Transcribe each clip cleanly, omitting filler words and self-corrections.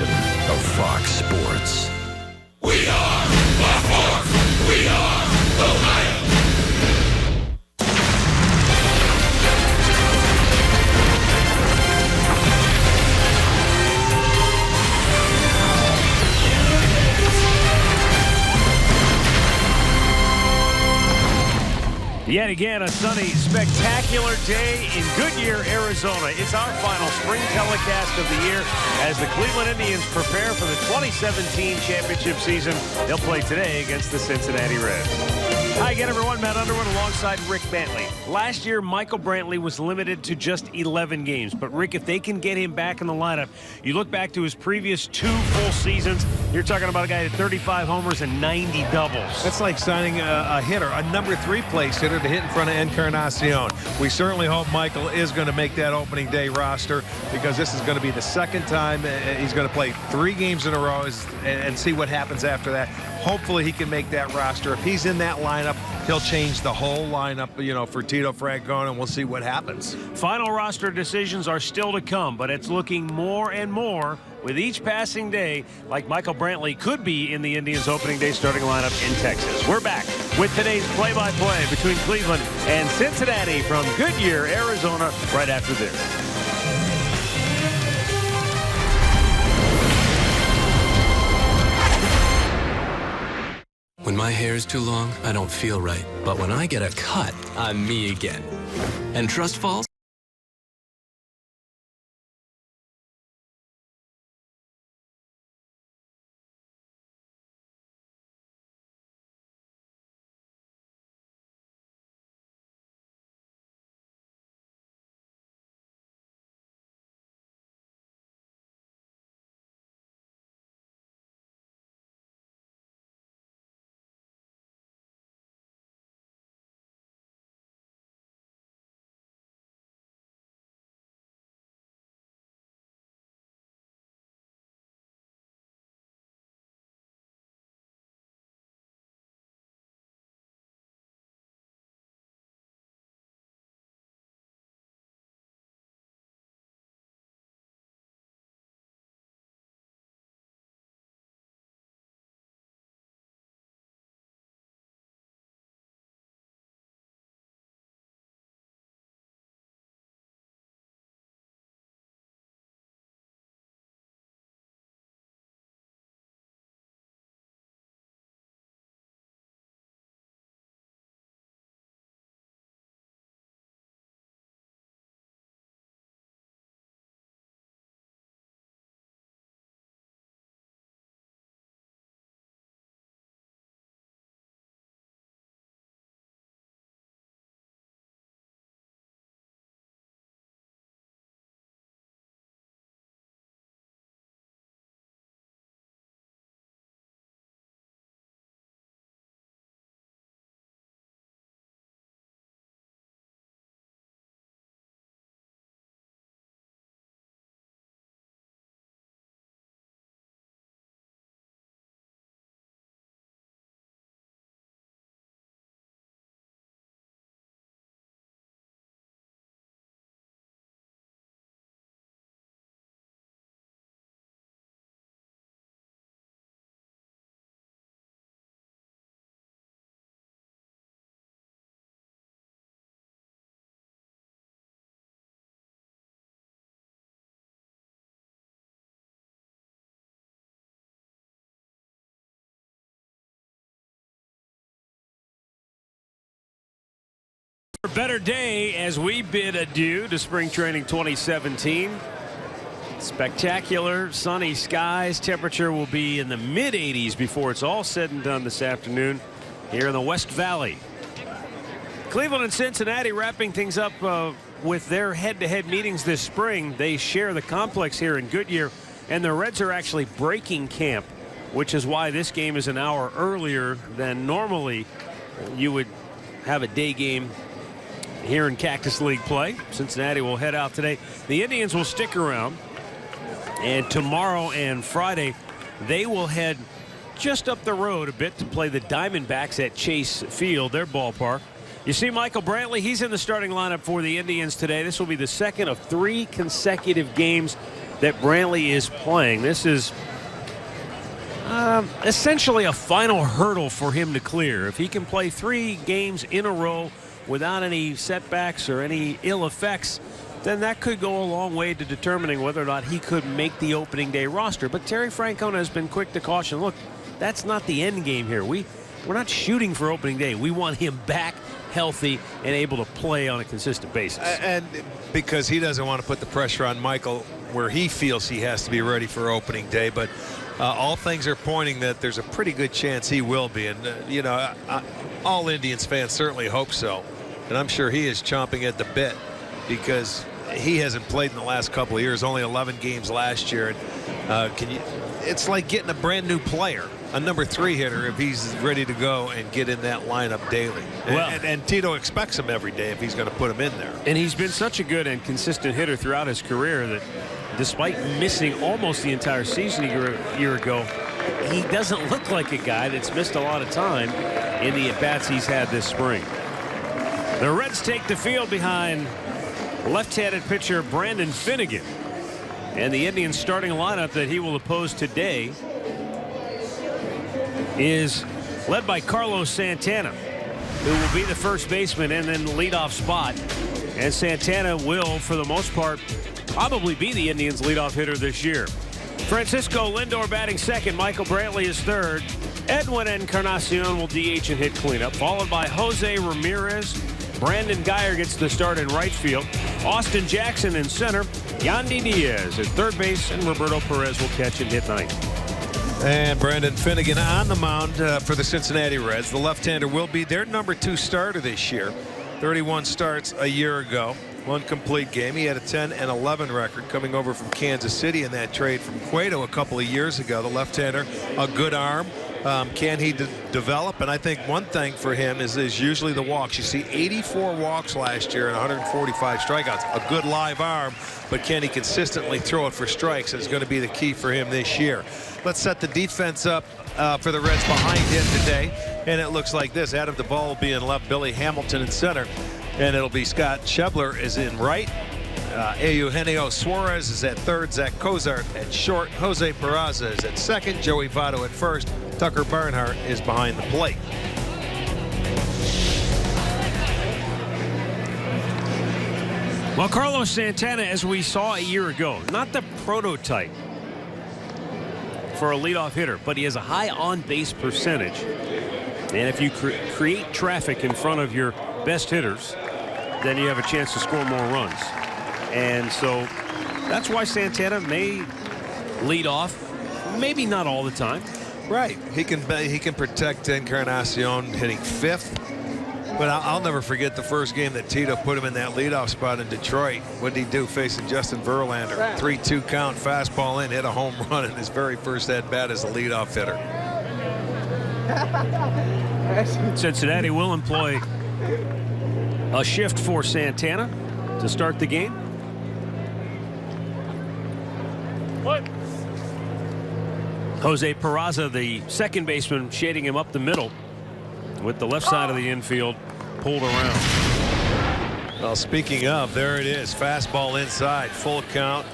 station of Fox Sports. We are the Fox. We are Ohio. Yet again, a sunny, spectacular day in Goodyear, Arizona. It's our final spring telecast of the year as the Cleveland Indians prepare for the 2017 championship season. They'll play today against the Cincinnati Reds. Hi again, everyone. Matt Underwood alongside Rick Bentley. Last year, Michael Brantley was limited to just 11 games. But, Rick, if they can get him back in the lineup, you look back to his previous 2 full seasons, you're talking about a guy at 35 homers and 90 doubles. That's like signing a hitter, a number 3 place hitter to hit in front of Encarnacion. We certainly hope Michael is going to make that opening day roster because this is going to be the second time he's going to play 3 games in a row and see what happens after that. Hopefully he can make that roster. If he's in that lineup, he'll change the whole lineup, for Tito Francona, and we'll see what happens. Final roster decisions are still to come, but it's looking more and more with each passing day like Michael Brantley could be in the Indians' opening day starting lineup in Texas. We're back with today's play-by-play between Cleveland and Cincinnati from Goodyear, Arizona, right after this. When my hair is too long, I don't feel right. But when I get a cut, I'm me again. And trust falls? A better day as we bid adieu to spring training 2017. Spectacular sunny skies. Temperature will be in the mid-80s before it's all said and done this afternoon here in the West Valley. Cleveland and Cincinnati wrapping things up with their head-to-head meetings this spring. They share the complex here in Goodyear, and the Reds are actually breaking camp, which is why this game is an hour earlier than normally you would have a day game here in Cactus League play. Cincinnati will head out today. The Indians will stick around, and tomorrow and Friday they will head just up the road a bit to play the Diamondbacks at Chase Field, their ballpark. You see Michael Brantley, he's in the starting lineup for the Indians today. This will be the second of 3 consecutive games that Brantley is playing. This is essentially a final hurdle for him to clear. If he can play 3 games in a row without any setbacks or any ill effects, then that could go a long way to determining whether or not he could make the opening day roster. But Terry Francona has been quick to caution, look, that's not the end game here. We're not shooting for opening day. We want him back healthy and able to play on a consistent basis. And because he doesn't want to put the pressure on Michael where he feels he has to be ready for opening day. But all things are pointing that there's a pretty good chance he will be. And, you know, all Indians fans certainly hope so. And I'm sure he is chomping at the bit because he hasn't played in the last couple of years, only 11 games last year. And it's like getting a brand new player, a number 3 hitter, if he's ready to go and get in that lineup daily. And Tito expects him every day if he's going to put him in there. And he's been such a good and consistent hitter throughout his career that despite missing almost the entire season a year ago, he doesn't look like a guy that's missed a lot of time in the at-bats he's had this spring. The Reds take the field behind left-handed pitcher Brandon Finnegan. And the Indians starting lineup that he will oppose today is led by Carlos Santana, who will be the first baseman and then the leadoff spot. And Santana will, for the most part, probably be the Indians' leadoff hitter this year. Francisco Lindor batting second. Michael Brantley is third. Edwin Encarnacion will DH and hit cleanup, followed by Jose Ramirez. Brandon Guyer gets the start in right field. Austin Jackson in center. Yandy Diaz at third base, and Roberto Perez will catch and hit ninth. And Brandon Finnegan on the mound for the Cincinnati Reds. The left-hander will be their number 2 starter this year. 31 starts a year ago. 1 complete game. He had a 10-11 record coming over from Kansas City in that trade from Cueto a couple of years ago. The left-hander, a good arm. Can he develop? And I think one thing for him is usually the walks. You see 84 walks last year and 145 strikeouts. A good live arm, but can he consistently throw it for strikes is going to be the key for him this year. Let's set the defense up for the Reds behind him today. And it looks like this. Adam Duvall will be in left, Billy Hamilton in center. And it'll be Scott Schebler is in right. Eugenio Suarez is at third. Zach Cozart at short. Jose Peraza is at second. Joey Votto at first. Tucker Barnhart is behind the plate. Well, Carlos Santana, as we saw a year ago, not the prototype for a leadoff hitter, but he has a high on-base percentage. And if you create traffic in front of your best hitters, then you have a chance to score more runs. And so that's why Santana may lead off, maybe not all the time. Right. He can protect Encarnacion hitting 5th. But I'll never forget the first game that Tito put him in that leadoff spot in Detroit. What did he do facing Justin Verlander? 3-2 count, fastball in, hit a home run in his very first at-bat as a leadoff hitter. Cincinnati will employ a shift for Santana to start the game. What? Jose Peraza, the second baseman, shading him up the middle with the left side of the infield pulled around. Well, speaking of, there it is. Fastball inside, full count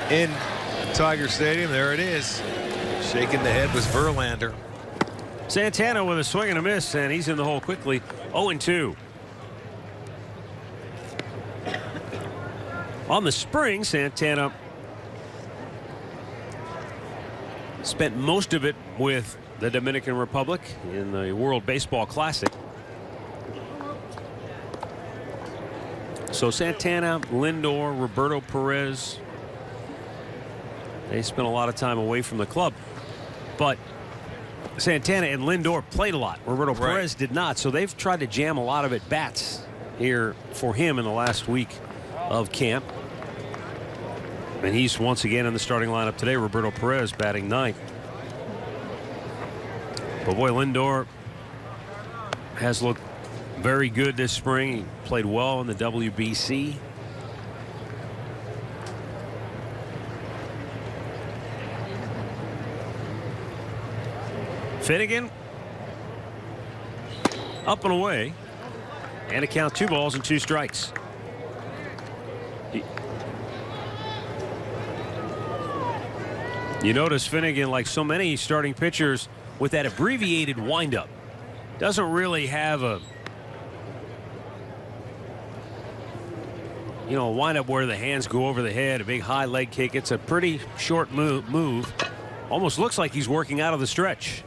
in Tiger Stadium. There it is. Shaking the head was Verlander. Santana with a swing and a miss, and he's in the hole quickly. 0-2. On the spring, Santana spent most of it with the Dominican Republic in the World Baseball Classic. So Santana, Lindor, Roberto Perez, they spent a lot of time away from the club. But Santana and Lindor played a lot. Roberto Perez did not. So they've tried to jam a lot of at-bats here for him in the last week of camp. And he's once again in the starting lineup today. Roberto Perez batting ninth. But boy, Lindor has looked very good this spring. He played well in the WBC. Finnegan up and away, and a count 2 balls and 2 strikes. You notice Finnegan, like so many starting pitchers, with that abbreviated windup, doesn't really have a windup where the hands go over the head, a big high leg kick. It's a pretty short move. Almost looks like he's working out of the stretch.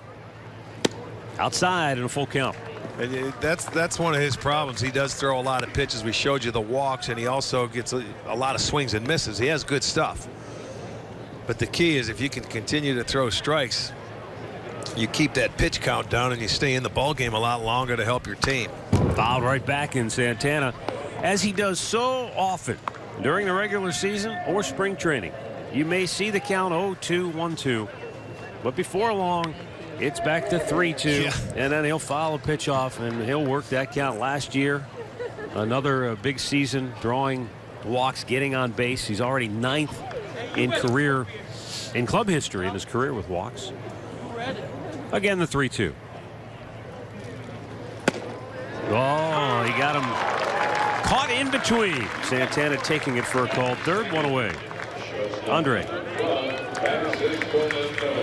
Outside in a full count. And that's one of his problems. He does throw a lot of pitches. We showed you the walks, and he also gets a lot of swings and misses. He has good stuff. But the key is if you can continue to throw strikes, you keep that pitch count down and you stay in the ball game a lot longer to help your team. Fouled right back in Santana, as he does so often during the regular season or spring training. You may see the count 0-2, 1-2, but before long it's back to 3-2, and then he'll foul a pitch off and he'll work that count. Last year, another big season, drawing walks, getting on base. He's already 9th in club history in his career with walks. Again, the 3-2. Oh, he got him caught in between. Santana taking it for a call. Third, one away. Andre.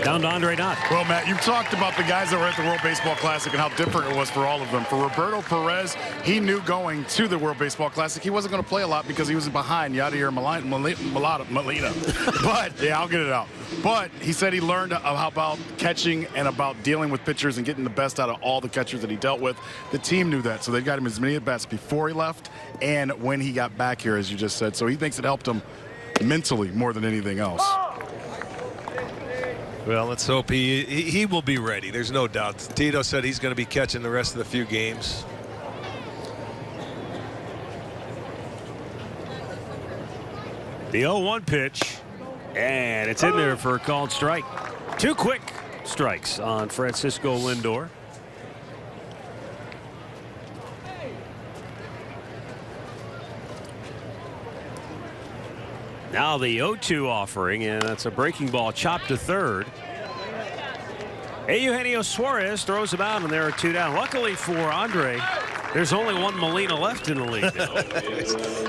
Down to Andre Knott. Well, Matt, you've talked about the guys that were at the World Baseball Classic and how different it was for all of them. For Roberto Perez, he knew going to the World Baseball Classic he wasn't going to play a lot because he was behind Yadier Molina. But, yeah, I'll get it out. But he said he learned about catching and about dealing with pitchers and getting the best out of all the catchers that he dealt with. The team knew that, so they got him as many at-bats before he left and when he got back here, as you just said. So he thinks it helped him mentally more than anything else. Well, let's hope he will be ready. There's no doubt. Tito said he's going to be catching the rest of the few games. The 0-1 pitch, and it's in there for a called strike. 2 quick strikes on Francisco Lindor. Now the 0-2 offering, and that's a breaking ball chopped to third. Eugenio Suarez throws him out, and there are 2 down. Luckily for Andre, there's only 1 Molina left in the league now.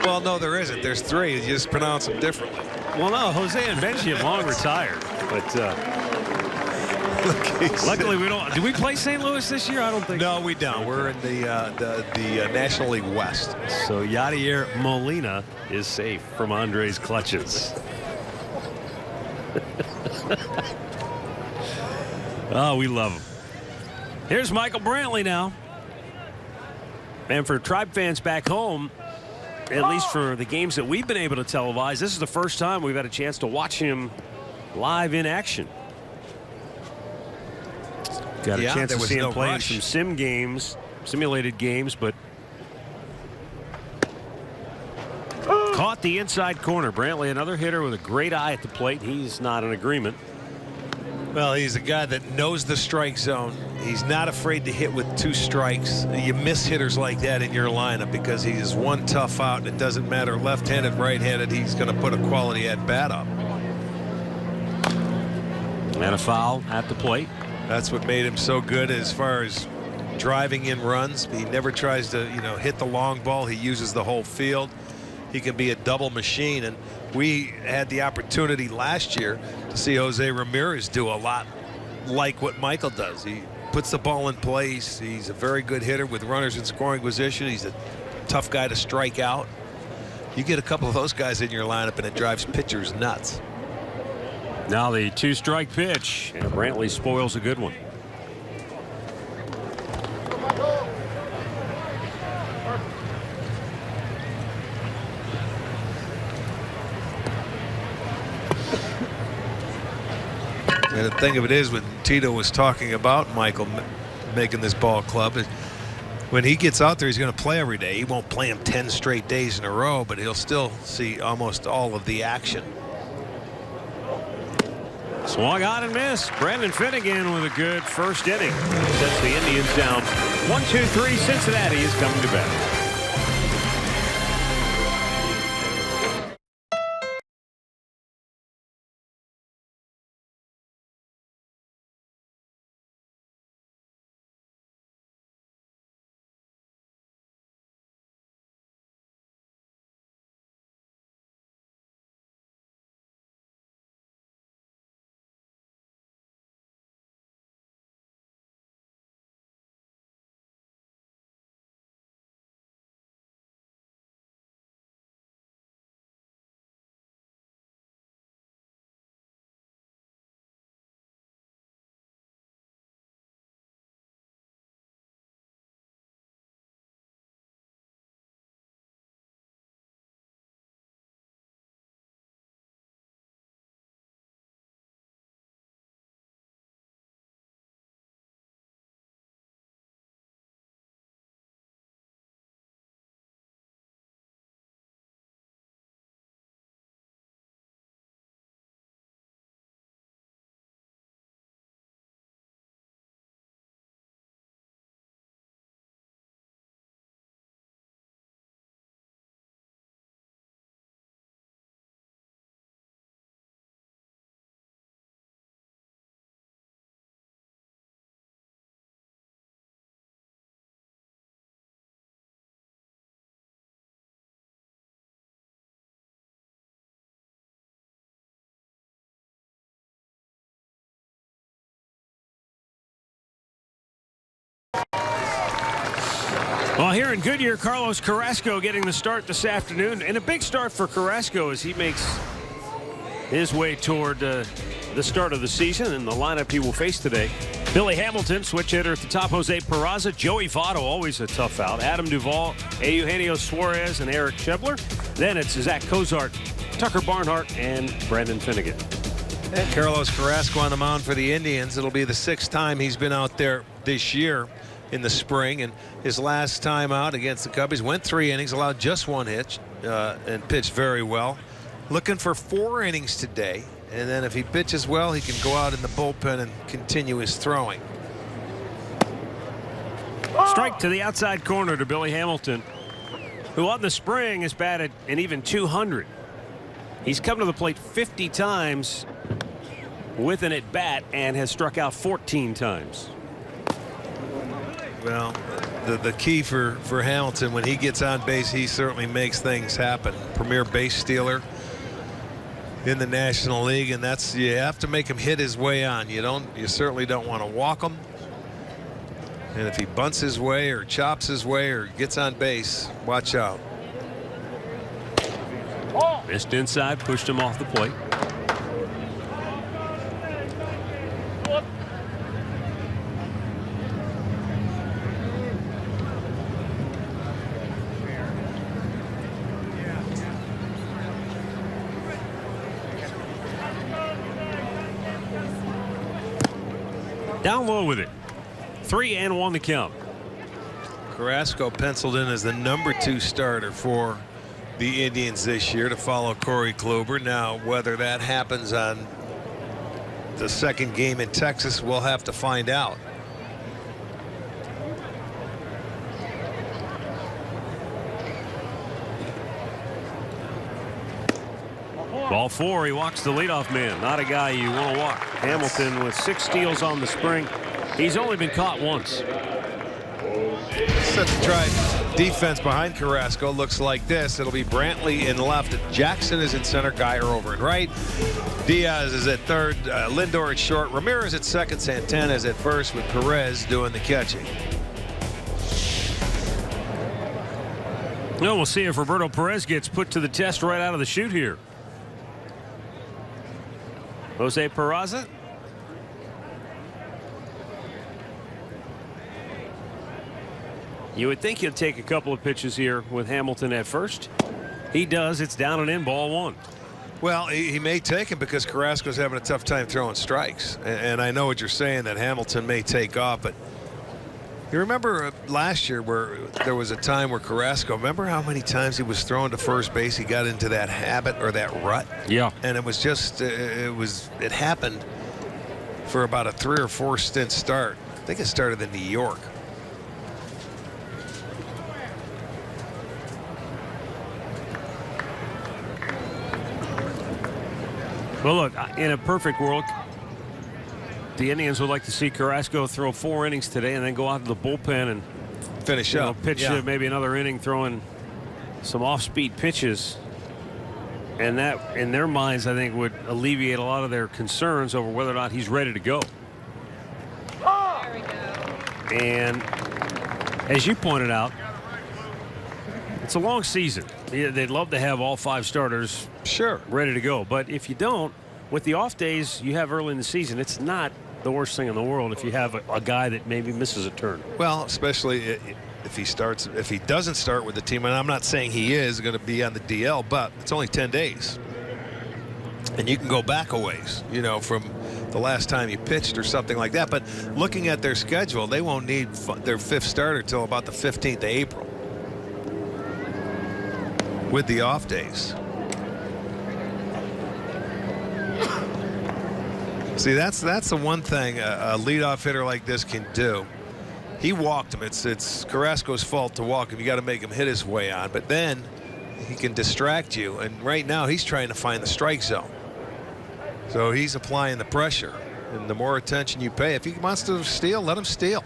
Well, no, there isn't. There's 3. You just pronounce them differently. Well, no, Jose and Benji have long retired. But luckily we don't. Do we play St. Louis this year? I don't think. No, we don't. We're in the National League West. So Yadier Molina is safe from Andre's clutches. Oh, we love him. Here's Michael Brantley now. And for Tribe fans back home, at least for the games that we've been able to televise, this is the first time we've had a chance to watch him live in action. Got a chance to see him play in some simulated games, but caught the inside corner. Brantley, another hitter with a great eye at the plate. He's not in agreement. Well, he's a guy that knows the strike zone. He's not afraid to hit with 2 strikes. You miss hitters like that in your lineup because he is one tough out, and it doesn't matter left-handed, right-handed. He's going to put a quality at bat up. And a foul at the plate. That's what made him so good as far as driving in runs. He never tries to, hit the long ball. He uses the whole field. He can be a double machine, and we had the opportunity last year to see Jose Ramirez do a lot like what Michael does. He puts the ball in place. He's a very good hitter with runners in scoring position. He's a tough guy to strike out. You get a couple of those guys in your lineup and it drives pitchers nuts. Now the 2-strike pitch, and Brantley spoils a good one. And the thing of it is, when Tito was talking about Michael making this ball club, when he gets out there, he's going to play every day. He won't play him 10 straight days in a row, but he'll still see almost all of the action. Swung on and missed. Brandon Finnegan with a good first inning. Sets the Indians down 1-2-3. Cincinnati is coming to bat. Well, here in Goodyear, Carlos Carrasco getting the start this afternoon, and a big start for Carrasco as he makes his way toward the start of the season and the lineup he will face today. Billy Hamilton, switch hitter at the top. Jose Peraza, Joey Votto, always a tough out. Adam Duvall, Eugenio Suarez, and Eric Schebler. Then it's Zach Cozart, Tucker Barnhart, and Brandon Finnegan. And Carlos Carrasco on the mound for the Indians. It'll be the 6th time he's been out there this year in the spring, and his last time out against the Cubbies went 3 innings, allowed just 1 hit, and pitched very well. Looking for 4 innings today, and then if he pitches well, he can go out in the bullpen and continue his throwing. Strike to the outside corner to Billy Hamilton, who on the spring has batted an even .200. He's come to the plate 50 times with an at-bat and has struck out 14 times. Well, the key for Hamilton, when he gets on base, he certainly makes things happen. Premier base stealer in the National League, and that's, you have to make him hit his way on. You certainly don't want to walk him. And if he bunts his way or chops his way or gets on base, watch out. Missed inside, pushed him off the plate. Down low with it. 3-1 to count. Carrasco penciled in as the #2 starter for the Indians this year to follow Corey Kluber. Now, whether that happens on the 2nd game in Texas, we'll have to find out. Ball 4, he walks the leadoff man. Not a guy you want to walk. Hamilton with 6 steals on the spring. He's only been caught once. Set to try defense behind Carrasco looks like this. It'll be Brantley in left. Jackson is in center. Geyer over in right. Diaz is at third. Lindor at short. Ramirez at second. Santana is at first, with Perez doing the catching. Well, we'll see if Roberto Perez gets put to the test right out of the chute here. Jose Peraza. You would think he'll take a couple of pitches here with Hamilton at first. He does. It's down and in, ball 1. Well, he may take him because Carrasco's having a tough time throwing strikes. And I know what you're saying, that Hamilton may take off, but you remember last year where there was a time where Carrasco, remember how many times he was throwing to first base? He got into that habit or that rut. Yeah. And it was just, it happened for about a 3 or 4 stint start. I think it started in New York. Well, look, in a perfect world, the Indians would like to see Carrasco throw 4 innings today and then go out to the bullpen and finish up. Pitch maybe another inning, throwing some off-speed pitches. And that, in their minds, I think would alleviate a lot of their concerns over whether or not he's ready to go. And as you pointed out, it's a long season. They'd love to have all 5 starters ready to go. But if you don't, with the off days you have early in the season, it's not the worst thing in the world if you have a guy that maybe misses a turn. Well, especially if he doesn't start with the team, and I'm not saying he is going to be on the DL, but it's only 10 days. And you can go back a ways, from the last time you pitched or something like that. But looking at their schedule, they won't need their 5th starter till about the 15th of April. With the off days. See, that's the one thing a leadoff hitter like this can do. He walked him. It's Carrasco's fault to walk him. You got to make him hit his way on. But then he can distract you. And right now he's trying to find the strike zone. So he's applying the pressure. And the more attention you pay, if he wants to steal, let him steal.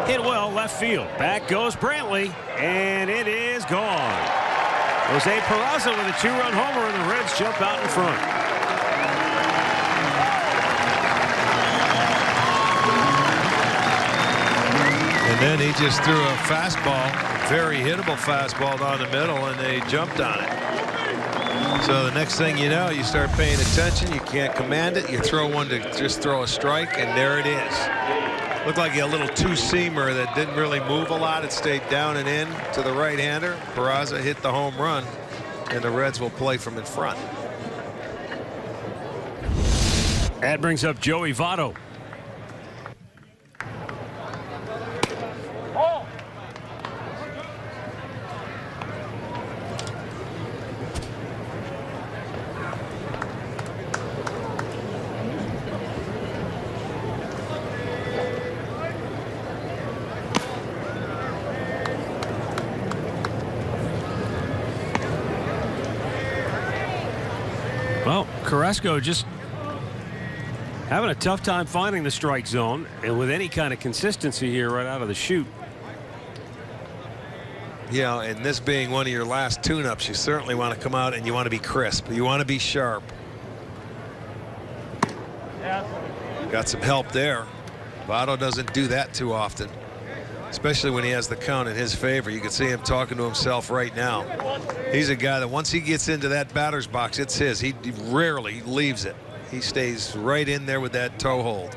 Hit well, left field. Back goes Brantley, and it is gone. Jose Peraza with a 2-run homer, and the Reds jump out in front. And then he just threw a fastball, very hittable fastball down the middle, and they jumped on it. So the next thing you know, you start paying attention. You can't command it. You throw one to just throw a strike, and there it is. Looked like a little two-seamer that didn't really move a lot. It stayed down and in to the right-hander. Peraza hit the home run, and the Reds will play from in front. That brings up Joey Votto. Well, Carrasco just having a tough time finding the strike zone, and with any kind of consistency here right out of the chute. Yeah, and this being one of your last tune-ups, you certainly want to come out and you want to be crisp. You want to be sharp. Got some help there. Votto doesn't do that too often, especially when he has the count in his favor. You can see him talking to himself right now. He's a guy that once he gets into that batter's box, it's his. He rarely leaves it. He stays right in there with that toe hold.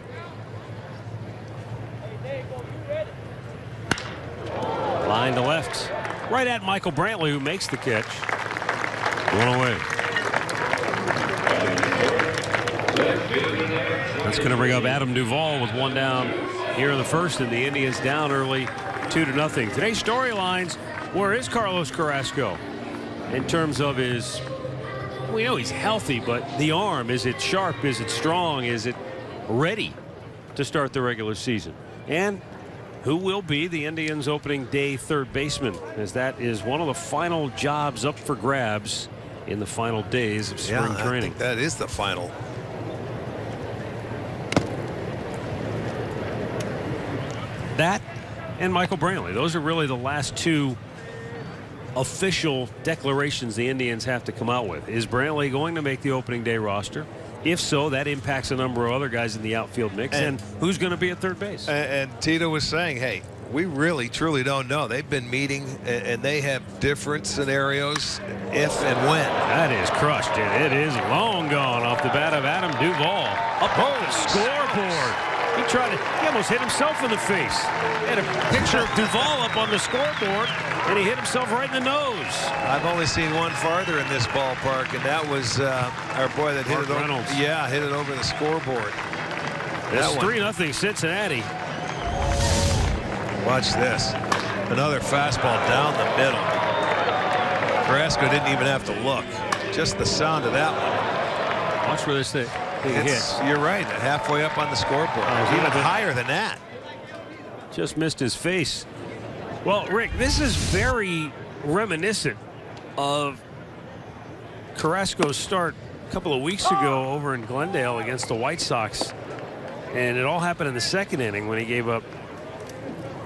Line to left, right at Michael Brantley, who makes the catch. One away. That's going to bring up Adam Duvall with one down here in the first, and the Indians down early 2-0. Today's storylines: where is Carlos Carrasco in terms of his? We know he's healthy, but the arm, is it sharp? Is it strong? Is it ready to start the regular season? And who will be the Indians' opening day third baseman, as that is one of the final jobs up for grabs in the final days of spring training. I think that is the final. That and Michael Brantley. Those are really the last two official declarations the Indians have to come out with. Is Brantley going to make the opening day roster? If so, that impacts a number of other guys in the outfield mix. And who's going to be at third base? And Tito was saying, hey, we really truly don't know. They've been meeting and they have different scenarios if and when. That is crushed, and it is long gone off the bat of Adam Duvall. Up on the scoreboard. He almost hit himself in the face. He had a picture of Duvall up on the scoreboard, and he hit himself right in the nose. I've only seen one farther in this ballpark, and that was our boy that hit it over. Reynolds. Yeah, hit it over the scoreboard. It's 3-0 Cincinnati. Watch this. Another fastball down the middle. Carrasco didn't even have to look. Just the sound of that one. Watch where this thing hits. You're right. Halfway up on the scoreboard. Even higher than that. Just missed his face. Well, Rick, this is very reminiscent of Carrasco's start a couple of weeks ago over in Glendale against the White Sox. And it all happened in the second inning when he gave up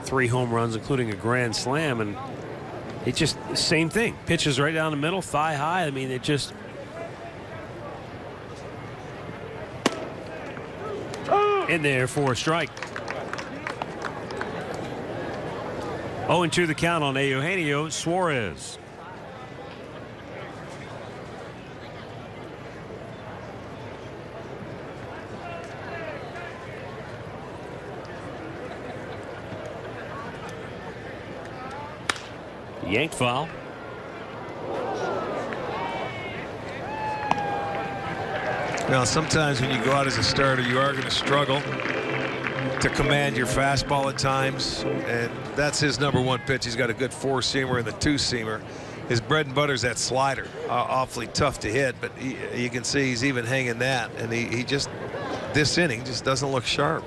3 home runs, including a grand slam. And it just, same thing. Pitches right down the middle, thigh high. I mean, it just. In there for a strike. 0-2 the count on Eugenio Suarez. Yanked foul. Now, sometimes when you go out as a starter, you are going to struggle to command your fastball at times, and that's his #1 pitch. He's got a good 4-seamer and the 2-seamer. His bread and butter is that slider. Awfully tough to hit, but you can see he's even hanging that, and he just, this inning, just doesn't look sharp.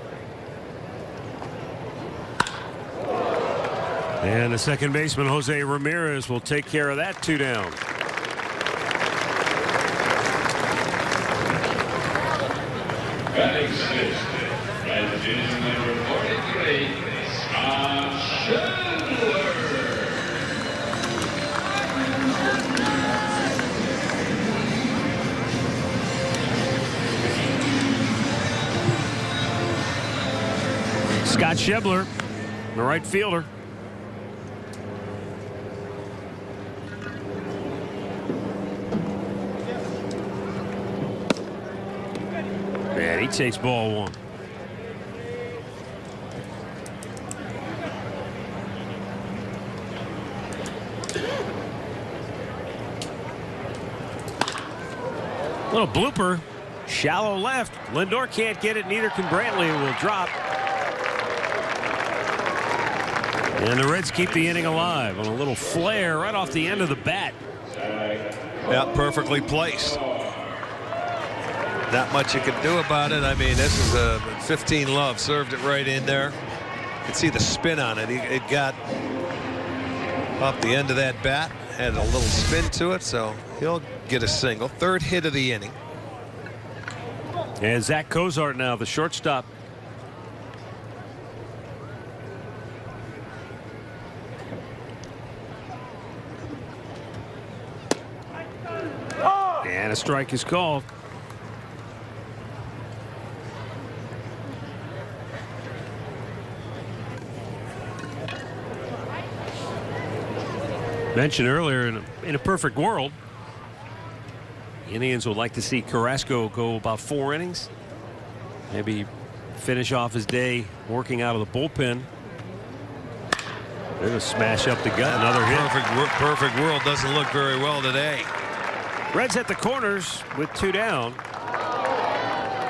And the second baseman, Jose Ramirez, will take care of that 2 down. Batting sixth, and in number 43, Scott Schindler. Scott Schebler the right fielder. And he takes ball one. Little blooper, shallow left. Lindor can't get it, neither can Brantley. It will drop. And the Reds keep the inning alive on a little flare right off the end of the bat. Yeah, perfectly placed. Not much you can do about it. I mean, this is a 15 love, served it right in there. You can see the spin on it. It got off the end of that bat, had a little spin to it, so he'll get a single. Third hit of the inning. And Zach Cozart now, the shortstop. And a strike is called. Mentioned earlier, in a perfect world, the Indians would like to see Carrasco go about 4 innings. Maybe finish off his day working out of the bullpen. They're going to smash up the gut. Another hit. Perfect world doesn't look very well today. Reds at the corners with 2 down.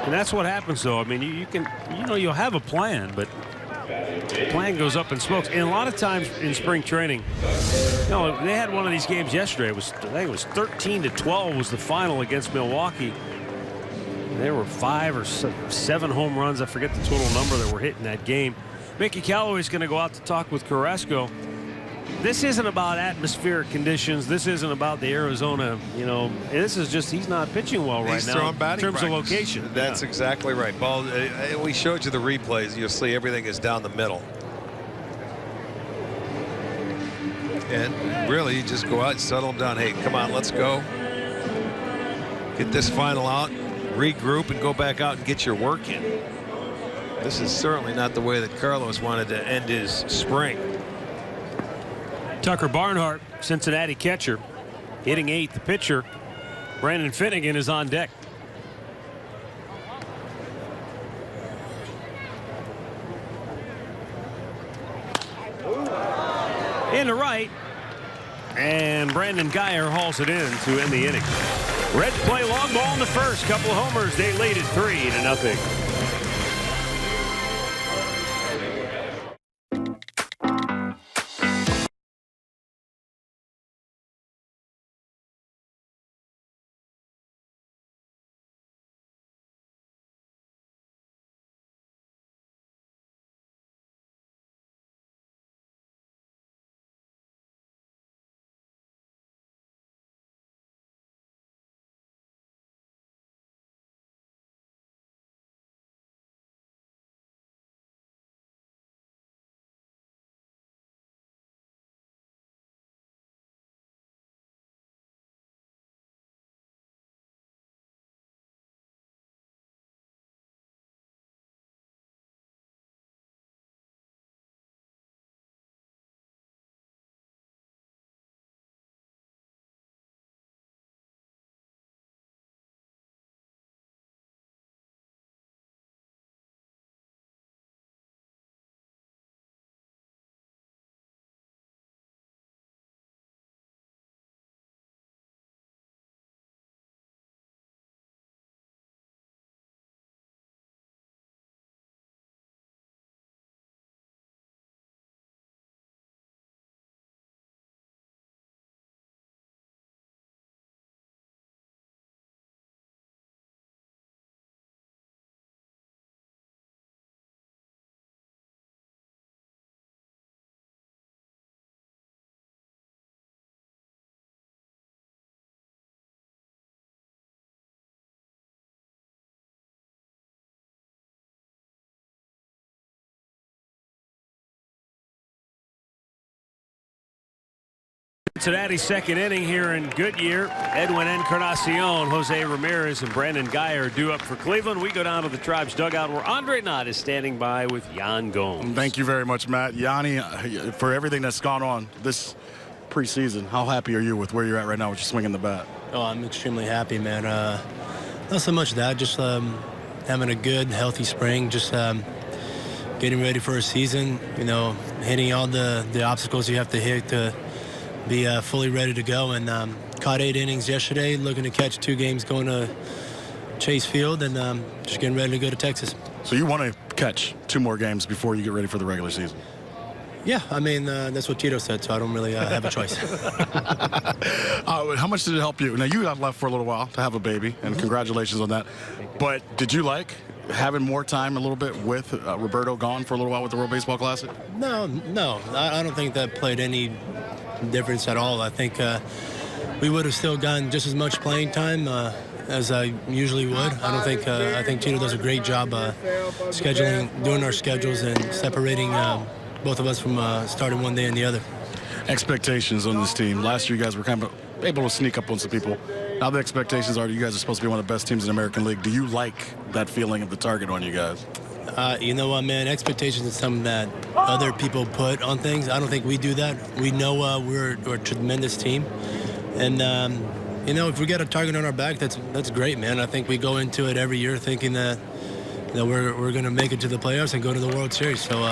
And that's what happens, though. I mean, you'll have a plan, but the plan goes up in smokes. And a lot of times in spring training, they had one of these games yesterday. I think it was 13-12 was the final against Milwaukee. There were 5 or 7 home runs. I forget the total number that were hit in that game. Mickey Callaway's going to go out to talk with Carrasco. This isn't about atmospheric conditions. This isn't about the Arizona. This is just he's not pitching well right now in terms of location. That's exactly right. Ball. We showed you the replays. You'll see everything is down the middle. And really, you just go out and settle them down. Hey, come on, let's go. Get this final out, regroup, and go back out and get your work in. This is certainly not the way that Carlos wanted to end his spring. Tucker Barnhart, Cincinnati catcher, hitting 8th. The pitcher, Brandon Finnegan, is on deck. In the right, and Brandon Geyer hauls it in to end the inning. Reds play long ball in the first. Couple of homers. They lead it 3-0. Cincinnati's second inning here in Goodyear. Edwin Encarnacion, Jose Ramirez, and Brandon Guyer due up for Cleveland. We go down to the Tribe's dugout where Andre Knott is standing by with Yan Gomes. Thank you very much, Matt. Yanni, for everything that's gone on this preseason, how happy are you with where you're at right now with your swinging the bat? Oh, I'm extremely happy, man. Not so much that, just having a good, healthy spring, just getting ready for a season, hitting all the obstacles you have to hit to be fully ready to go. And caught 8 innings yesterday, looking to catch 2 games going to Chase Field, and just getting ready to go to Texas. So you want to catch 2 more games before you get ready for the regular season? Yeah, I mean, that's what Tito said, so I don't really have a choice. How much did it help you? Now, you got left for a little while to have a baby, and congratulations on that. But did you like having more time a little bit with Roberto gone for a little while with the World Baseball Classic? No. I don't think that played any difference at all. I think we would have still gotten just as much playing time as I usually would. I think Tito does a great job doing our schedules and separating both of us from starting one day and the other. Expectations on this team. Last year, you guys were kind of able to sneak up on some people. Now the expectations are you guys are supposed to be one of the best teams in the American League. Do you like that feeling of the target on you guys? You know what, man? Expectations is something that other people put on things. I don't think we do that. We know we're a tremendous team. And, if we get a target on our back, that's great, man. I think we go into it every year thinking that we're going to make it to the playoffs and go to the World Series. So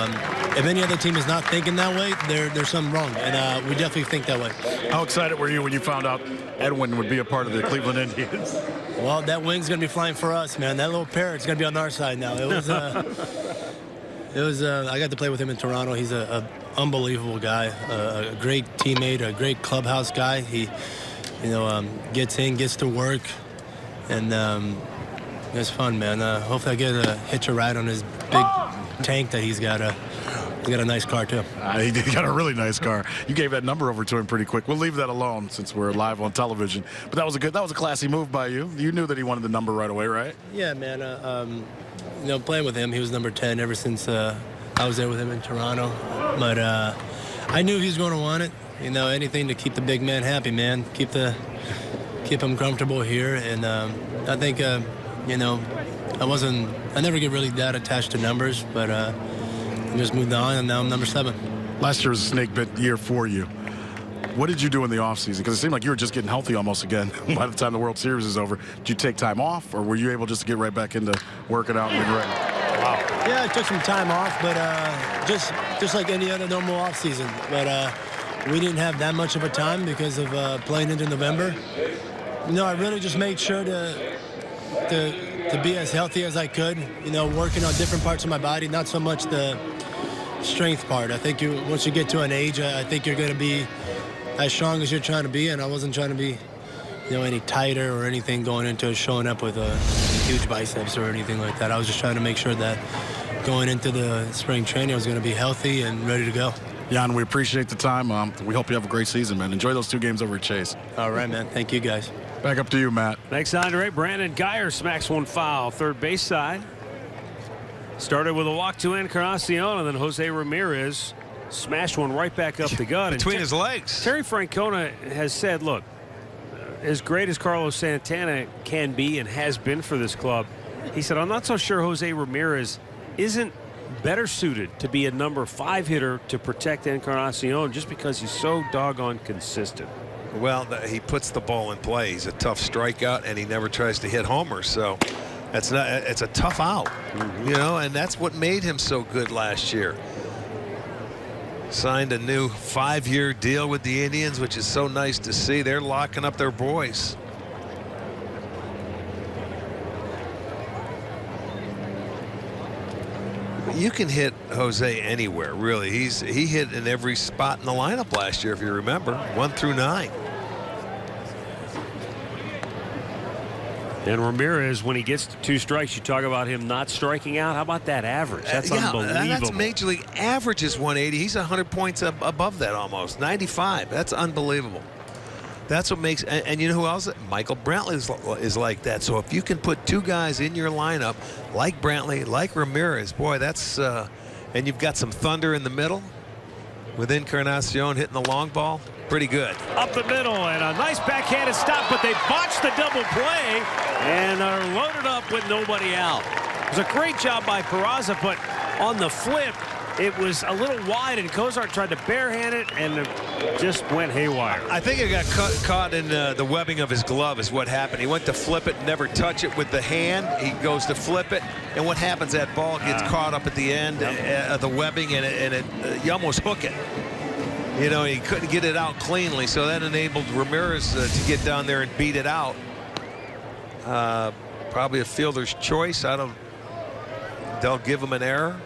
if any other team is not thinking that way, there's something wrong. And we definitely think that way. How excited were you when you found out Edwin would be a part of the Cleveland Indians? Well, that wing's going to be flying for us, man. That little parrot's going to be on our side now. It was I got to play with him in Toronto. He's a unbelievable guy, a great teammate, a great clubhouse guy. He, gets in, gets to work, and it's fun, man. Hopefully I get to hitch a ride on his big tank that he's got. He's got a nice car, too. He got a really nice car. You gave that number over to him pretty quick. We'll leave that alone since we're live on television. But that was a classy move by you. You knew that he wanted the number right away, right? Yeah, man. Playing with him, he was number 10 ever since I was there with him in Toronto. But I knew he was going to want it. Anything to keep the big man happy, man. Keep him comfortable here. And I think, I never get really that attached to numbers, but I just moved on, and now I'm number 7. Last year was a snake bit year for you. What did you do in the offseason? Because it seemed like you were just getting healthy almost again by the time the World Series is over. Did you take time off, or were you able just to get right back into working out and being ready? Wow. Yeah, I took some time off, but just like any other normal offseason. But we didn't have that much of a time because of playing into November. I really just made sure to be as healthy as I could, working on different parts of my body, not so much the strength part. I think once you get to an age, I think you're going to be as strong as you're trying to be, and I wasn't trying to be, any tighter or anything going into showing up with huge biceps or anything like that. I was just trying to make sure that going into the spring training, I was going to be healthy and ready to go. Yan, we appreciate the time. We hope you have a great season, man. Enjoy those 2 games over at Chase. All right, man. Thank you, guys. Back up to you, Matt. Thanks, Andre. Brandon Guyer smacks one foul, third base side. Started with a walk to Encarnacion, and then Jose Ramirez smashed one right back up the gut. Between his legs. Terry Francona has said, look, as great as Carlos Santana can be and has been for this club, he said, I'm not so sure Jose Ramirez isn't better suited to be a number 5 hitter to protect Encarnacion just because he's so doggone consistent. Well, he puts the ball in play. He's a tough strikeout, and he never tries to hit homers. So it's a tough out, and that's what made him so good last year. Signed a new 5-year deal with the Indians, which is so nice to see. They're locking up their boys. You can hit Jose anywhere, really. He hit in every spot in the lineup last year, if you remember, 1 through 9. And Ramirez, when he gets to 2 strikes, you talk about him not striking out. How about that average? That's unbelievable. That's Major League average is 180. He's 100 points above that almost. 95. That's unbelievable. That's what makes, and you know who else? Michael Brantley is like that. So if you can put 2 guys in your lineup like Brantley, like Ramirez, boy, that's, and you've got some thunder in the middle. with Encarnacion hitting the long ball. Pretty good. Up the middle, and a nice backhanded stop, but they botched the double play and are loaded up with nobody out. It was a great job by Peraza, but on the flip, it was a little wide, and Cozart tried to barehand it, and it just went haywire. I think it got caught in the webbing of his glove is what happened. He went to flip it, never touch it with the hand. He goes to flip it, and what happens, that ball gets caught up at the end of the webbing, and you almost hook it. You know, he couldn't get it out cleanly, so that enabled Ramirez to get down there and beat it out. Probably a fielder's choice. They'll give him an error.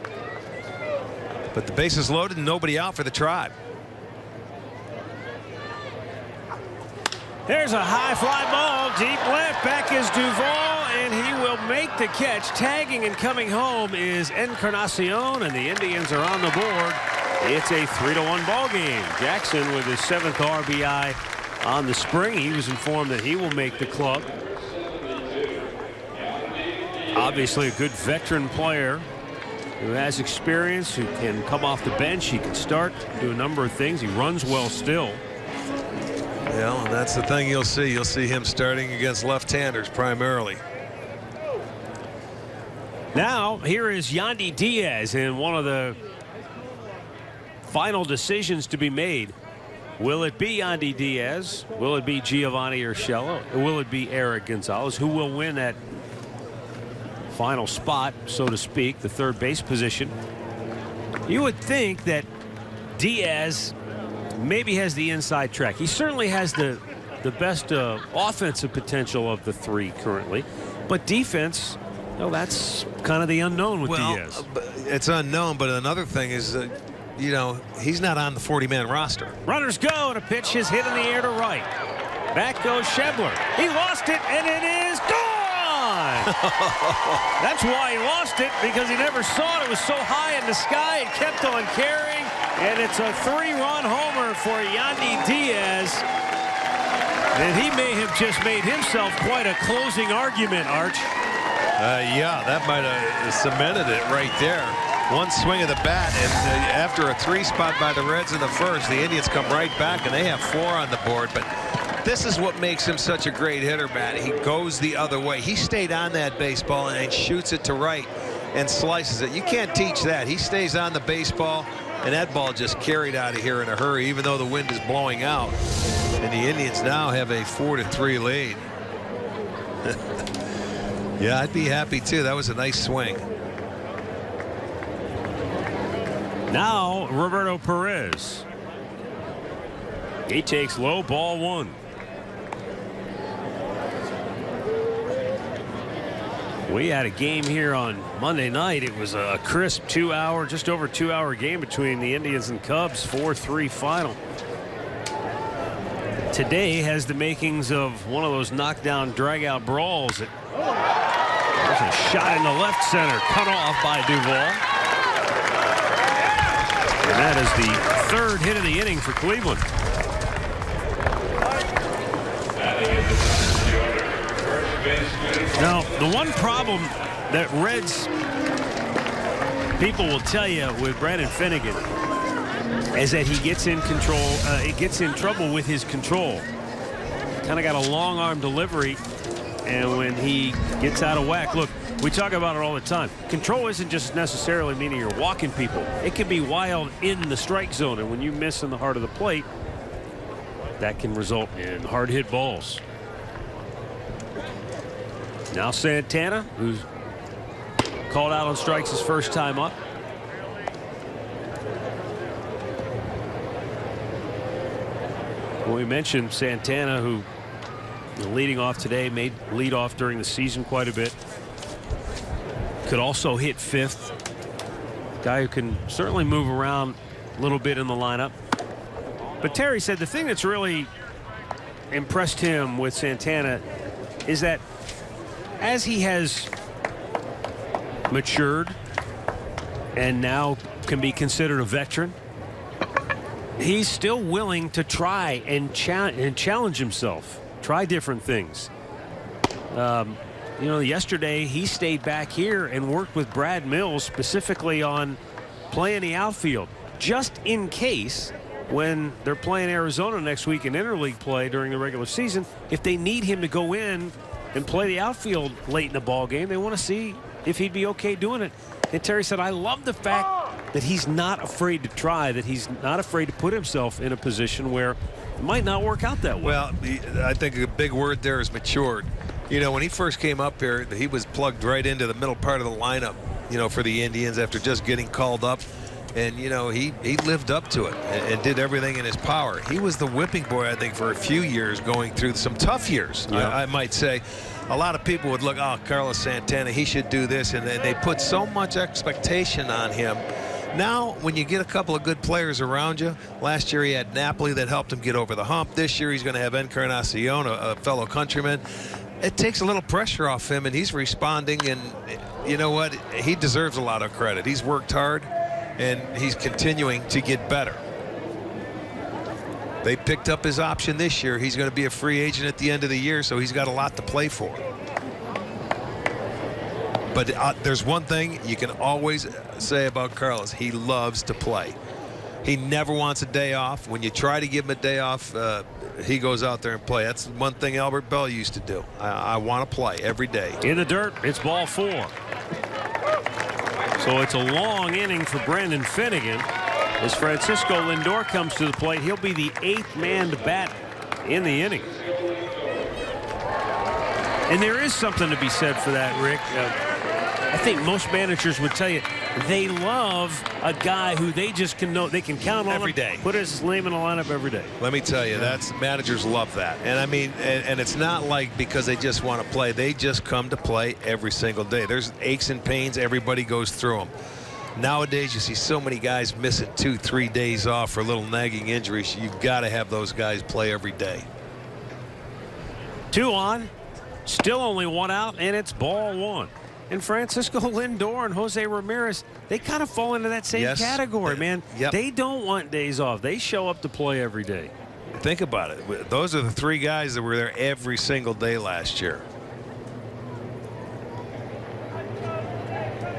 But the bases loaded and nobody out for the Tribe. There's a high fly ball, deep left. Back is Duvall, and he will make the catch. Tagging and coming home is Encarnacion, and the Indians are on the board. It's a 3-1 ball game. Jackson with his 7th RBI on the spring. He was informed that he will make the club. Obviously a good veteran player who has experience, who can come off the bench. He can start, do a number of things. He runs well still. Yeah, and that's the thing you'll see. You'll see him starting against left-handers primarily. Now, here is Yandy Diaz in one of the final decisions to be made. Will it be Yandy Diaz? Will it be Giovanni Urshela? Or will it be Eric Gonzalez? Who will win that final spot, so to speak, the third base position? You would think that Diaz maybe has the inside track. He certainly has the best offensive potential of the three currently, but defense, well, that's kind of the unknown with Diaz. It's unknown, but another thing is you know, he's not on the 40-man roster. Runners go, and a pitch is hit in the air to right. Back goes Schebler. He lost it, and it is gone. That's why he lost it, because he never saw it. It was so high in the sky, it kept on carrying, and it's a 3-run homer for Yandy Diaz. And he may have just made himself quite a closing argument, Arch. Yeah, that might have cemented it right there. One swing of the bat, and after a 3 spot by the Reds in the first, the Indians come right back, and they have 4 on the board. But this is what makes him such a great hitter, Matt. He goes the other way. He stayed on that baseball and shoots it to right and slices it. You can't teach that. He stays on the baseball, and that ball just carried out of here in a hurry, even though the wind is blowing out. And the Indians now have a 4-3 lead. Yeah, I'd be happy too. That was a nice swing. Now Roberto Perez. He takes low, ball 1. We had a game here on Monday night. It was a crisp 2-hour, just over 2-hour game between the Indians and Cubs. 4-3 final. Today has the makings of one of those knockdown, drag-out brawls. There's a shot in the left center, cut off by Duvall. And that is the 3rd hit of the inning for Cleveland. Now, the one problem that Reds people will tell you with Brandon Finnegan is that he gets in control. It gets in trouble with his control. Kind of got a long arm delivery, and when he gets out of whack, look, we talk about it all the time. Control isn't just necessarily meaning you're walking people. It can be wild in the strike zone, and when you miss in the heart of the plate, that can result in hard hit balls. Now Santana, who's called out on strikes his first time up. Well, we mentioned Santana, who leading off today, made lead off during the season quite a bit. Could also hit 5th. Guy who can certainly move around a little bit in the lineup. But Terry said the thing that's really impressed him with Santana is that as he has matured and now can be considered a veteran, he's still willing to try and challenge himself, try different things. You know, yesterday he stayed back here and worked with Brad Mills specifically on playing the outfield. just in case when they're playing Arizona next week in interleague play during the regular season, if they need him to go in and play the outfield late in the ball game, they want to see if he'd be okay doing it. And Terry said, I love the fact that he's not afraid to try, that he's not afraid to put himself in a position where it might not work out that way. Well, I think a big word there is matured. You know, when he first came up here, he was plugged right into the middle part of the lineup, you know, for the Indians after just getting called up. And, you know, he lived up to it and did everything in his power. He was the whipping boy, I think, for a few years, going through some tough years, I might say. A lot of people would look, oh, Carlos Santana, he should do this. And they put so much expectation on him. Now, when you get a couple of good players around you, last year he had Napoli that helped him get over the hump. This year he's going to have Encarnacion, a fellow countryman. It takes a little pressure off him, and he's responding. And you know what? He deserves a lot of credit. He's worked hard. And he's continuing to get better. They picked up his option this year. He's going to be a free agent at the end of the year, so he's got a lot to play for. But there's one thing you can always say about Carlos. He loves to play. He never wants a day off. When you try to give him a day off, he goes out there and play. That's one thing Albert Bell used to do. I want to play every day. In the dirt, it's ball 4. So it's a long inning for Brandon Finnegan as Francisco Lindor comes to the plate. He'll be the 8th man to bat in the inning. And there is something to be said for that, Rick. I think most managers would tell you they love a guy who they just can know they can count on every day. Put his name in the lineup every day. Let me tell you, that's managers love that. And I mean, and it's not like because they just want to play. They just come to play every single day. There's aches and pains. Everybody goes through them. Nowadays, you see so many guys missing 2-3 days off for little nagging injuries. You've got to have those guys play every day. 2 on, still only 1 out, and it's ball 1. And Francisco Lindor and Jose Ramirez, they kind of fall into that same category, man. Yep. They don't want days off. They show up to play every day. Think about it. Those are the 3 guys that were there every single day last year.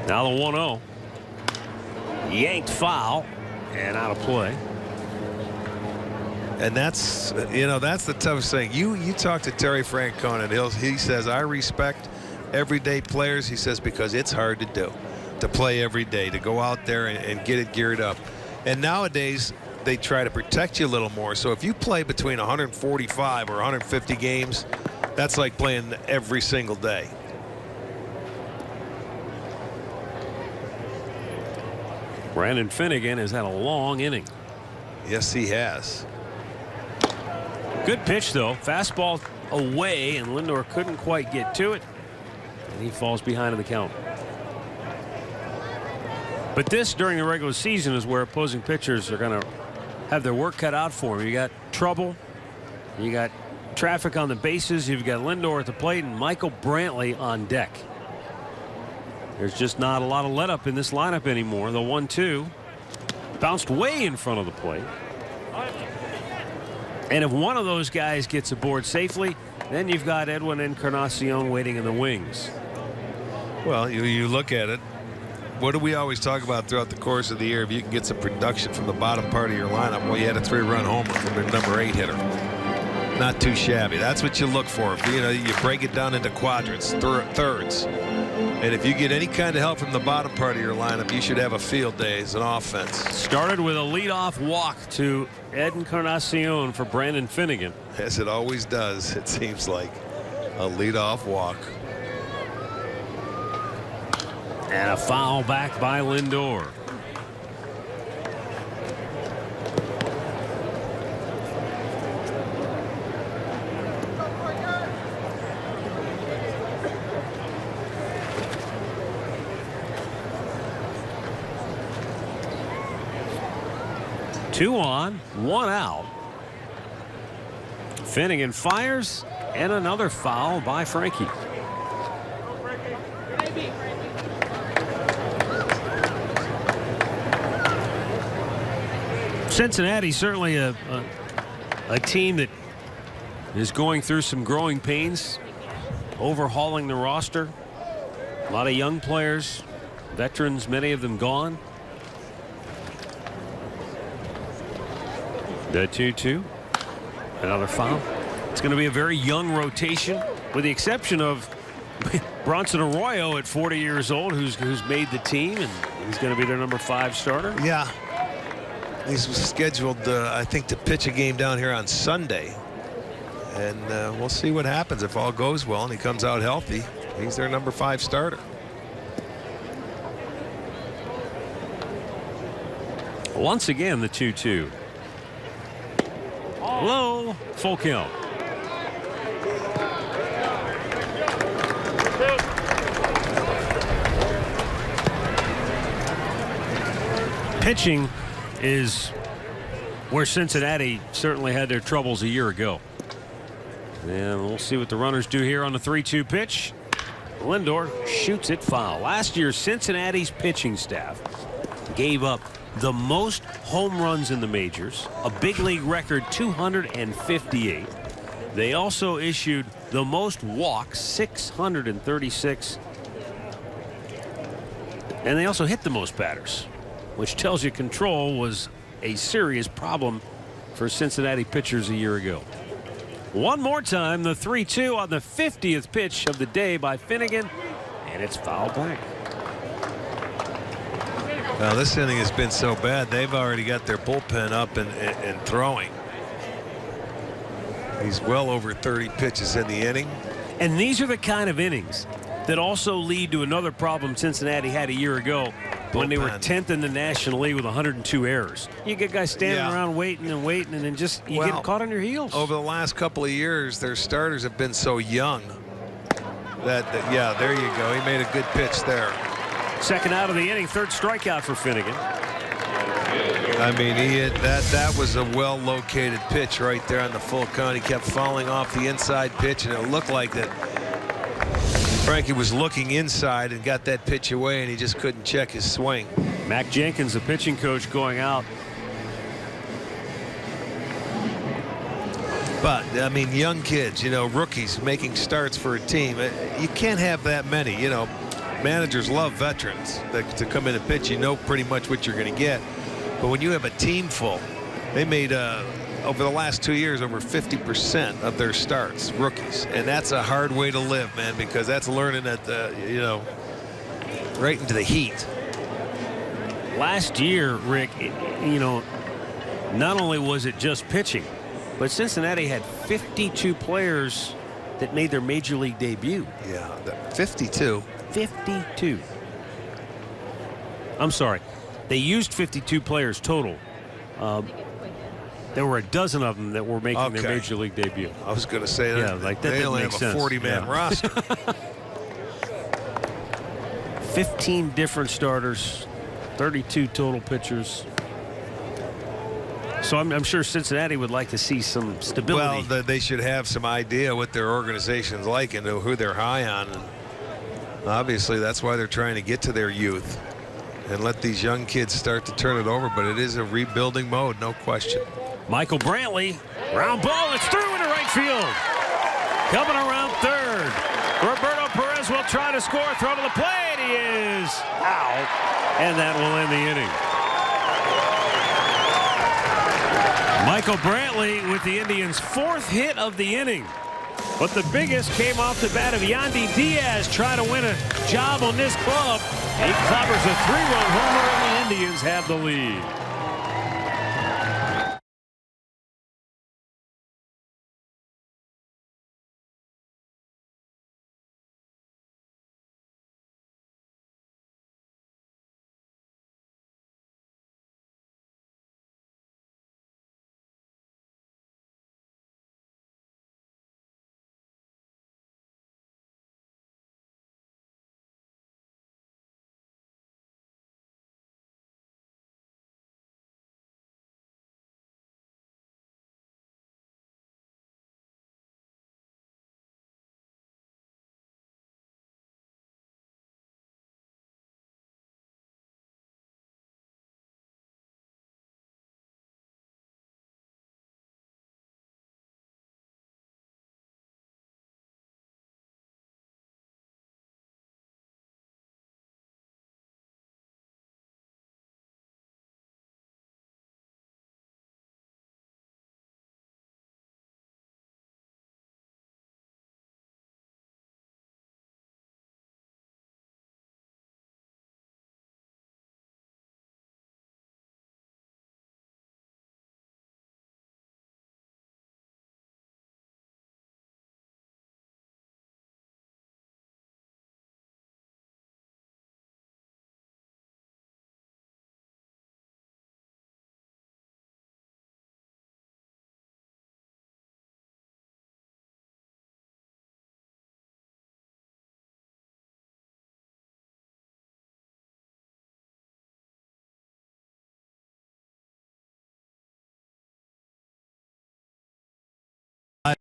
Now the 1-0. Yanked foul and out of play. And that's, you know, that's the toughest thing. You talk to Terry Francona, and he says, I respect everyday players, he says, because it's hard to do, to play every day, to go out there and get it geared up. And nowadays they try to protect you a little more. So if you play between 145 or 150 games, that's like playing every single day. Brandon Finnegan has had a long inning. Yes, he has. Good pitch, though. Fastball away, and Lindor couldn't quite get to it. And he falls behind in the count. But this, during the regular season, is where opposing pitchers are going to have their work cut out for them. You got trouble. You got traffic on the bases. You've got Lindor at the plate and Michael Brantley on deck. There's just not a lot of let up in this lineup anymore. The 1-2 bounced way in front of the plate. And if one of those guys gets aboard safely, then you've got Edwin Encarnacion waiting in the wings. Well, you look at it. What do we always talk about throughout the course of the year? If you can get some production from the bottom part of your lineup, well, you had a 3-run homer from the number 8 hitter. Not too shabby. That's what you look for. You know, you break it down into quadrants, thirds. And if you get any kind of help from the bottom part of your lineup, you should have a field day as an offense. Started with a leadoff walk to Ed Encarnacion for Brandon Finnegan. As it always does, it seems like. A leadoff walk. And a foul back by Lindor. Two on, 1 out. Finnegan fires, and another foul by Frankie. Cincinnati certainly a team that is going through some growing pains, overhauling the roster. A lot of young players, veterans, many of them gone. The 2-2. Another foul. It's going to be a very young rotation, with the exception of Bronson Arroyo at 40 years old, who's made the team, and he's going to be their number 5 starter. Yeah. He's scheduled, I think, to pitch a game down here on Sunday. And we'll see what happens. If all goes well and he comes out healthy, he's their number 5 starter. Once again, the 2-2. Low, full count. Pitching is where Cincinnati certainly had their troubles a year ago. And we'll see what the runners do here on the 3-2 pitch. Lindor shoots it foul. Last year, Cincinnati's pitching staff gave up the most home runs in the majors, a big league record 258. They also issued the most walks, 636. And they also hit the most batters, which tells you control was a serious problem for Cincinnati pitchers a year ago. One more time, the 3-2 on the 50th pitch of the day by Finnegan, and it's fouled back. Now, this inning has been so bad, they've already got their bullpen up and throwing. He's well over 30 pitches in the inning. And these are the kind of innings that also lead to another problem Cincinnati had a year ago when they were 10th in the National League with 102 errors. You get guys standing around waiting, and then just you get caught on your heels. Over the last couple of years, their starters have been so young that yeah, there you go. He made a good pitch there. Second out of the inning, third strikeout for Finnegan. I mean, he hit that was a well-located pitch right there on the full count. He kept falling off the inside pitch, and it looked like that Frankie was looking inside and got that pitch away, and he just couldn't check his swing. Mac Jenkins, the pitching coach, going out. But I mean, young kids, rookies making starts for a team. You can't have that many. Managers love veterans to come in and pitch. You know pretty much what you're going to get. But when you have a team full, they made over the last 2 years over 50% of their starts rookies, and that's a hard way to live, man, because that's learning at the right into the heat. Last year, Rick, not only was it just pitching, but Cincinnati had 52 players that made their major league debut. Yeah, 52. 52. I'm sorry. They used 52 players total. There were a dozen of them that were making their major league debut. I was going to say that. Yeah, like that they only make have sense. A 40-man roster. 15 different starters, 32 total pitchers. So I'm sure Cincinnati would like to see some stability. Well, they should have some idea what their organization's like and who they're high on. And obviously, that's why they're trying to get to their youth and let these young kids start to turn it over. But it is a rebuilding mode, no question. Michael Brantley, round ball, it's through into right field. Coming around third. Roberto Perez will try to score, throw to the plate. He is out, and that will end the inning. Michael Brantley with the Indians' 4th hit of the inning. But the biggest came off the bat of Yandy Diaz trying to win a job on this club. He covers a 3-run homer, and the Indians have the lead.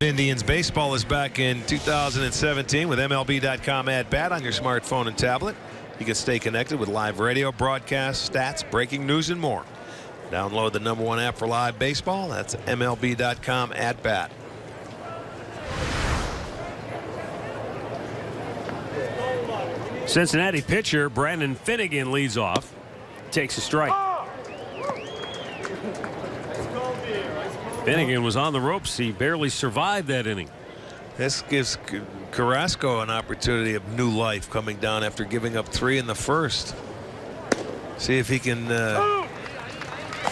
Indians baseball is back in 2017 with MLB.com at bat on your smartphone and tablet. You can stay connected with live radio, broadcasts, stats, breaking news, and more. Download the #1 app for live baseball. That's MLB.com at bat. Cincinnati pitcher Brandon Finnegan leads off. Takes a strike. Finnegan was on the ropes. He barely survived that inning. This gives Carrasco an opportunity of new life coming down after giving up 3 in the first. See if he can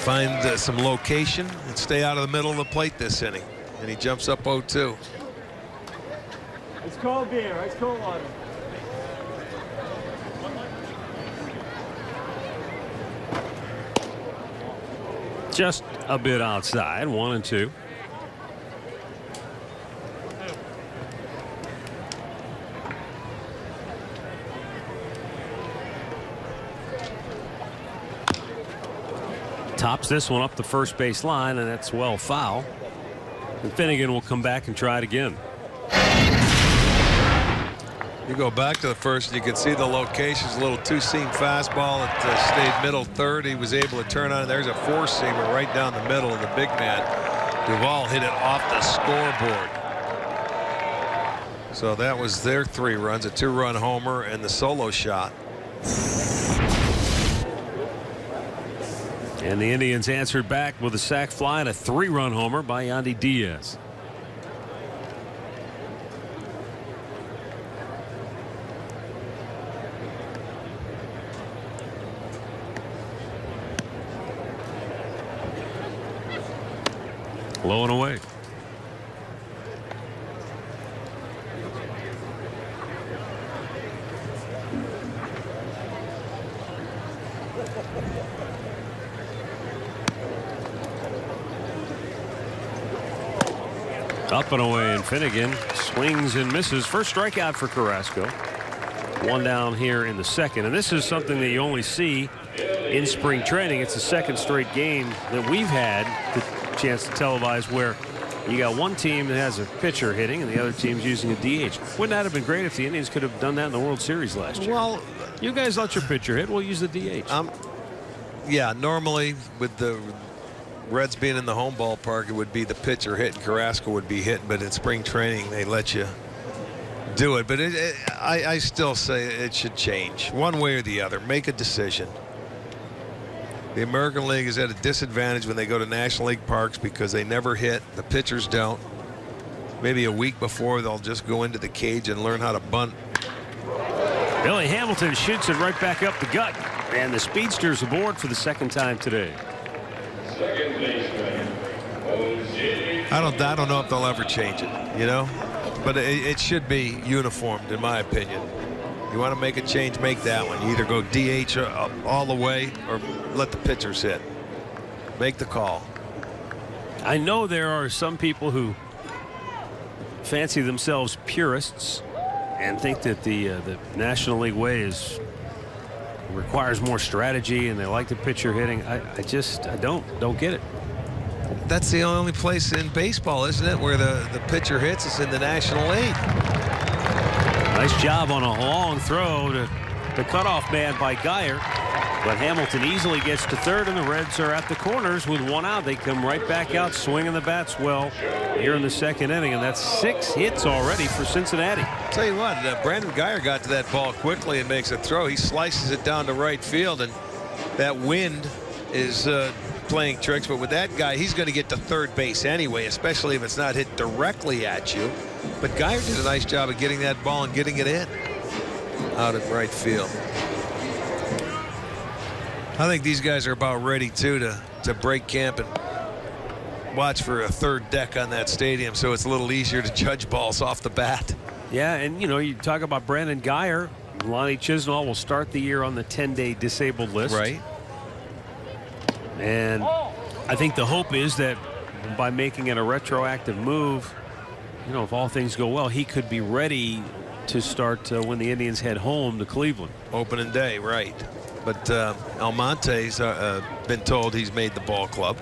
find some location and stay out of the middle of the plate this inning. And he jumps up 0-2. It's cold beer. It's cold water. Just a bit outside. 1-2. Tops this one up the first base line, and that's well foul. And Finnegan will come back and try it again. You go back to the first, and you can see the locations. A little two-seam fastball. It stayed middle third. He was able to turn on. There's a four-seamer right down the middle, and the big man Duvall hit it off the scoreboard. So that was their 3 runs, a 2-run homer and the solo shot. And the Indians answered back with a sac fly and a 3-run homer by Yandy Diaz. Low and away. Up and away, and Finnegan swings and misses. First strikeout for Carrasco. 1 down here in the second, and this is something that you only see in spring training. It's the second straight game that we've had the chance to televise where you got one team that has a pitcher hitting and the other team's using a DH. Wouldn't that have been great if the Indians could have done that in the World Series last year? Well, you guys let your pitcher hit. We'll use the DH. Yeah, normally with the Reds being in the home ballpark, it would be the pitcher hitting. Carrasco would be hitting, but in spring training they let you do it. But I still say it should change one way or the other. Make a decision. The American League is at a disadvantage when they go to National League parks because they never hit. The pitchers don't. Maybe a week before they'll just go into the cage and learn how to bunt. Billy Hamilton shoots it right back up the gut, and the speedster's aboard for the second time today. I don't know if they'll ever change it, you know, but it should be uniformed in my opinion. You want to make a change, make that one. You either go DH all the way or let the pitchers hit. Make the call. I know there are some people who fancy themselves purists and think that the National League way requires more strategy, and they like the pitcher hitting. I don't get it. That's the only place in baseball, isn't it, where the pitcher hits is in the National League. Nice job on a long throw to the cutoff man by Geyer. But Hamilton easily gets to third, and the Reds are at the corners with 1 out. They come right back out swinging the bats well here in the second inning, and that's 6 hits already for Cincinnati. I'll tell you what, Brandon Geyer got to that ball quickly and makes a throw. He slices it down to right field, and that wind is playing tricks. But with that guy, he's going to get to third base anyway, especially if it's not hit directly at you. But Geyer did a nice job of getting that ball and getting it in out in right field. I think these guys are about ready to break camp and watch for a third deck on that stadium, so it's a little easier to judge balls off the bat. Yeah, and you talk about Brandon Geyer. Lonnie Chisnall will start the year on the 10-day disabled list. Right. And I think the hope is that by making it a retroactive move, if all things go well, he could be ready to start when the Indians head home to Cleveland. Opening day, right. But Almonte's been told he's made the ball club.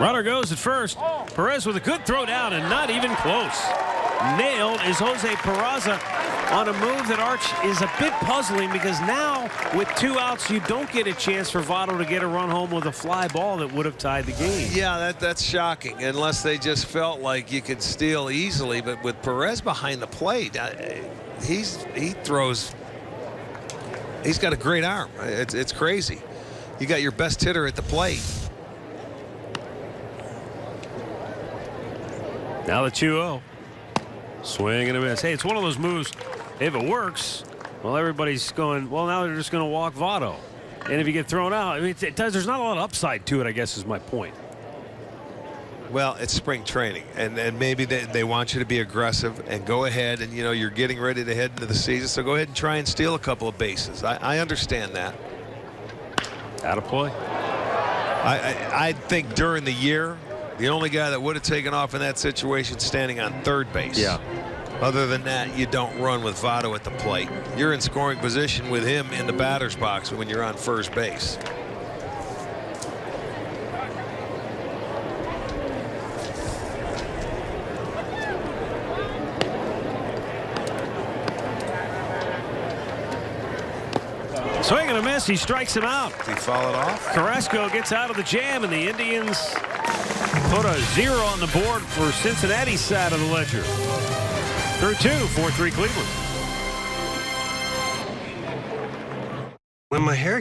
Runner goes at first. Perez with a good throw down and not even close. Nailed is Jose Peraza on a move that Arch is a bit puzzling because now with 2 outs you don't get a chance for Votto to get a run home with a fly ball that would have tied the game. Yeah, that's shocking unless they just felt like you could steal easily. But with Perez behind the plate, he's got a great arm. It's crazy. You got your best hitter at the plate. Now the 2-0. Swing and a miss. Hey, it's one of those moves. If it works, well, everybody's going, well, now they're just going to walk Votto. And if you get thrown out, I mean, there's not a lot of upside to it, I guess is my point. Well, it's spring training, and maybe they want you to be aggressive and go ahead, and, you know, you're getting ready to head into the season, so go ahead and try and steal a couple of bases. I understand that. Out of play. I think during the year, the only guy that would have taken off in that situation standing on third base. Yeah. Other than that, you don't run with Votto at the plate. You're in scoring position with him in the batter's box when you're on first base. Swing and a miss. He strikes him out. He fouled off. Carrasco gets out of the jam, and the Indians put a 0 on the board for Cincinnati's side of the ledger. Through 2, 4-3 Cleveland. When my hair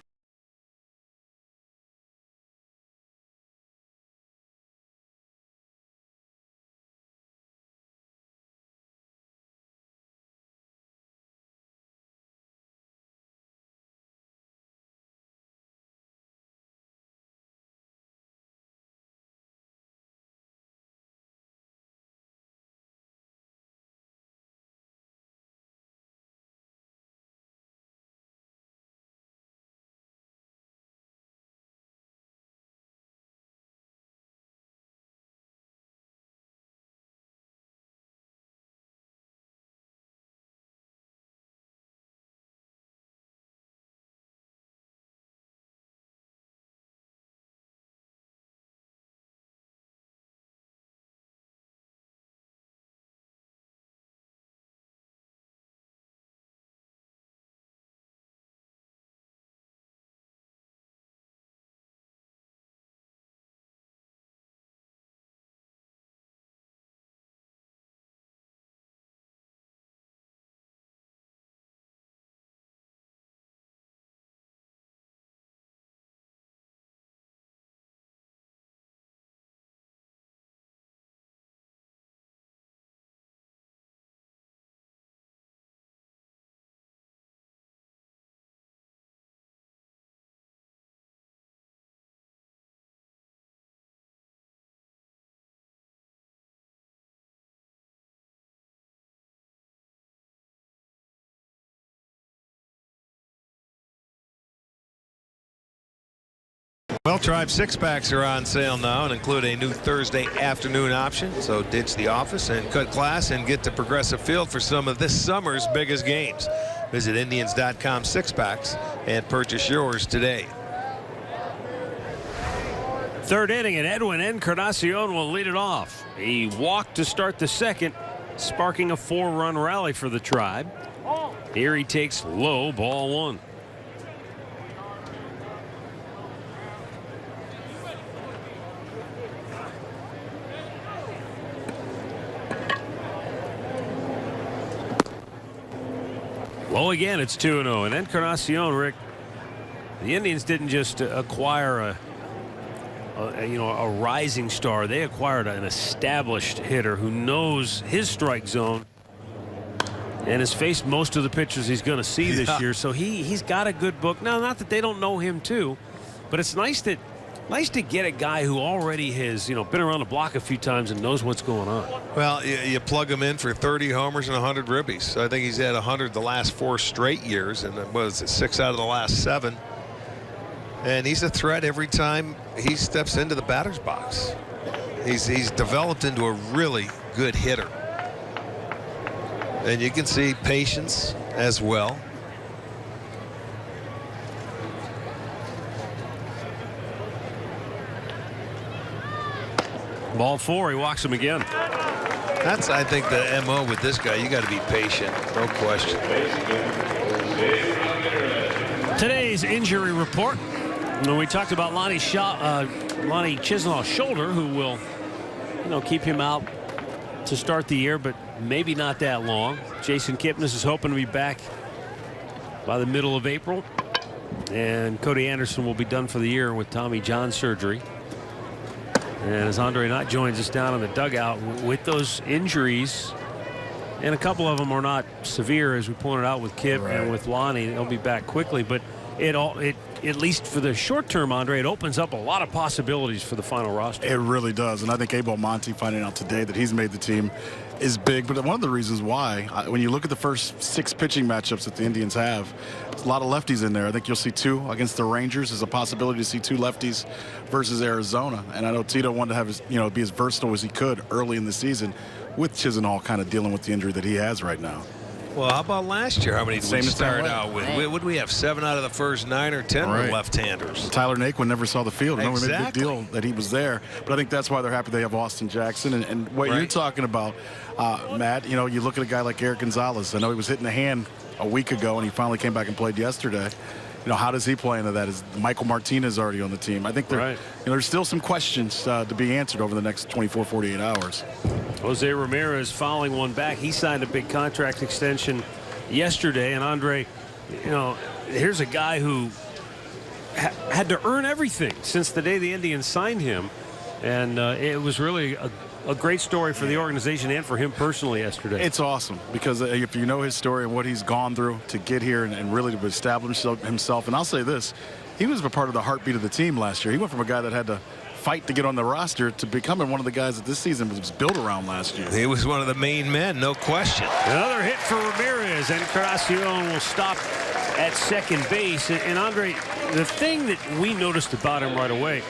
Well, Tribe 6-packs are on sale now and include a new Thursday afternoon option. So ditch the office and cut class and get to Progressive Field for some of this summer's biggest games. Visit Indians.com 6-packs and purchase yours today. Third inning, and Edwin Encarnacion will lead it off. He walked to start the second, sparking a 4-run rally for the Tribe. Here he takes low, ball 1. Low again, it's 2-0. And Encarnacion, Rick, the Indians didn't just acquire a rising star. They acquired an established hitter who knows his strike zone and has faced most of the pitchers he's going to see this year. So he's got a good book. Now, not that they don't know him too, but it's nice to get a guy who already has, been around the block a few times and knows what's going on. Well, you plug him in for 30 homers and 100 ribbies. So I think he's had 100 the last 4 straight years, and it was 6 out of the last 7. And he's a threat every time he steps into the batter's box. He's developed into a really good hitter. And you can see patience as well. Ball 4. He walks him again. That's, I think, the MO with this guy. You got to be patient. No question. Today's injury report. We talked about Lonnie Chisenhall's shoulder, who will, keep him out to start the year, but maybe not that long. Jason Kipnis is hoping to be back by the middle of April. And Cody Anderson will be done for the year with Tommy John surgery. And as Andre Knott joins us down in the dugout with those injuries, and a couple of them are not severe, as we pointed out with Kip and with Lonnie, they'll be back quickly. But it at least for the short term, Andre, it opens up a lot of possibilities for the final roster. It really does. And I think Abel Monty finding out today that he's made the team is big. But one of the reasons why, when you look at the first 6 pitching matchups that the Indians have, there's a lot of lefties in there. I think you'll see 2 against the Rangers. There's a possibility to see 2 lefties versus Arizona. And I know Tito wanted to have his, be as versatile as he could early in the season, with Chisenhall kind of dealing with the injury that he has right now. Well, how about last year? How many did we start out with? What did we have? 7 out of the first 9 or 10 were left-handers. Tyler Naquin never saw the field. Exactly. We made a big deal that he was there. But I think that's why they're happy they have Austin Jackson. And what you're talking about, Matt, you look at a guy like Eric Gonzalez. I know he was hitting the hand a week ago, and he finally came back and played yesterday. How does he play into that? Is Michael Martinez already on the team? I think there's still some questions to be answered over the next 24, 48 hours. Jose Ramirez fouling one back. He signed a big contract extension yesterday. And Andre, here's a guy who had to earn everything since the day the Indians signed him. And it was really a great story for the organization and for him personally yesterday. It's awesome because if you know his story and what he's gone through to get here and really to establish himself. And I'll say this, he was a part of the heartbeat of the team last year. He went from a guy that had to fight to get on the roster to becoming one of the guys that this season was built around last year. He was one of the main men, no question. Another hit for Ramirez, and Carrasco will stop at second base. And Andre, the thing that we noticed about him right away,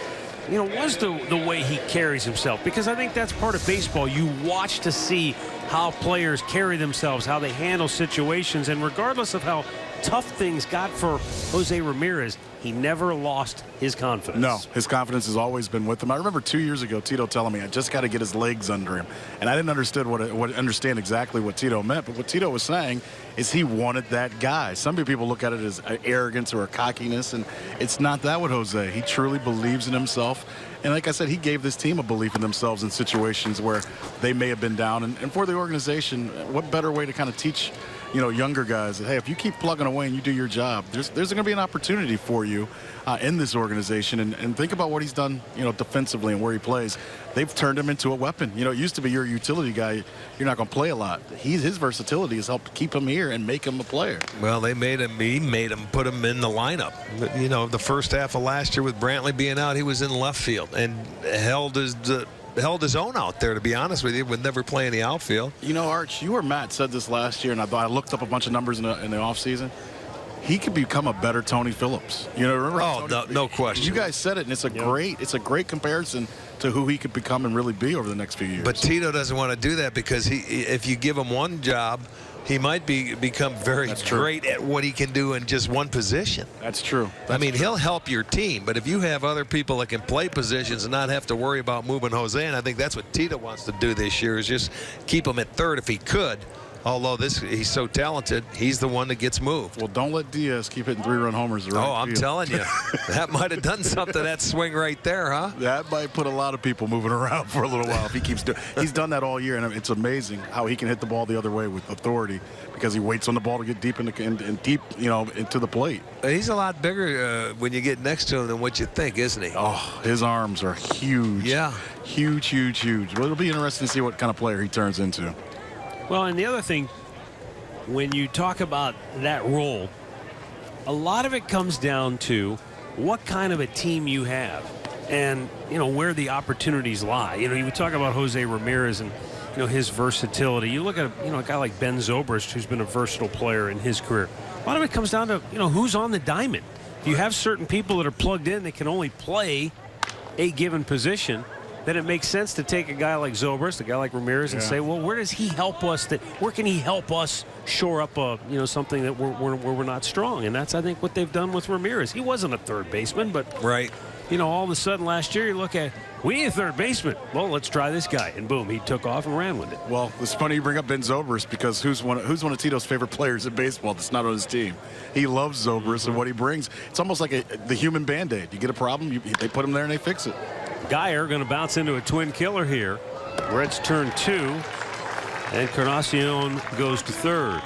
was the way he carries himself, because I think that's part of baseball. You watch to see how players carry themselves, how they handle situations, and regardless of how tough things got for Jose Ramirez, he never lost his confidence. No, his confidence has always been with him. I remember 2 years ago Tito telling me I just got to get his legs under him, and I didn't understand exactly what Tito meant, but what Tito was saying is he wanted that guy. Some people look at it as arrogance or a cockiness, and it's not that with Jose. He truly believes in himself. And like I said, he gave this team a belief in themselves in situations where they may have been down. And for the organization, what better way to kind of teach younger guys that, hey, if you keep plugging away and you do your job, there's going to be an opportunity for you in this organization. And think about what he's done, defensively and where he plays. They've turned him into a weapon. It used to be you're a utility guy, you're not going to play a lot. His versatility has helped keep him here and make him a player. Well, he made him put him in the lineup. The first half of last year with Brantley being out, he was in left field and held his own out there, to be honest with you, with never playing the outfield. Arch, you or Matt said this last year, and I looked up a bunch of numbers in the offseason. He could become a better Tony Phillips. Remember? No question. You guys said it, and it's a great comparison to who he could become and really be over the next few years. But Tito doesn't want to do that because if you give him one job, he might become very great at what he can do in just one position. That's true. He'll help your team, but if you have other people that can play positions and not have to worry about moving Jose, and I think that's what Tito wants to do this year, is just keep him at third if he could. Although he's so talented, he's the one that gets moved. Well, don't let Diaz keep hitting 3-run homers. I'm telling you, that might have done something, that swing right there, huh? That might put a lot of people moving around for a little while if he keeps doing. He's done that all year, and it's amazing how he can hit the ball the other way with authority because he waits on the ball to get deep into the plate. He's a lot bigger when you get next to him than what you think, isn't he? Oh, his arms are huge. Yeah, huge. Well, it'll be interesting to see what kind of player he turns into. Well, and the other thing, when you talk about that role, a lot of it comes down to what kind of a team you have and, where the opportunities lie. You talk about Jose Ramirez and, his versatility. You look at, a guy like Ben Zobrist, who's been a versatile player in his career. A lot of it comes down to, who's on the diamond. If you have certain people that are plugged in that can only play a given position, then it makes sense to take a guy like Zobrist, a guy like Ramirez, and say, well, where does he help us? Where can he help us shore up something that we're not strong? And that's, I think, what they've done with Ramirez. He wasn't a third baseman, but you know, all of a sudden last year you look at, we need a third baseman. Well, let's try this guy, and boom, he took off and ran with it. Well, it's funny you bring up Ben Zobrist, because who's one of Tito's favorite players in baseball that's not on his team? He loves Zobrist and what he brings. It's almost like the human Band-Aid. You get a problem, they put him there and they fix it. Geyer going to bounce into a twin killer here. Reds turn 2, and Carrasco goes to third.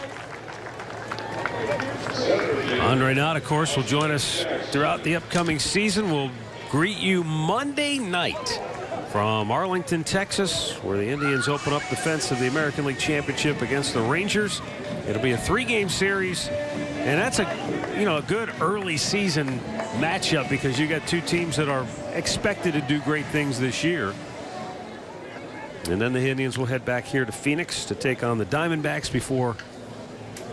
Andre Knott, of course, will join us throughout the upcoming season. We'll greet you Monday night from Arlington, Texas, where the Indians open up the fence of the American League Championship against the Rangers. It'll be a 3-game series, and that's a good early season matchup, because you got 2 teams that are expected to do great things this year. And then the Indians will head back here to Phoenix to take on the Diamondbacks before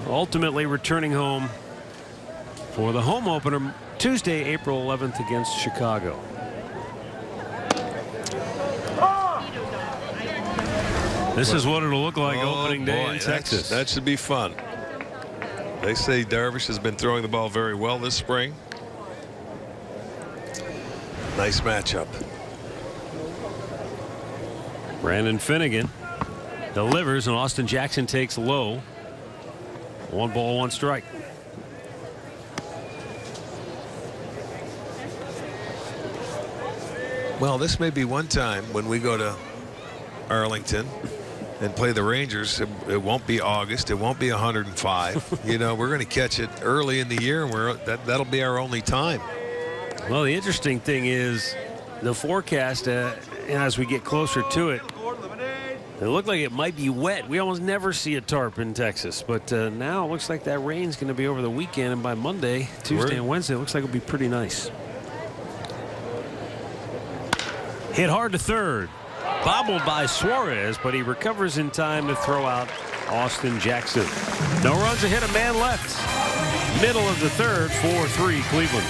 ultimately returning home for the home opener Tuesday, April 11th against Chicago. This is what it'll look like opening day in Texas. That should be fun. They say Darvish has been throwing the ball very well this spring. Nice matchup. Brandon Finnegan delivers, and Austin Jackson takes low. 1 ball, 1 strike. Well, this may be one time when we go to Arlington and play the Rangers. It won't be August. It won't be 105. You know, we're going to catch it early in the year, and that'll be our only time. Well, the interesting thing is the forecast, and as we get closer to it, it looked like it might be wet. We almost never see a tarp in Texas, but now it looks like that rain's going to be over the weekend, and by Monday, Tuesday, and Wednesday, it looks like it'll be pretty nice. Hit hard to third. Bobbled by Suarez, but he recovers in time to throw out Austin Jackson. No runs, a hit, a man left. Middle of the third, 4-3 Cleveland.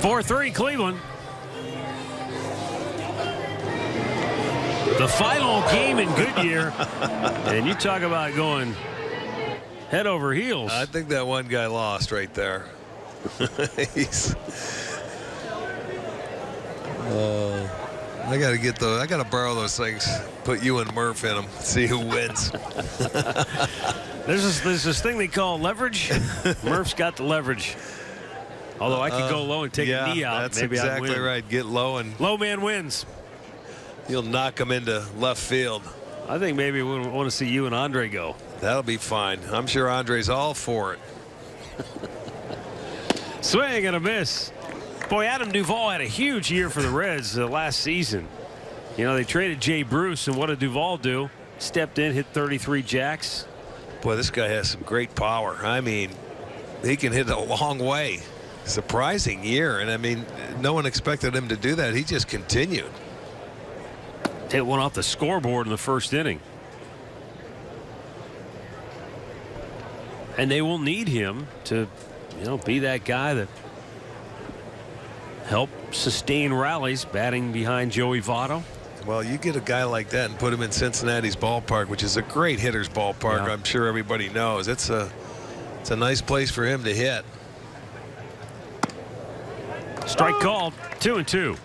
(4-3) Cleveland. The final game in Goodyear, and you talk about going head over heels. I think that one guy lost right there. I got to get those. I got to borrow those things. Put you and Murph in them. See who wins. There's this thing they call leverage. Murph's got the leverage. Although I could go low and take a knee out. That's maybe exactly right. Get low and low man wins. You'll knock him into left field. I think maybe we want to see you and Andre go. That'll be fine. I'm sure Andre's all for it. Swing and a miss. Boy, Adam Duvall had a huge year for the Reds last season. You know, they traded Jay Bruce, and what did Duvall do? Stepped in, hit 33 jacks. Boy, this guy has some great power. I mean, he can hit a long way. Surprising year, and I mean, no one expected him to do that. He just continued. Hit one off the scoreboard in the first inning. And they will need him to, be that guy that help sustain rallies, batting behind Joey Votto. Well, you get a guy like that and put him in Cincinnati's ballpark, which is a great hitter's ballpark. Yeah. I'm sure everybody knows. It's a nice place for him to hit. Strike called, 2-2.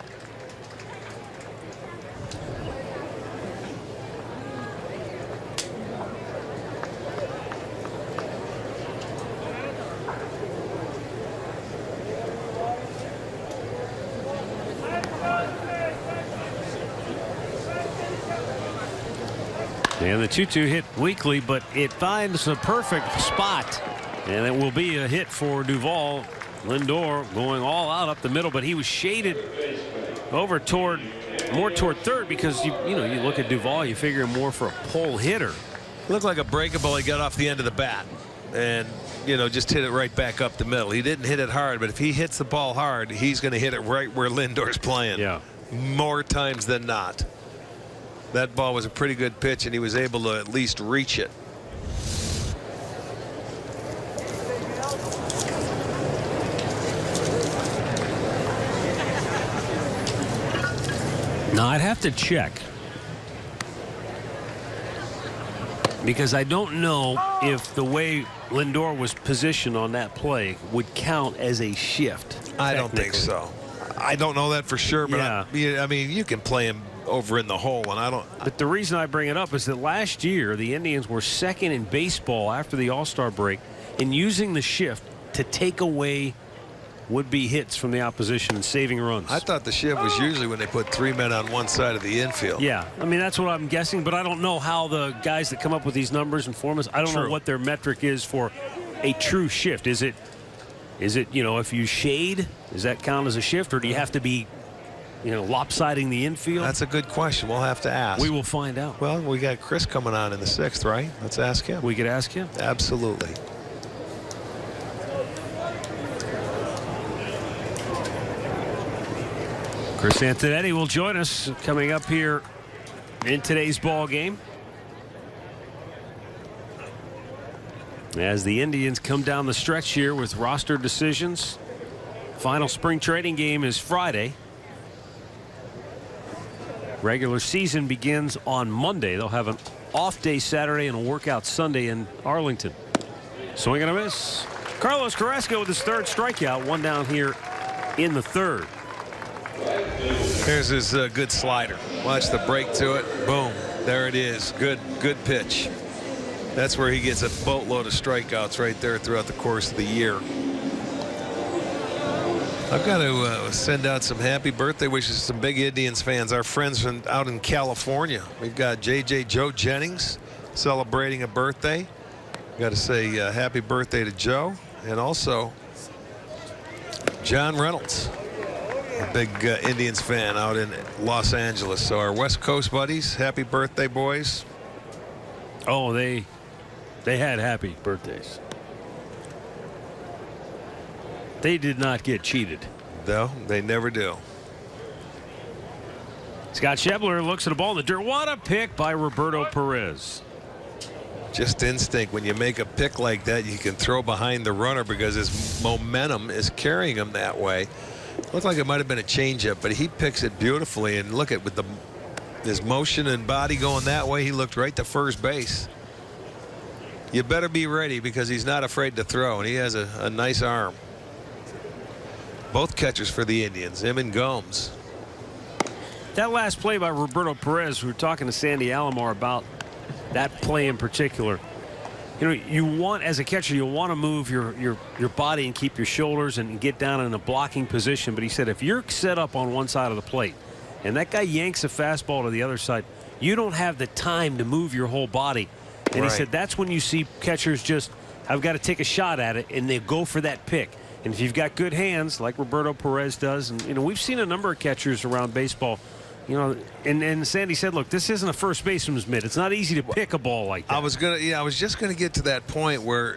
And the 2-2 hit weakly, but it finds a perfect spot. And it will be a hit for Duvall. Lindor going all out up the middle, but he was shaded over more toward third because you look at Duvall, you figure more for a pull hitter. Looked like a breakable. He got off the end of the bat and just hit it right back up the middle. He didn't hit it hard, but if he hits the ball hard, he's going to hit it right where Lindor's playing. Yeah, more times than not. That ball was a pretty good pitch, and he was able to at least reach it. Now I'd have to check because I don't know if the way Lindor was positioned on that play would count as a shift. I don't think so. I don't know that for sure, but I mean, you can play him over in the hole, and I don't. But the reason I bring it up is that last year the Indians were second in baseball after the All-Star break in using the shift to take away would-be hits from the opposition and saving runs. I thought the shift was usually when they put 3 men on one side of the infield. Yeah, I mean, that's what I'm guessing, but I don't know how the guys that come up with these numbers and formulas, I don't know what their metric is for a true shift. Is it if you shade, does that count as a shift, or do you have to be lopsiding the infield? That's a good question. We'll have to ask. We will find out. Well, we got Chris coming on in the 6th, right? Let's ask him. We could ask him. Absolutely. Chris Antonetti will join us coming up here in today's ball game as the Indians come down the stretch here with roster decisions. Final spring training game is Friday. Regular season begins on Monday. They'll have an off day Saturday and a workout Sunday in Arlington. Swing and a miss. Carlos Carrasco with his third strikeout. One down here in the third. Here's his good slider. Watch the break to it. Boom. There it is. Good pitch. That's where he gets a boatload of strikeouts right there throughout the course of the year. I've got to send out some happy birthday wishes to some big Indians fans. Our friends out in California. We've got Joe Jennings celebrating a birthday. Got to say happy birthday to Joe. And also John Reynolds, a big Indians fan out in Los Angeles. So our West Coast buddies, happy birthday, boys. Oh, they had happy birthdays. They did not get cheated. No, they never do. Scott Schebler looks at the ball in the dirt. What a pick by Roberto Perez. Just instinct. When you make a pick like that, you can throw behind the runner because his momentum is carrying him that way. Looked like it might have been a changeup, but he picks it beautifully. And look at with his motion and body going that way, he looked right to first base. You better be ready because he's not afraid to throw, and he has a nice arm. Both catchers for the Indians, him and Gomes. That last play by Roberto Perez, we were talking to Sandy Alomar about that play in particular. You want, as a catcher, you want to move your body and keep your shoulders and get down in a blocking position. But he said if you're set up on one side of the plate and that guy yanks a fastball to the other side, you don't have the time to move your whole body. And he said that's when you see catchers just, I've got to take a shot at it, and they go for that pick. And if you've got good hands like Roberto Perez does, and we've seen a number of catchers around baseball, and Sandy said, look, this isn't a first baseman's mitt. It's not easy to pick a ball like that. I was just gonna get to that point where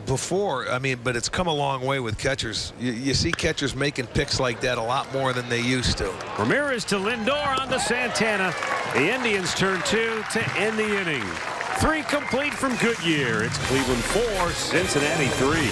before. I mean, but it's come a long way with catchers. You see catchers making picks like that a lot more than they used to. Ramirez to Lindor on to Santana. The Indians turn 2 to end the inning. 3 complete from Goodyear. It's Cleveland 4, Cincinnati 3.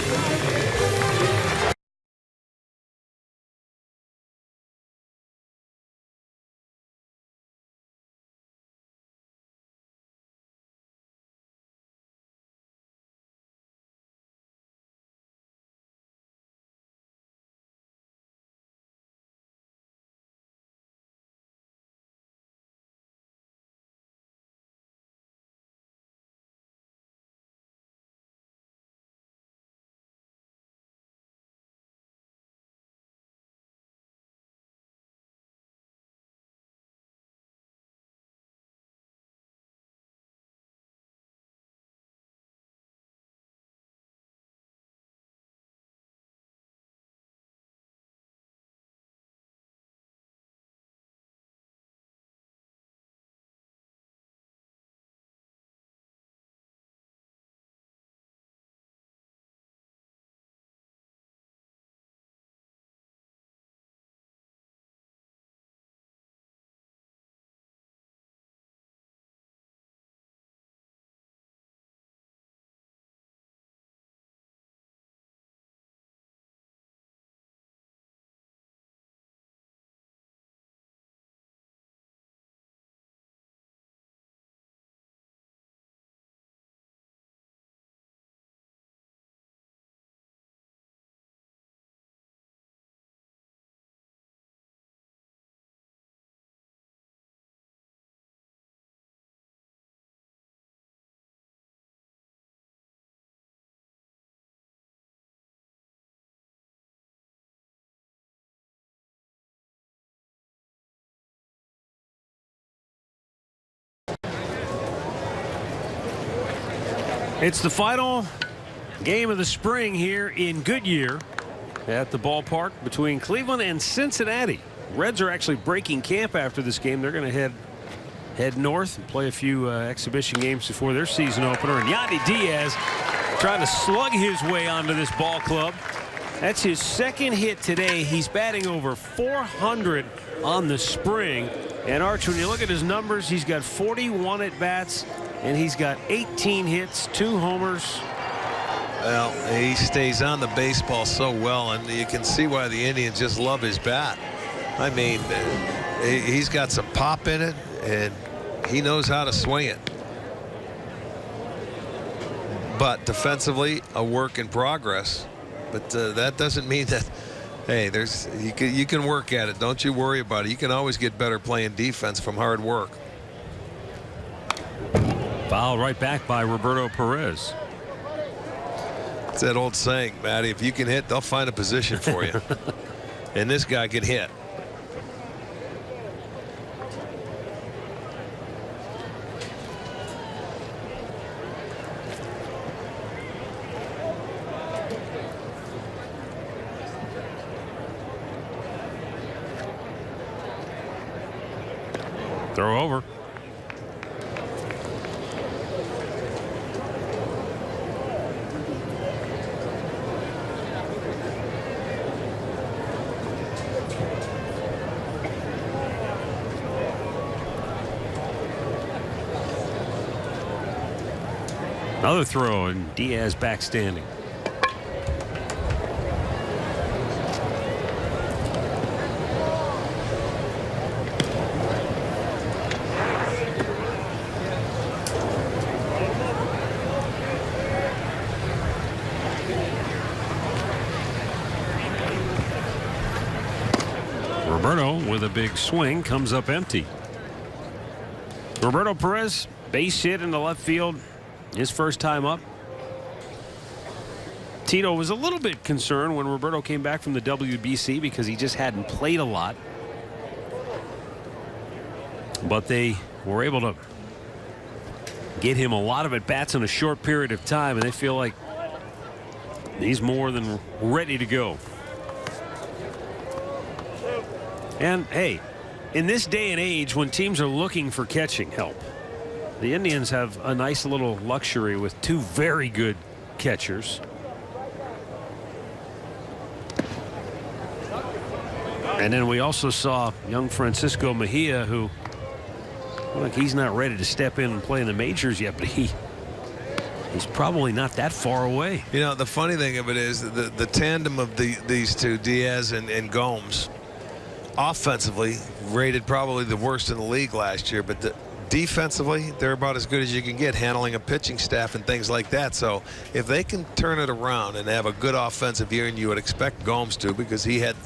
It's the final game of the spring here in Goodyear at the ballpark between Cleveland and Cincinnati. Reds are actually breaking camp after this game. They're going to head north and play a few exhibition games before their season opener. And Yandy Diaz trying to slug his way onto this ball club. That's his second hit today. He's batting over 400 on the spring. And Arch, when you look at his numbers, he's got 41 at bats. And he's got 18 hits, 2 homers. Well, he stays on the baseball so well, and you can see why the Indians just love his bat. I mean, he's got some pop in it, and he knows how to swing it. But defensively, a work in progress. But that doesn't mean that, hey, you can work at it. Don't you worry about it. You can always get better playing defense from hard work. Foul right back by Roberto Perez. It's that old saying, Matty, if you can hit, they'll find a position for you. And this guy can hit. Throw over. Another throw, and Diaz back standing. Roberto with a big swing comes up empty. Roberto Perez base hit into left field. His first time up. Tito was a little bit concerned when Roberto came back from the WBC because he just hadn't played a lot. But they were able to get him a lot of at-bats in a short period of time, and they feel like he's more than ready to go. And, hey, in this day and age when teams are looking for catching help, the Indians have a nice little luxury with 2 very good catchers. And then we also saw young Francisco Mejia, who, look, he's not ready to step in and play in the majors yet, but he's probably not that far away. You know, the funny thing of it is the tandem of these two, Diaz and Gomes, offensively rated probably the worst in the league last year, but defensively they're about as good as you can get, handling a pitching staff and things like that. So if they can turn it around and have a good offensive year, and you would expect Gomes to, because he had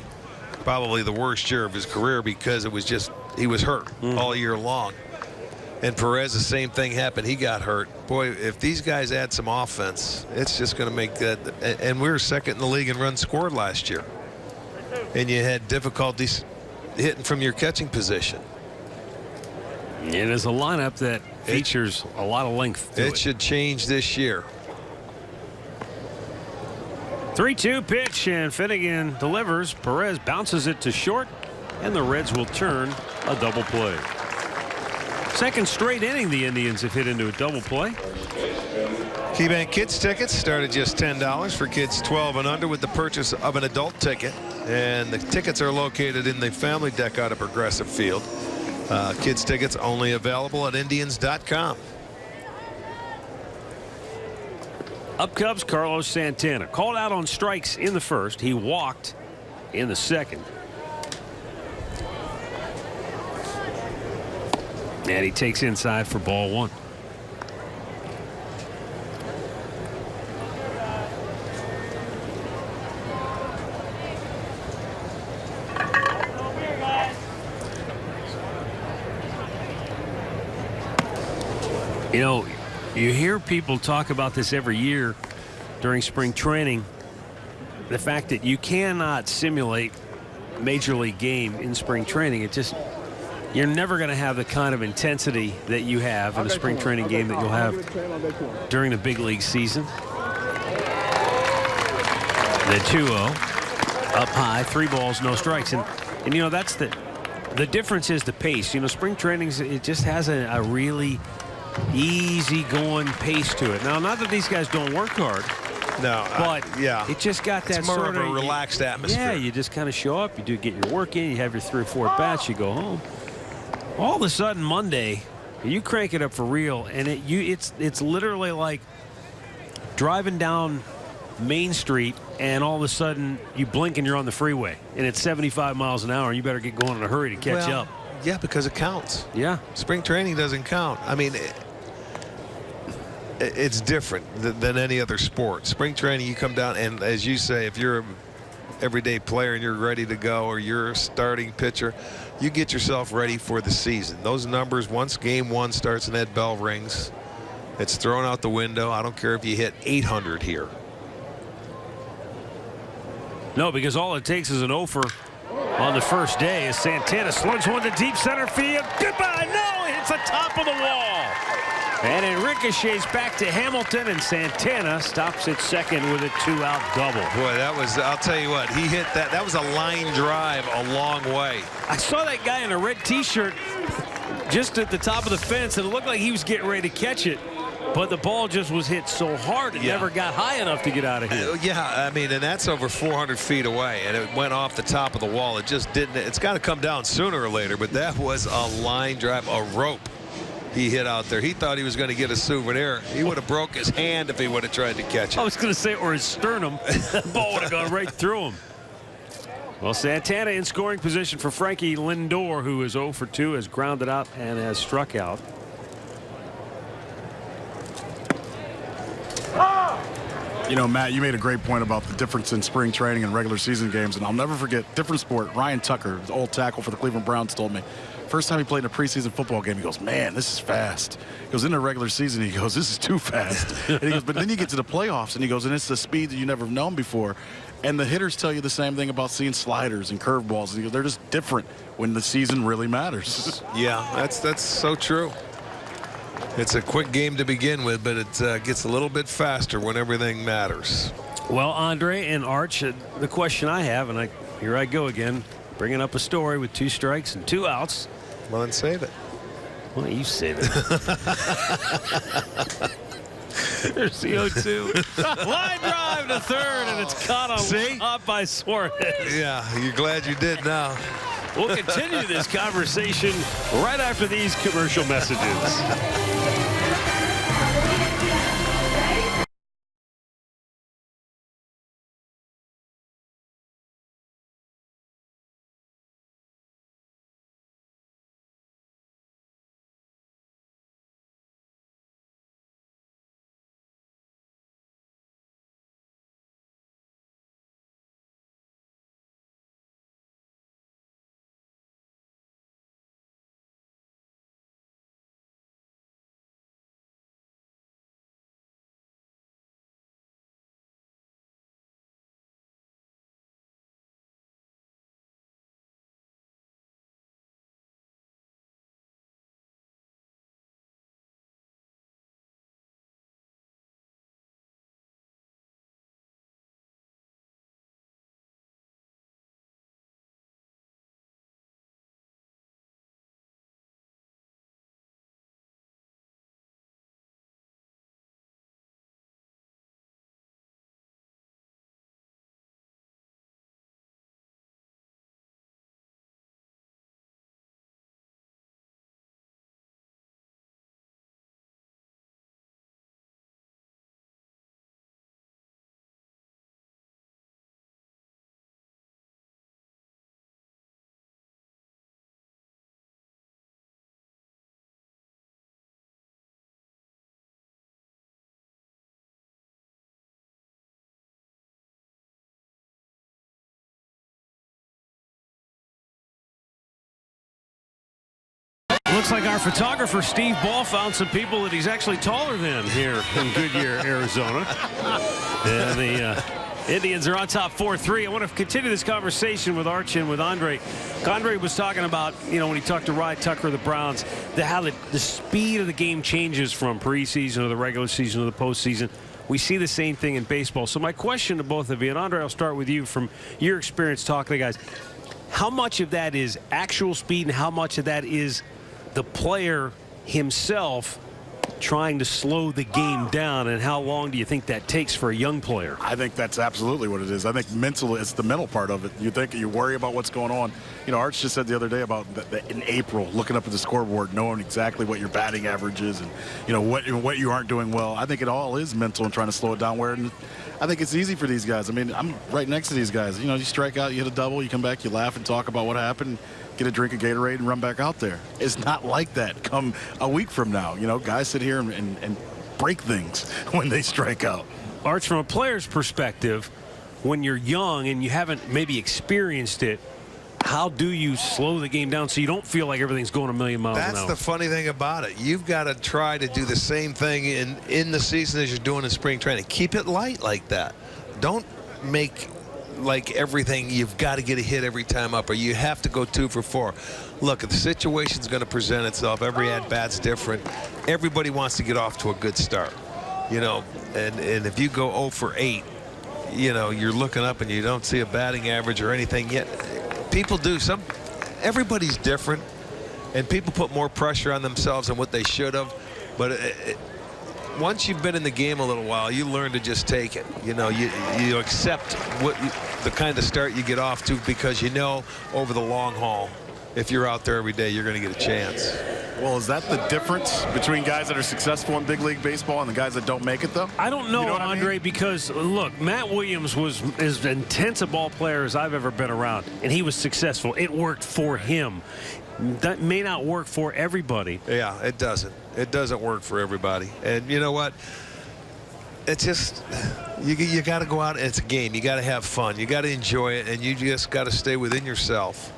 probably the worst year of his career because it was just he was hurt all year long. And Perez, the same thing happened. He got hurt. Boy, if these guys add some offense, it's just going to make that. And we were second in the league in runs scored last year, and you had difficulties hitting from your catching position. It is a lineup that features a lot of length to it. It should change this year. 3-2 pitch, and Finnegan delivers. Perez bounces it to short, and the Reds will turn a double play. Second straight inning the Indians have hit into a double play. KeyBank Kids tickets start at just $10 for kids 12 and under with the purchase of an adult ticket. And the tickets are located in the family deck out of Progressive Field. Kids tickets only available at Indians.com. Up Cubs, Carlos Santana. Called out on strikes in the first. He walked in the second. And he takes inside for ball one. You know, you hear people talk about this every year during spring training. The fact that you cannot simulate major league game in spring training. It just, you're never going to have the kind of intensity that you have in a spring training game that you'll have during the big league season. The 2-0 up high, 3 balls, no strikes. And you know, that's the difference is the pace. You know, spring training, it just has a really easy going pace to it. Now, not that these guys don't work hard. No, but yeah, it just got that it's more sort of a relaxed atmosphere. Yeah, you just kind of show up, you do get your work in, you have your 3 or 4 at bats, you go home. All of a sudden Monday, you crank it up for real, and it's literally like driving down Main Street, and all of a sudden you blink and you're on the freeway, and it's 75 miles an hour, and you better get going in a hurry to catch up. Yeah, because it counts. Yeah, spring training doesn't count. I mean, it's different than any other sport. Spring training, you come down, and as you say, if you're an everyday player and you're ready to go, or you're a starting pitcher, you get yourself ready for the season. Those numbers, once game 1 starts and that bell rings, it's thrown out the window. I don't care if you hit 800 here. No, because all it takes is an offer on the first day as Santana slugs one to deep center field. Goodbye. No, it hits the top of the wall. And it ricochets back to Hamilton, and Santana stops at second with a 2-out double. Boy, that was, I'll tell you what, he hit that. That was a line drive a long way. I saw that guy in a red T-shirt just at the top of the fence, and it looked like he was getting ready to catch it. But the ball just was hit so hard it never got high enough to get out of here. Yeah, I mean, and that's over 400 feet away, and it went off the top of the wall. It just didn't. It's got to come down sooner or later, but that was a line drive, a rope he hit out there. He thought he was going to get a souvenir. He would have broke his hand if he would have tried to catch it. I was going to say, or his sternum. That ball would have gone right through him. Well, Santana in scoring position for Frankie Lindor, who is 0 for 2, has grounded out and has struck out. You know, Matt, you made a great point about the difference in spring training and regular season games, and I'll never forget, different sport, Ryan Tucker, the old tackle for the Cleveland Browns, told me, first time he played in a preseason football game, he goes, man, this is fast. He goes, in the regular season, he goes, this is too fast. And he goes, but then you get to the playoffs, and he goes, and it's the speed that you never have known before. And the hitters tell you the same thing about seeing sliders and curveballs. And he goes, they're just different when the season really matters. Yeah, that's so true. It's a quick game to begin with, but it gets a little bit faster when everything matters. Well, Andre and Arch, the question I have, and here I go again, bringing up a story with 2 strikes and 2 outs. Well, then save it. Why don't you save it? There's the 0-2. Line drive to third, and it's caught up by Suarez. Yeah, you're glad you did now. We'll continue this conversation right after these commercial messages. Looks like our photographer, Steve Ball, found some people that he's actually taller than here in Goodyear, Arizona. And the Indians are on top 4-3. I want to continue this conversation with Arch and with Andre. Andre was talking about, when he talked to Ryan Tucker of the Browns, how the speed of the game changes from preseason to the regular season to the postseason. We see the same thing in baseball. So my question to both of you, and Andre, I'll start with you from your experience talking to guys. How much of that is actual speed and how much of that is the player himself trying to slow the game down, and how long do you think that takes for a young player? I think that's absolutely what it is. I think mentally, it's the mental part of it. You worry about what's going on. Arch just said the other day about in April, looking up at the scoreboard, knowing exactly what your batting average is and, what you aren't doing well. I think it all is mental and trying to slow it down. I think it's easy for these guys. I mean, I'm right next to these guys. You strike out, you hit a double, you come back, you laugh and talk about what happened, get a drink of Gatorade and run back out there. It's not like that come a week from now. Guys sit here and break things when they strike out. Arch, from a player's perspective, when you're young and you haven't maybe experienced it, how do you slow the game down so you don't feel like everything's going a million miles an hour? That's the funny thing about it. You've got to try to do the same thing in the season as you're doing in spring training. Keep it light like that. Don't make like everything you've got to get a hit every time up, or you have to go 2 for 4. Look, the situation's going to present itself. Every at-bat's different. Everybody wants to get off to a good start, and if you go 0 for 8, you're looking up and you don't see a batting average or anything yet. People do. Everybody's different, and people put more pressure on themselves than what they should have. But once you've been in the game a little while, you learn to just take it. You accept the kind of start you get off to, because over the long haul, if you're out there every day, you're going to get a chance. Well, is that the difference between guys that are successful in big league baseball and the guys that don't make it, though? I don't know, Andre, because, look, Matt Williams was as intense a ball player as I've ever been around, and he was successful. It worked for him. That may not work for everybody. Yeah, it doesn't. It doesn't work for everybody. And you know what? It's just, you got to go out. It's a game. You got to have fun. You got to enjoy it, and you just got to stay within yourself.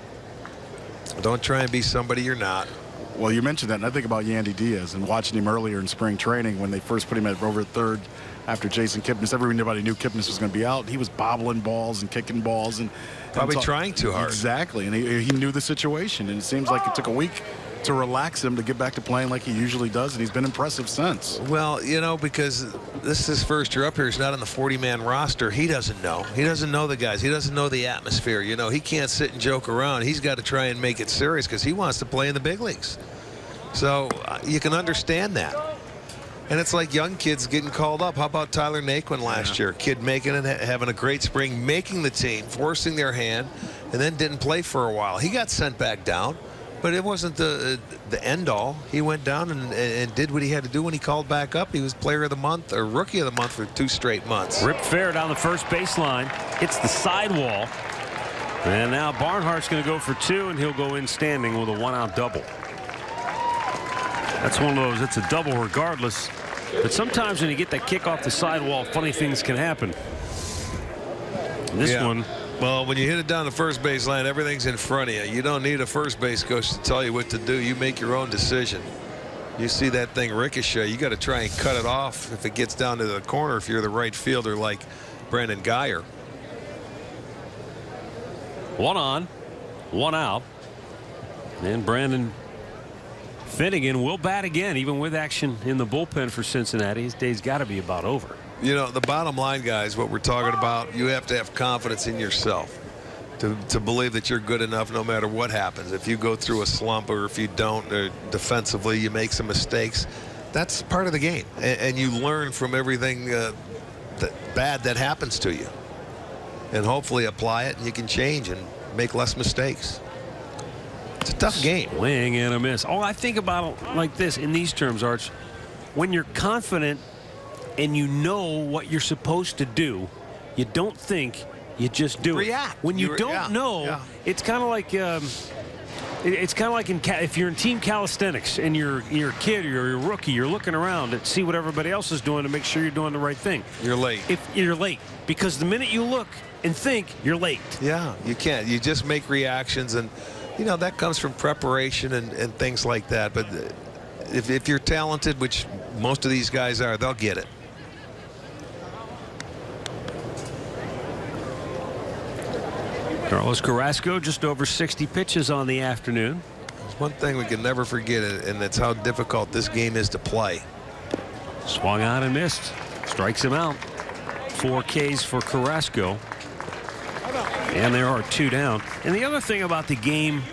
Don't try and be somebody you're not. Well, you mentioned that, and I think about Yandy Diaz and watching him earlier in spring training when they first put him at over third after Jason Kipnis. Everybody knew Kipnis was going to be out. He was bobbling balls and kicking balls and probably trying too hard. Exactly, and he knew the situation, and it seems like it took a week to relax him to get back to playing like he usually does, and he's been impressive since. Well, because this is his first year up here. He's not on the 40-man roster. He doesn't know. He doesn't know the guys. He doesn't know the atmosphere. He can't sit and joke around. He's got to try and make it serious because he wants to play in the big leagues. So you can understand that. And it's like young kids getting called up. How about Tyler Naquin last year? Kid making it, having a great spring, making the team, forcing their hand, and then didn't play for a while. He got sent back down, but it wasn't the end all. He went down and did what he had to do when he called back up. He was player of the month or rookie of the month for 2 straight months. Ripped fair down the first baseline, hits the sidewall. And now Barnhart's going to go for 2, and he'll go in standing with a 1-out double. That's one of those, it's a double regardless. But sometimes when you get that kick off the sidewall, funny things can happen. This one. Well, when you hit it down the first baseline, everything's in front of you. You don't need a first base coach to tell you what to do. You make your own decision. You see that thing ricochet, you got to try and cut it off if it gets down to the corner if you're the right fielder like Brandon Guyer. 1 on, 1 out. And Brandon Finnegan will bat again, even with action in the bullpen for Cincinnati. His day's got to be about over. You know, the bottom line, guys, what we're talking about, you have to have confidence in yourself to believe that you're good enough no matter what happens. If you go through a slump or if you don't, or defensively you make some mistakes, that's part of the game. And you learn from everything bad that happens to you. And hopefully apply it, and you can change and make less mistakes. It's a tough game. Swing and a miss. Oh, I think about it like this in these terms, Arch. When you're confident and you know what you're supposed to do, you don't think, you just do React. it. When you don't know, it's kind of like if you're in team calisthenics and you're a kid or you're a rookie, you're looking around and see what everybody else is doing to make sure you're doing the right thing. You're late. If you're late, because the minute you look and think, you're late. Yeah, you can't. You just make reactions, and you know that comes from preparation and things like that. But if you're talented, which most of these guys are, they'll get it. Carlos Carrasco just over 60 pitches on the afternoon. There's one thing we can never forget, and that's how difficult this game is to play. Swung on and missed. Strikes him out. 4 Ks for Carrasco. And there are 2 down. And the other thing about the game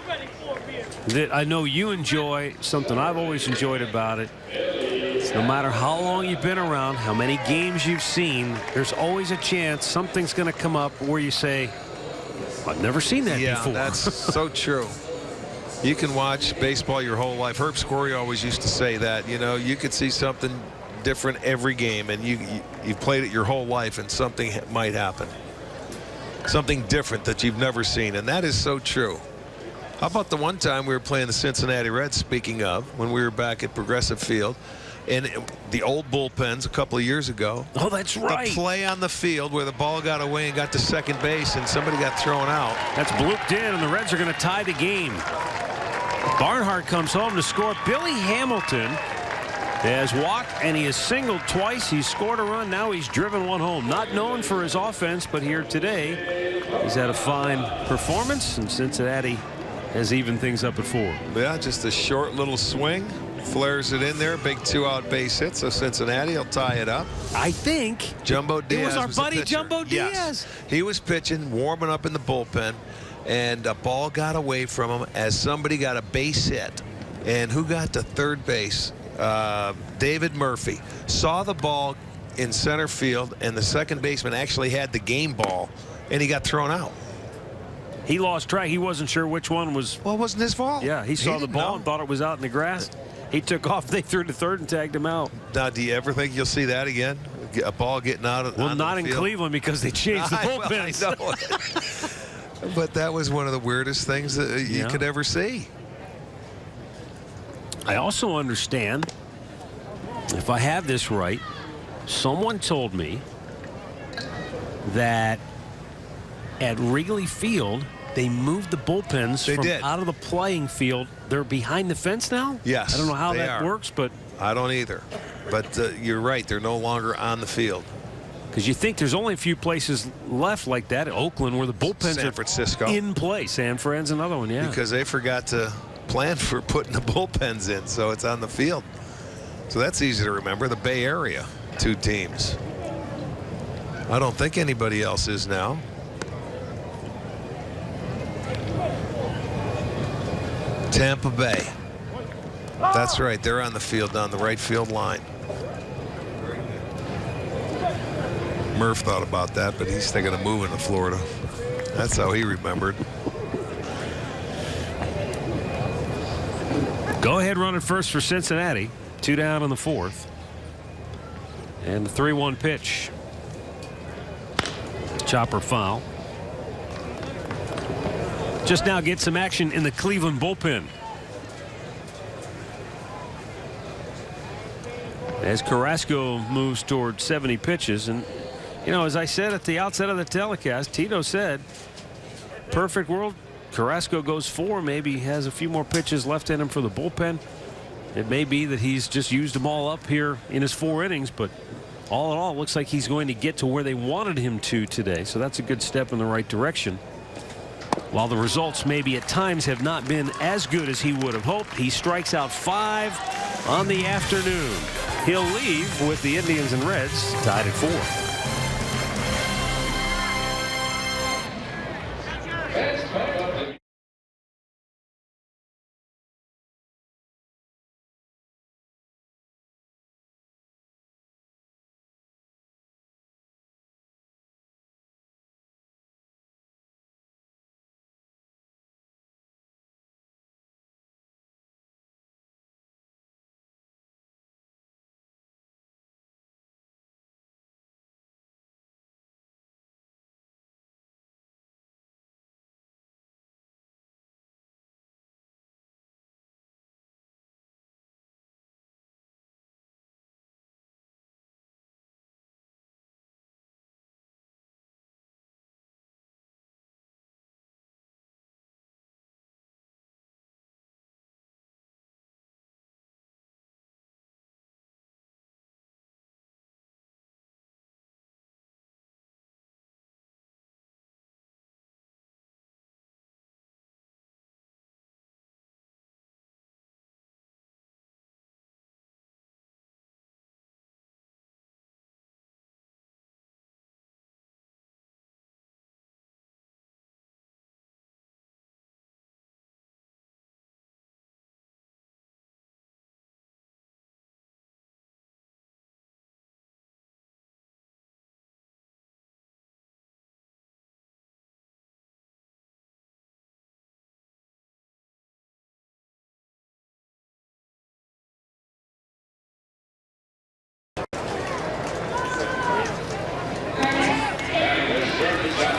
that I know you enjoy, something I've always enjoyed about it, is no matter how long you've been around, how many games you've seen, there's always a chance something's going to come up where you say, I've never seen that before. Yeah, that's so true. You can watch baseball your whole life. Herb Scory always used to say that. You know, you could see something different every game, and you've played it your whole life, and something might happen. Something different that you've never seen, and that is so true. How about the one time we were playing the Cincinnati Reds, speaking of, when we were back at Progressive Field, and the old bullpens a couple of years ago. Oh, that's right. The play on the field where the ball got away and got to second base, and somebody got thrown out. That's blooped in, and the Reds are going to tie the game. Barnhart comes home to score. Billy Hamilton has walked and he has singled twice. He's scored a run. Now he's driven 1 home. Not known for his offense, but here today he's had a fine performance, and Cincinnati has evened things up at 4. Yeah, just a short little swing. Flares it in there. Big 2-out base hit, so Cincinnati will tie it up. I think Jumbo Diaz it was our buddy Jumbo Diaz. Yes. He was pitching, warming up in the bullpen, and a ball got away from him as somebody got a base hit. And who got to third base? David Murphy saw the ball in center field, and the second baseman actually had the game ball, and he got thrown out. He lost track. He wasn't sure which one was. Well, it wasn't his fault. Yeah, he saw the ball and thought it was out in the grass. He took off. They threw to third and tagged him out. Now, do you ever think you'll see that again? A ball getting out of well, not in Cleveland because they changed the bullpens. I know. But that was one of the weirdest things that you could ever see. I also understand, if I have this right, someone told me that at Wrigley Field they moved the bullpens out of the playing field. They're behind the fence now? Yes. I don't know how that works, but I don't either. But you're right, they're no longer on the field. Because you think there's only a few places left like that at Oakland where the bullpens San Francisco. are in play. San Fran's another one, yeah. Because they forgot to plan for putting the bullpens in, so it's on the field. So that's easy to remember. The Bay Area, 2 teams. I don't think anybody else is now. Tampa Bay. That's right. They're on the field down the right field line. Murph thought about that, but he's thinking of moving to Florida. That's how he remembered. Go ahead run at first for Cincinnati. 2 down in the 4th. And the 3-1 pitch. Chopper foul. Just now get some action in the Cleveland bullpen. As Carrasco moves toward 70 pitches. And, you know, as I said at the outset of the telecast, Tito said, perfect world, Carrasco goes 4, maybe has a few more pitches left in him for the bullpen. It may be that he's just used them all up here in his 4 innings, but all in all, it looks like he's going to get to where they wanted him to today. So that's a good step in the right direction. While the results maybe at times have not been as good as he would have hoped, he strikes out 5 on the afternoon. He'll leave with the Indians and Reds tied at 4.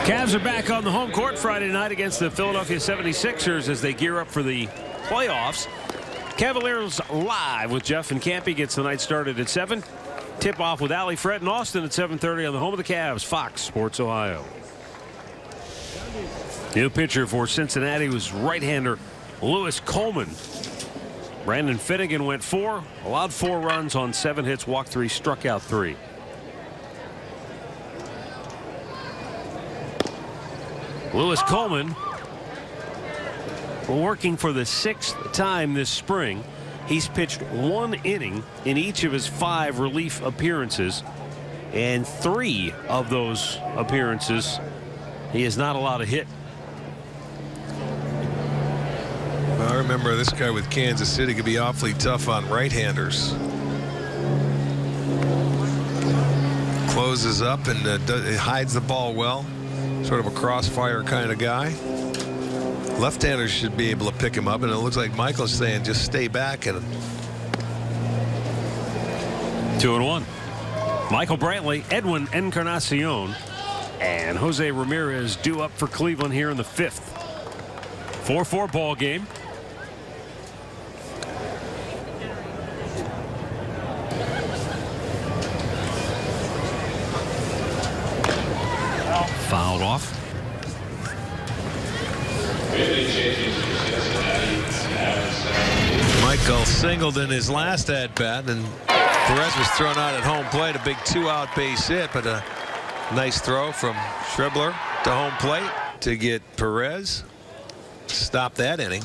Cavs are back on the home court Friday night against the Philadelphia 76ers as they gear up for the playoffs. Cavaliers live with Jeff and Campy gets the night started at 7. Tip off with Allie, Fred, and Austin at 7:30 on the home of the Cavs, Fox Sports Ohio. New pitcher for Cincinnati was right-hander Lewis Coleman. Brandon Finnegan went 4, allowed 4 runs on 7 hits, walked 3, struck out 3. Lewis Coleman working for the 6th time this spring. He's pitched 1 inning in each of his 5 relief appearances, and 3 of those appearances he is not allowed a hit. I remember this guy with Kansas City could be awfully tough on right-handers. Closes up and hides the ball well. Sort of a crossfire kind of guy. Left-handers should be able to pick him up, and it looks like Michael's saying just stay back. And 2-1. Michael Brantley, Edwin Encarnacion, and Jose Ramirez due up for Cleveland here in the 5th. 4-4 ball game. Fouled off. Michael singled in his last at-bat, and Perez was thrown out at home plate. A big 2-out base hit, but a nice throw from Schrebler to home plate to get Perez. Stop that inning.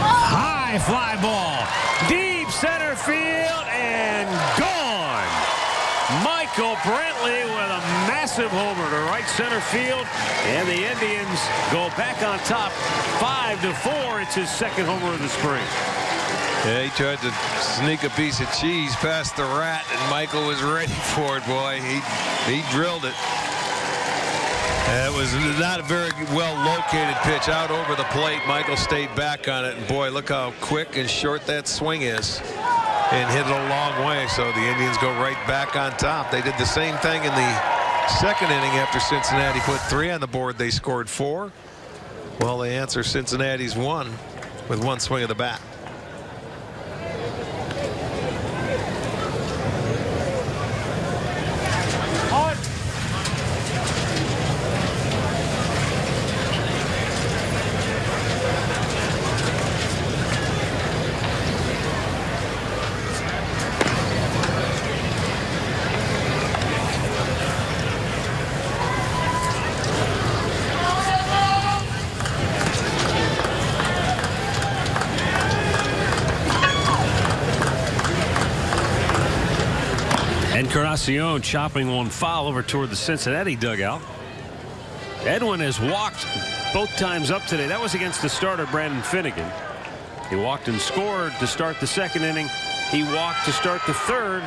High fly ball, deep center field, and gone. Michael Brantley with a massive homer to right center field, and the Indians go back on top 5-4. It's his second homer of the spring. Yeah, he tried to sneak a piece of cheese past the rat, and Michael was ready for it, boy. He drilled it. It was not a very well located pitch out over the plate. Michael stayed back on it, and boy, look how quick and short that swing is, and hit it a long way. So the Indians go right back on top. They did the same thing in the second inning after Cincinnati put 3 on the board. They scored 4. Well, they answer Cincinnati's 1 with 1 swing of the bat. Carrasco chopping one foul over toward the Cincinnati dugout. Edwin has walked both times up today. That was against the starter Brandon Finnegan. He walked and scored to start the second inning. He walked to start the third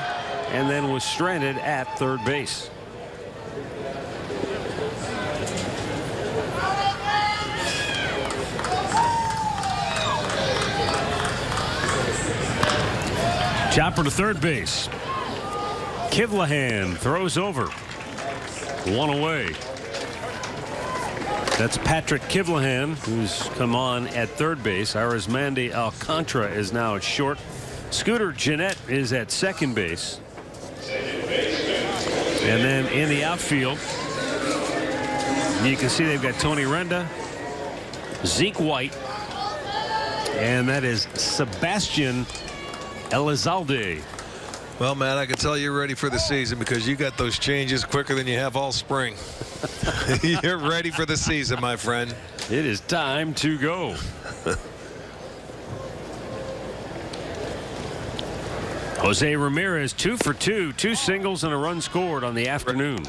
and then was stranded at third base. Chopper to third base. Kivlahan throws over. 1 away. That's Patrick Kivlahan, who's come on at third base. Arizmendi Alcantara is now at short. Scooter Gennett is at second base. And then in the outfield, you can see they've got Tony Renda, Zeke White, and that is Sebastian Elizalde. Well, Matt, I can tell you're ready for the season because you got those changes quicker than you have all spring. You're ready for the season, my friend. It is time to go. Jose Ramirez 2 for 2, 2 singles and a run scored on the afternoon.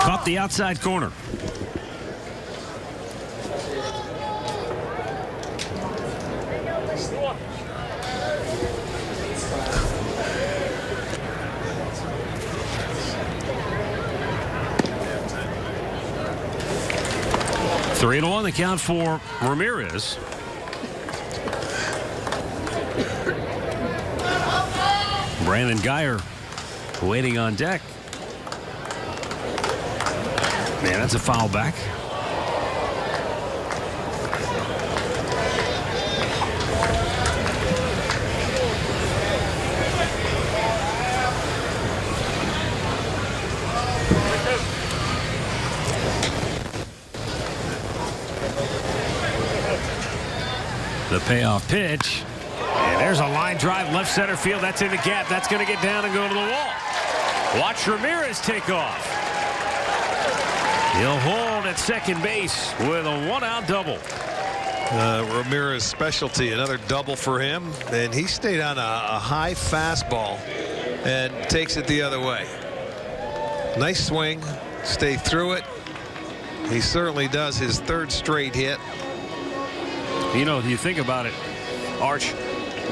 Caught the outside corner. Three and 1 the count for Ramirez. Brandon Guyer waiting on deck. Man, that's a foul back. The payoff pitch. And there's a line drive left center field. That's in the gap. That's going to get down and go to the wall. Watch Ramirez take off. He'll hold at second base with a 1-out double. Ramirez specialty, another double for him, and he stayed on a high fastball and takes it the other way. Nice swing, stay through it. He certainly does. His third straight hit. You know, you think about it, Arch,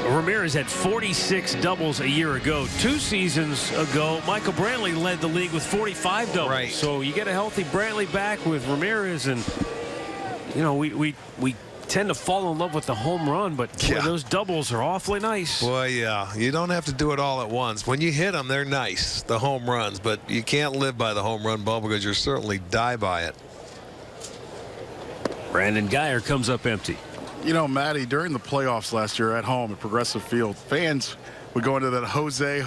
Ramirez had 46 doubles a year ago. 2 seasons ago, Michael Brantley led the league with 45 doubles. Right. So you get a healthy Brantley back with Ramirez, and you know we tend to fall in love with the home run, but boy, those doubles are awfully nice. Well, yeah, you don't have to do it all at once. When you hit them, they're nice, the home runs, but you can't live by the home run ball because you'll certainly die by it. Brandon Guyer comes up empty. You know, Matty, during the playoffs last year at home at Progressive Field, fans would go into that Jose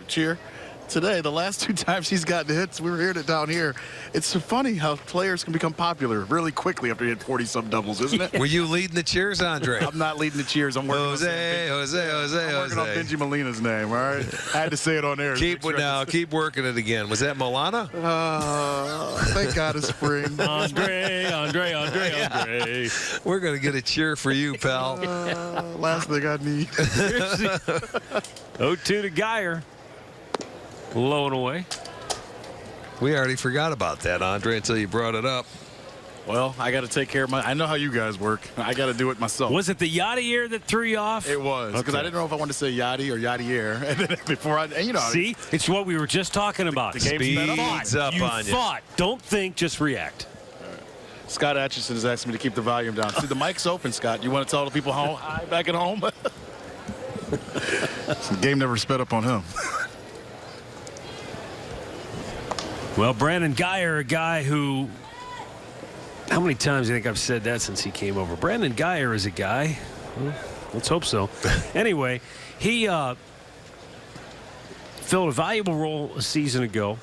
cheer. today. The last 2 times he's gotten hits, we were hearing it down here. It's so funny how players can become popular really quickly after you hit 40-some doubles, isn't it? Were you leading the cheers, Andre? I'm not leading the cheers. I'm working Jose. I'm working on Benji Molina's name, all right? I had to say it on air. Keep working it again. Was that Milana? Thank God it's spring. Andre. We're going to get a cheer for you, pal. Last thing I need. 0-2 to Geyer. Low and away. We already forgot about that, Andre, until you brought it up. Well, I got to take care of I know how you guys work. I got to do it myself. Was it the Yadier that threw you off? It was, because I didn't know if I wanted to say Yachty or Yadier. And then before See, it's what we were just talking about. The game speeds up on you. Thought. Don't think, just react. Scott Atchison is asking me to keep the volume down. See, the mic's open, Scott. You want to tell the people hi back at home? The game never sped up on him. Well, Brandon Geyer, a guy who, how many times do you think I've said that since he came over? Brandon Geyer is a guy. Well, let's hope so. Anyway, he filled a valuable role a season ago.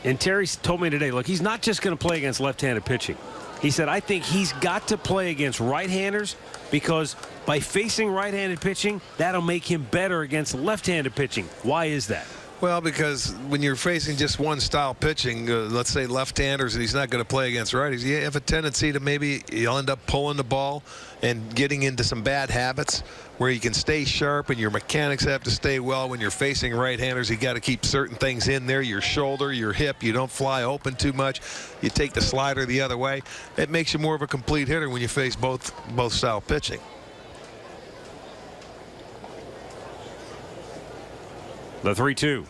And Terry told me today, look, he's not just going to play against left-handed pitching. He said, I think he's got to play against right-handers because by facing right-handed pitching, that'll make him better against left-handed pitching. Why is that? Well, because when you're facing just one style pitching, let's say left-handers, and he's not going to play against righties, you have a tendency to maybe you'll end up pulling the ball and getting into some bad habits where you can stay sharp and your mechanics have to stay well. When you're facing right-handers, you got to keep certain things in there, your shoulder, your hip. You don't fly open too much. You take the slider the other way. It makes you more of a complete hitter when you face both style pitching. The 3-2.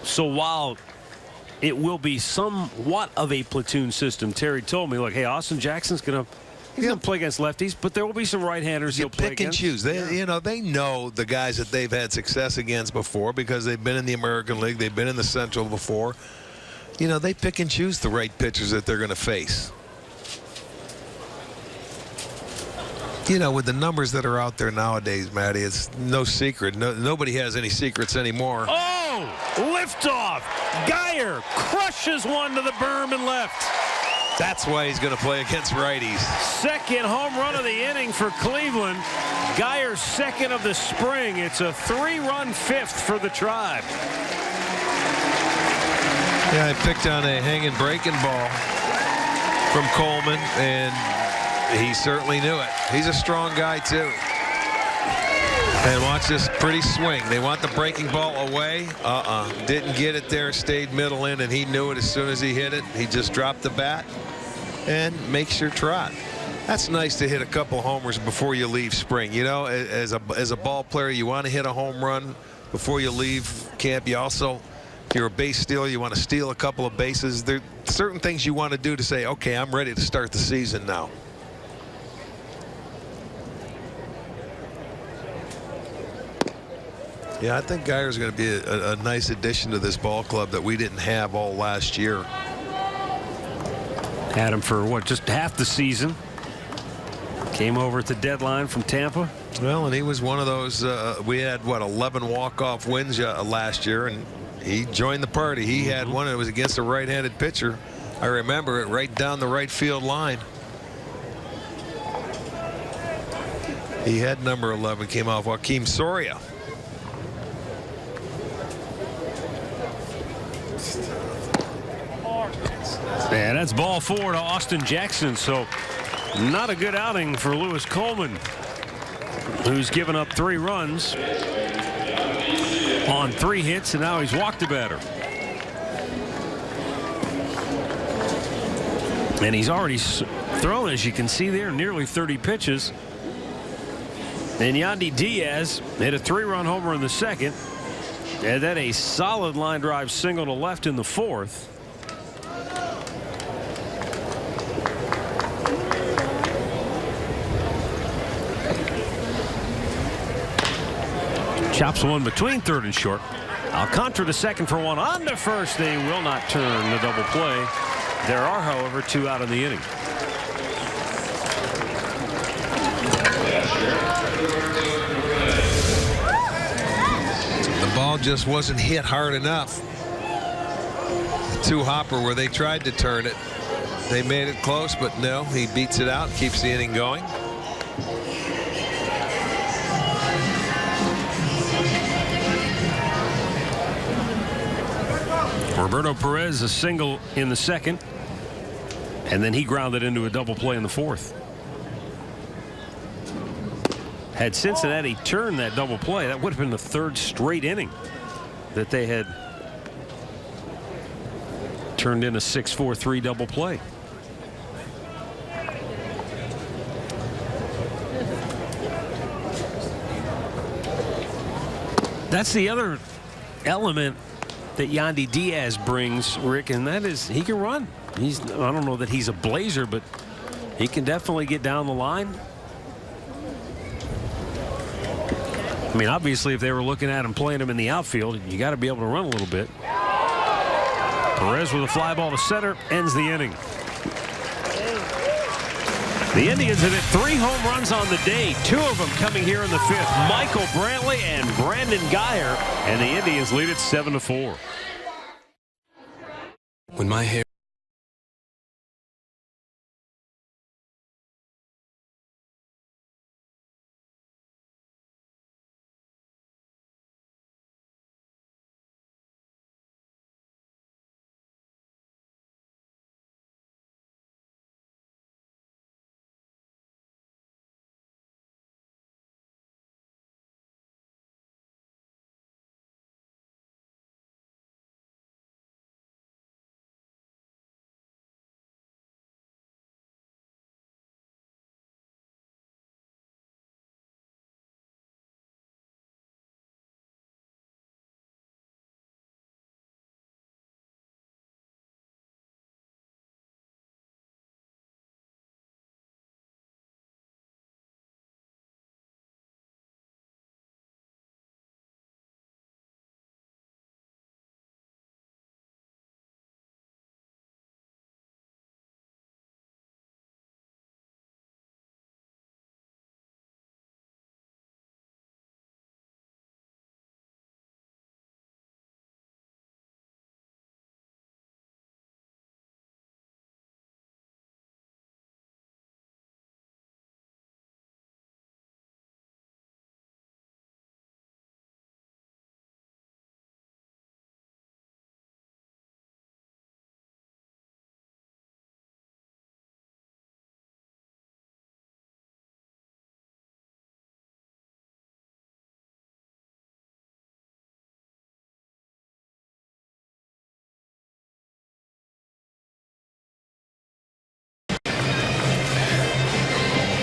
So while it will be somewhat of a platoon system, Terry told me, look, hey, Austin Jackson's going to play against lefties, but there will be some right-handers he'll play against. Pick and choose. They know the guys that they've had success against before because they've been in the American League, they've been in the Central before. They pick and choose the right pitchers that they're going to face. With the numbers that are out there nowadays, Matty, it's no secret. Nobody has any secrets anymore. Oh, liftoff. Geyer crushes one to the berm and left. That's why he's going to play against righties. Second home run of the inning for Cleveland. Geyer's second of the spring. It's a 3-run fifth for the Tribe. Yeah, I picked on a hanging breaking ball from Coleman, and he certainly knew it. He's a strong guy, too. And watch this pretty swing. They want the breaking ball away. Didn't get it there, stayed middle in, and he knew it as soon as he hit it. He just dropped the bat and makes your trot. That's nice to hit a couple homers before you leave spring. As a ball player, you want to hit a home run before you leave camp. You also, if you're a base stealer, you want to steal a couple of bases. There are certain things you want to do to say, okay, I'm ready to start the season now. Yeah, I think Geyer's going to be a nice addition to this ball club that we didn't have all last year. Had him for, just half the season. Came over at the deadline from Tampa. Well, and he was one of those, we had, 11 walk-off wins last year, and he joined the party. He had one, and it was against a right-handed pitcher. I remember it, right down the right field line. He had number 11, came off Joakim Soria. And that's ball 4 to Austin Jackson. So not a good outing for Lewis Coleman, who's given up 3 runs on 3 hits, and now he's walked a batter. And he's already thrown, as you can see there, nearly 30 pitches. And Yandy Diaz hit a 3-run homer in the second, and then a solid line drive single to left in the 4th. Chops one between third and short. Alcantara to second for one on to first. They will not turn the double play. There are, however, 2 out in the inning. The ball just wasn't hit hard enough. The two-hopper where they tried to turn it, they made it close, but no, he beats it out, keeps the inning going. Roberto Perez a single in the second, and then he grounded into a double play in the fourth. Had Cincinnati turned that double play, that would have been the third straight inning that they had turned in a 6-4-3 double play. That's the other element that Yandy Diaz brings, Rick, and that is he can run. I don't know that he's a blazer, but he can definitely get down the line. I mean, obviously, if they were looking at him playing him in the outfield, you got to be able to run a little bit. Perez with a fly ball to center ends the inning. The Indians have hit 3 home runs on the day, 2 of them coming here in the 5th. Michael Brantley and Brandon Guyer, and the Indians lead it 7-4. When my hair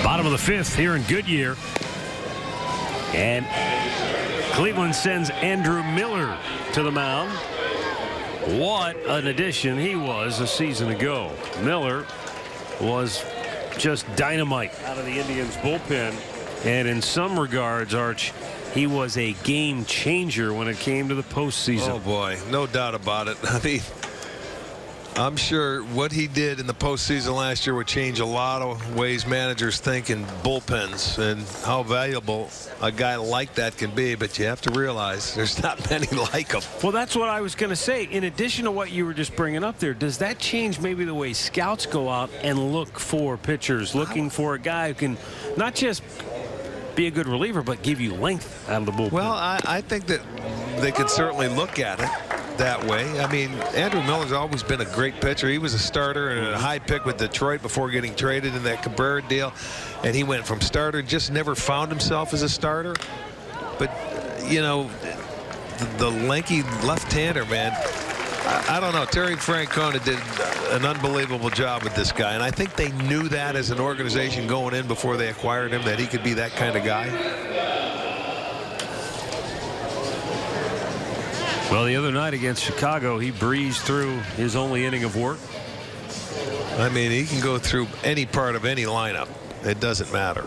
Bottom of the 5th here in Goodyear, and Cleveland sends Andrew Miller to the mound. What an addition he was a season ago. Miller was just dynamite out of the Indians bullpen, and in some regards, Arch, he was a game changer when it came to the postseason. Oh boy, no doubt about it. I mean, I'm sure what he did in the postseason last year would change a lot of ways managers think in bullpens and how valuable a guy like that can be. But you have to realize there's not many like him. Well, that's what I was going to say. In addition to what you were just bringing up there, does that change maybe the way scouts go out and look for pitchers, looking for a guy who can not just be a good reliever, but give you length out of the bullpen? Well, I think that they could certainly look at it that way. I mean, Andrew Miller's always been a great pitcher. He was a starter and a high pick with Detroit before getting traded in that Cabrera deal, and he went from starter, just never found himself as a starter. But you know, the lanky left-hander, man, I don't know. Terry Francona did an unbelievable job with this guy, and I think they knew that as an organization going in before they acquired him, that he could be that kind of guy. Well, the other night against Chicago, he breezed through his only inning of work. I mean, he can go through any part of any lineup. It doesn't matter.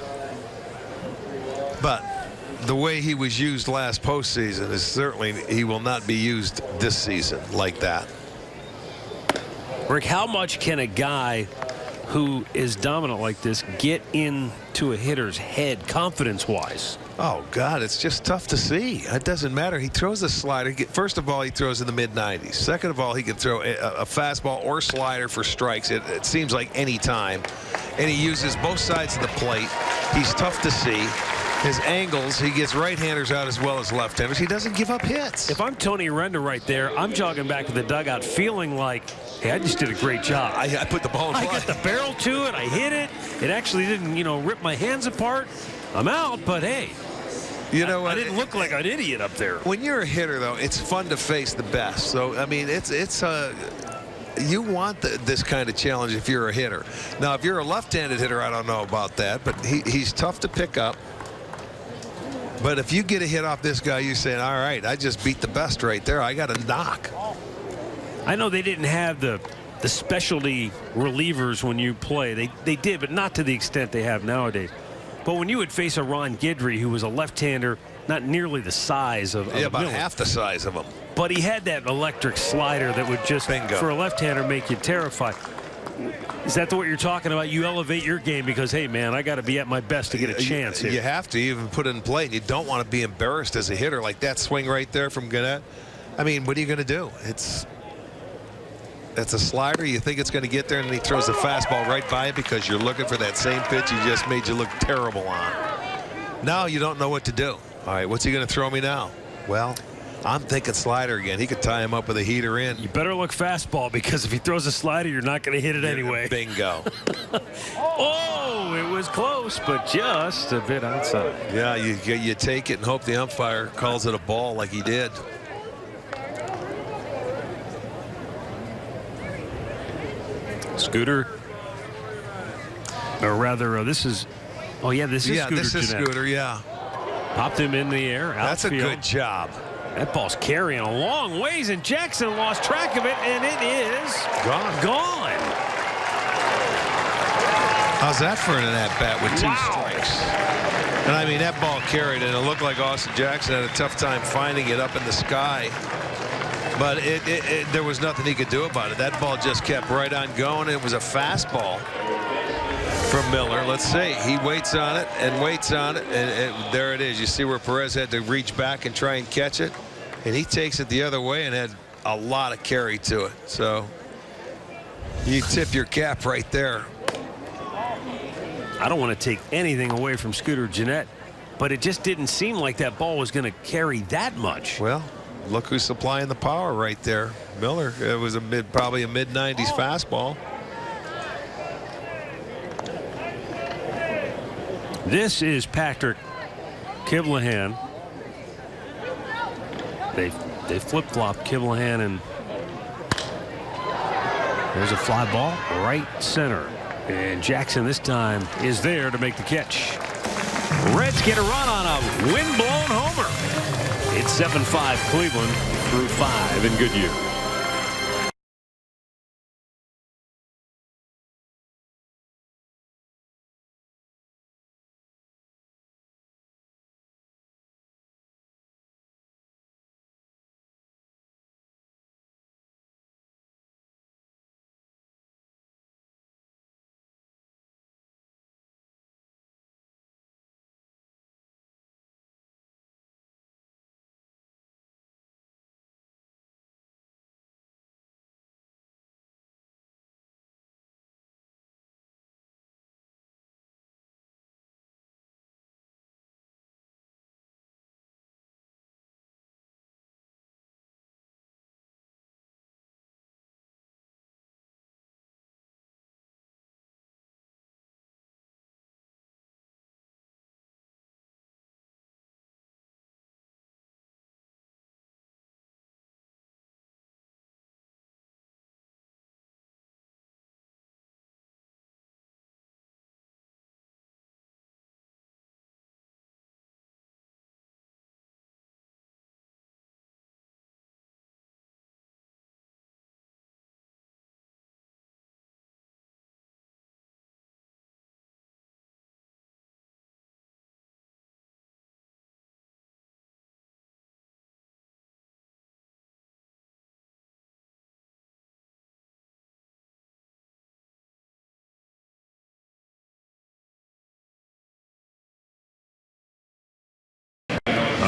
But the way he was used last postseason is certainly he will not be used this season like that. Rick, how much can a guy who is dominant like this get into a hitter's head confidence-wise? Oh, God, it's just tough to see. It doesn't matter. He throws a slider. First of all, he throws in the mid-90s. Second of all, he can throw a fastball or slider for strikes. It seems like any time. And he uses both sides of the plate. He's tough to see. His angles, he gets right-handers out as well as left-handers. He doesn't give up hits. If I'm Tony Renda right there, I'm jogging back to the dugout feeling like, hey, I just did a great job. I put the ball in play. I got the barrel to it. I hit it. It actually didn't, rip my hands apart. I'm out, but hey. You know what? I didn't look like an idiot up there. When you're a hitter, though, it's fun to face the best. So, I mean, you want this kind of challenge if you're a hitter. Now, if you're a left-handed hitter, I don't know about that, but he's tough to pick up. But if you get a hit off this guy, you're saying, all right, I just beat the best right there. I got a knock. I know they didn't have the specialty relievers when you play. They did, but not to the extent they have nowadays. But when you would face a Ron Guidry, who was a left-hander, not nearly the size of about Miller, half the size of him. but he had that electric slider that would just, for a left-hander, make you terrified. Is that what you're talking about? You elevate your game because, hey, man, I got to be at my best to get a chance here. You have to even put it in play. You don't want to be embarrassed as a hitter like that swing right there from Gannett. I mean, what are you going to do? It's a slider. You think it's going to get there, and he throws the fastball right by it because you're looking for that same pitch he just made you look terrible on. Now you don't know what to do. All right, what's he going to throw me now? Well, I'm thinking slider again. He could tie him up with a heater in. You better look fastball because if he throws a slider, you're not going to hit it anyway. Bingo. Oh, it was close, but just a bit outside. Yeah, you take it and hope the umpire calls it a ball like he did. Scooter, or rather, this is Scooter. This is Jeanette. Scooter, yeah. Popped him in the air. That's a outfield. good job. That ball's carrying a long ways, and Jackson lost track of it, and it is gone. How's that for an at-bat with 2 strikes? And I mean, that ball carried, and it looked like Austin Jackson had a tough time finding it up in the sky. But there was nothing he could do about it. That ball just kept right on going. It was a fastball from Miller. Let's see. He waits on it and waits on it, and there it is. You see where Perez had to reach back and try and catch it, and he takes it the other way and had a lot of carry to it. So you tip your cap right there. I don't want to take anything away from Scooter Jeanette, but it just didn't seem like that ball was going to carry that much. Well, look who's supplying the power right there. Miller. It was probably a mid-90s fastball. This is Patrick Kivlahan. They flip-flop Kivlahan, and there's a fly ball right center. And Jackson this time is there to make the catch. Reds get a run on a wind-blown homer. It's 7-5 Cleveland through 5 in Goodyear.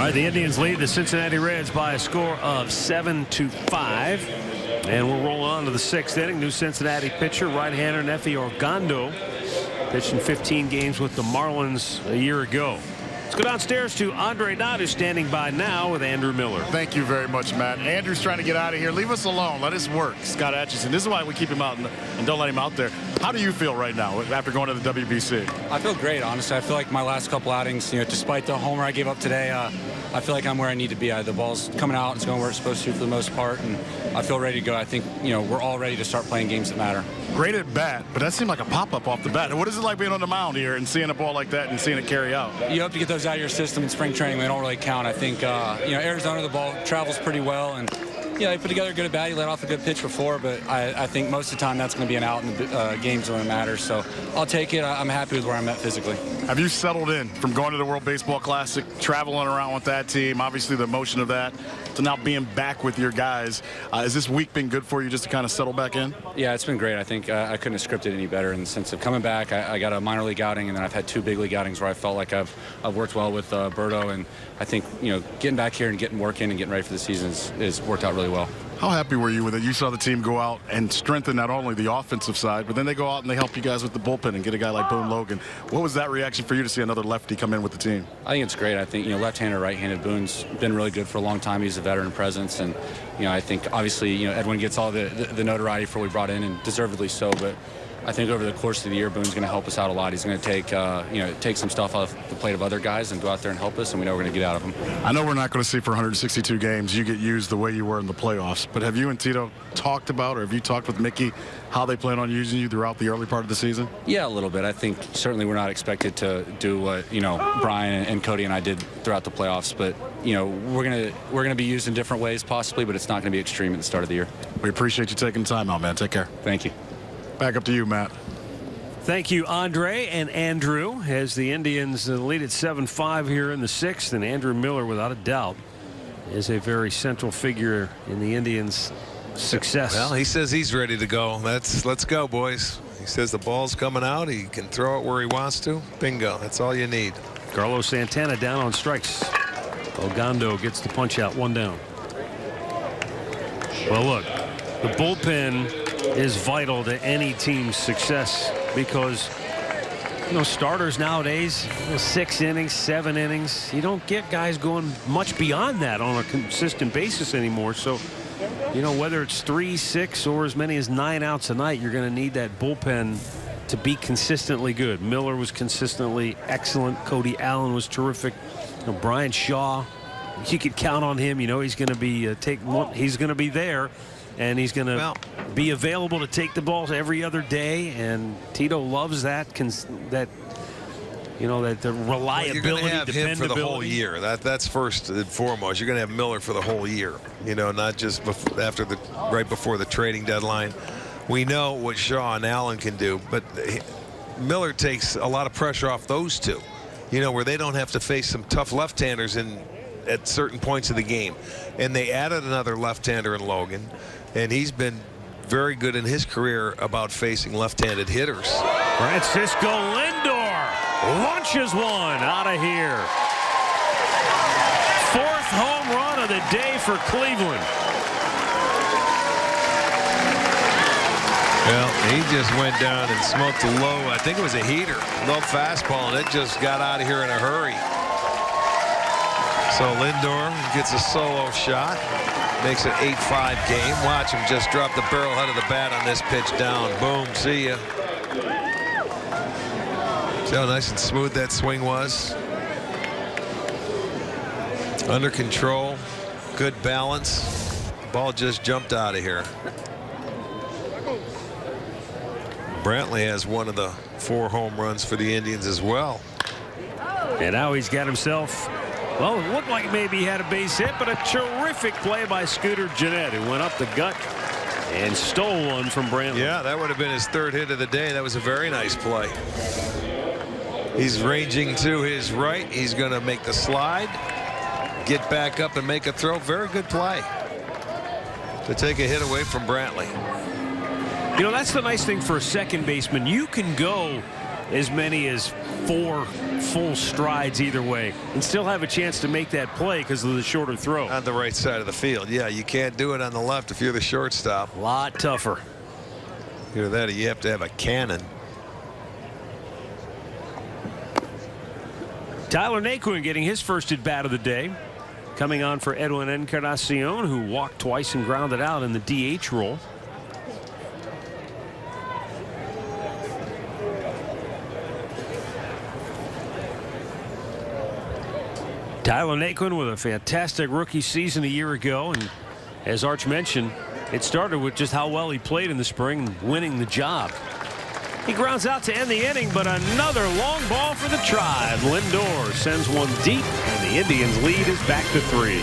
right, the Indians lead the Cincinnati Reds by a score of 7-5. And we'll roll on to the 6th inning. New Cincinnati pitcher, right-hander Nefi Orgando, pitched in 15 games with the Marlins a year ago. Let's go downstairs to Andre Knott, who's standing by now with Andrew Miller. Thank you very much, Matt. Andrew's trying to get out of here. Leave us alone. Let us work. Scott Atchison. This is why we keep him out and don't let him out there. How do you feel right now after going to the WBC? I feel great, honestly. I feel like my last couple outings, despite the homer I gave up today, I feel like I'm where I need to be. The ball's coming out. It's going where it's supposed to for the most part, and I feel ready to go. I think, we're all ready to start playing games that matter. Great at bat, but that seemed like a pop-up off the bat. What is it like being on the mound here and seeing a ball like that and seeing it carry out? You hope to get those out of your system in spring training. They don't really count. I think, Arizona, the ball travels pretty well, and they put together a good at bat. He let off a good pitch before, but I think most of the time that's going to be an out in the games when it matters. So I'll take it. I'm happy with where I'm at physically. Have you settled in from going to the World Baseball Classic, traveling around with that team, obviously the emotion of that, to now being back with your guys? Has this week been good for you just to kind of settle back in? Yeah, it's been great. I think I couldn't have scripted any better in the sense of coming back. I got a minor league outing, and then I've had 2 big league outings where I felt like I've worked well with Berto, and I think getting back here and getting work in and getting ready for the season is worked out really well. How happy were you with it? You saw the team go out and strengthen not only the offensive side, but then they go out and they help you guys with the bullpen and get a guy like Boone Logan. What was that reaction for you to see another lefty come in with the team? I think it's great. I think, left-handed, right-handed, Boone's been really good for a long time. He's a veteran presence, and, I think obviously, Edwin gets all the notoriety for what we brought in, and deservedly so, but I think over the course of the year, Boone's going to help us out a lot. He's going to take some stuff off the plate of other guys and go out there and help us, and we know we're going to get out of him. I know we're not going to see for 162 games you get used the way you were in the playoffs, but have you and Tito talked about, or have you talked with Mickey, how they plan on using you throughout the early part of the season? Yeah, a little bit. I think certainly we're not expected to do what Brian and Cody and I did throughout the playoffs, but we're gonna be used in different ways possibly, but it's not going to be extreme at the start of the year. We appreciate you taking the time out, man. Take care. Thank you. Back up to you, Matt. Thank you, Andre and Andrew, as the Indians lead at 7-5 here in the 6th, and Andrew Miller, without a doubt, is a very central figure in the Indians' success. Well, he says he's ready to go. Let's go, boys. He says the ball's coming out. He can throw it where he wants to. Bingo. That's all you need. Carlos Santana down on strikes. Ogando gets the punch out, 1 down. Well, look, the bullpen is vital to any team's success because starters nowadays 6 innings, 7 innings, you don't get guys going much beyond that on a consistent basis anymore. So whether it's 3, 6 or as many as 9 outs a night, you're going to need that bullpen to be consistently good. Miller was consistently excellent. Cody Allen was terrific. Brian Shaw, you could count on him. He's going to be he's going to be there. And he's going to be available to take the balls every other day. And Tito loves that. That the reliability, you're going to have him for the whole year. That's first and foremost. You're going to have Miller for the whole year. Not just right before the trading deadline. We know what Shaw and Allen can do, but Miller takes a lot of pressure off those two. Where they don't have to face some tough left-handers at certain points of the game. And they added another left-hander in Logan. And he's been very good in his career about facing left-handed hitters. Francisco Lindor launches one out of here. 4th home run of the day for Cleveland. Well, he just went down and smoked a low, I think it was a heater, low fastball, and it just got out of here in a hurry. So Lindor gets a solo shot. Makes it 8-5 game. Watch him just drop the barrel head of the bat on this pitch down. Boom. See ya. See how nice and smooth that swing was. Under control. Good balance. Ball just jumped out of here. Brantley has one of the 4 home runs for the Indians as well. And now he's got himself. Well, it looked like maybe he had a base hit, but a terrific play by Scooter Gennett, who went up the gut and stole one from Brantley. Yeah, that would have been his 3rd hit of the day. That was a very nice play. He's ranging to his right. He's going to make the slide, get back up and make a throw. Very good play to take a hit away from Brantley. That's the nice thing for a second baseman. You can go as many as 4 full strides either way and still have a chance to make that play because of the shorter throw. On the right side of the field. Yeah, you can't do it on the left if you're the shortstop. A lot tougher. Either that or you have to have a cannon. Tyler Naquin getting his first at bat of the day. Coming on for Edwin Encarnacion, who walked twice and grounded out in the DH role. Tyler Naquin with a fantastic rookie season a year ago, and as Arch mentioned, it started with just how well he played in the spring and winning the job. He grounds out to end the inning, but another long ball for the Tribe. Lindor sends one deep, and the Indians' lead is back to 3.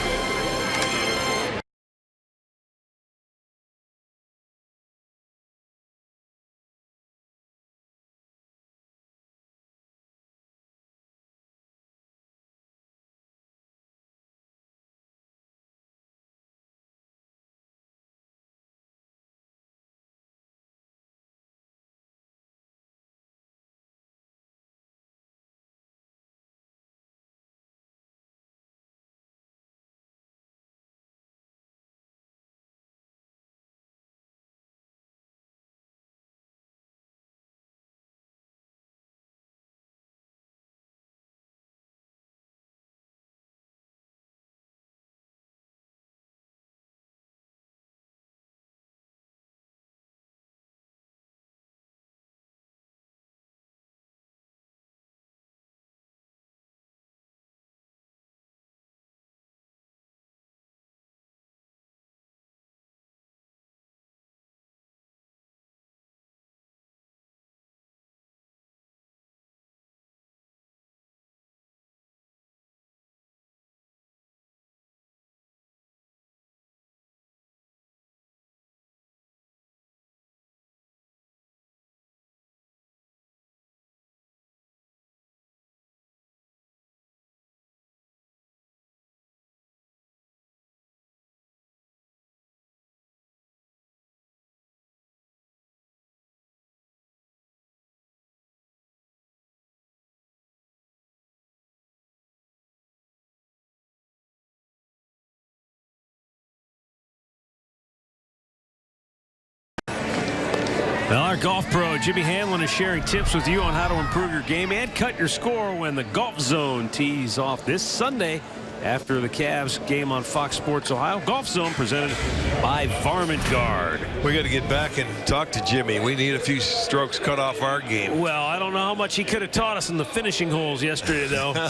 Well, our golf pro Jimmy Hanlon is sharing tips with you on how to improve your game and cut your score when the Golf Zone tees off this Sunday after the Cavs game on Fox Sports Ohio. Golf Zone presented by Varmint Guard. We got to get back and talk to Jimmy. We need a few strokes cut off our game. Well, I don't know how much he could have taught us in the finishing holes yesterday, though.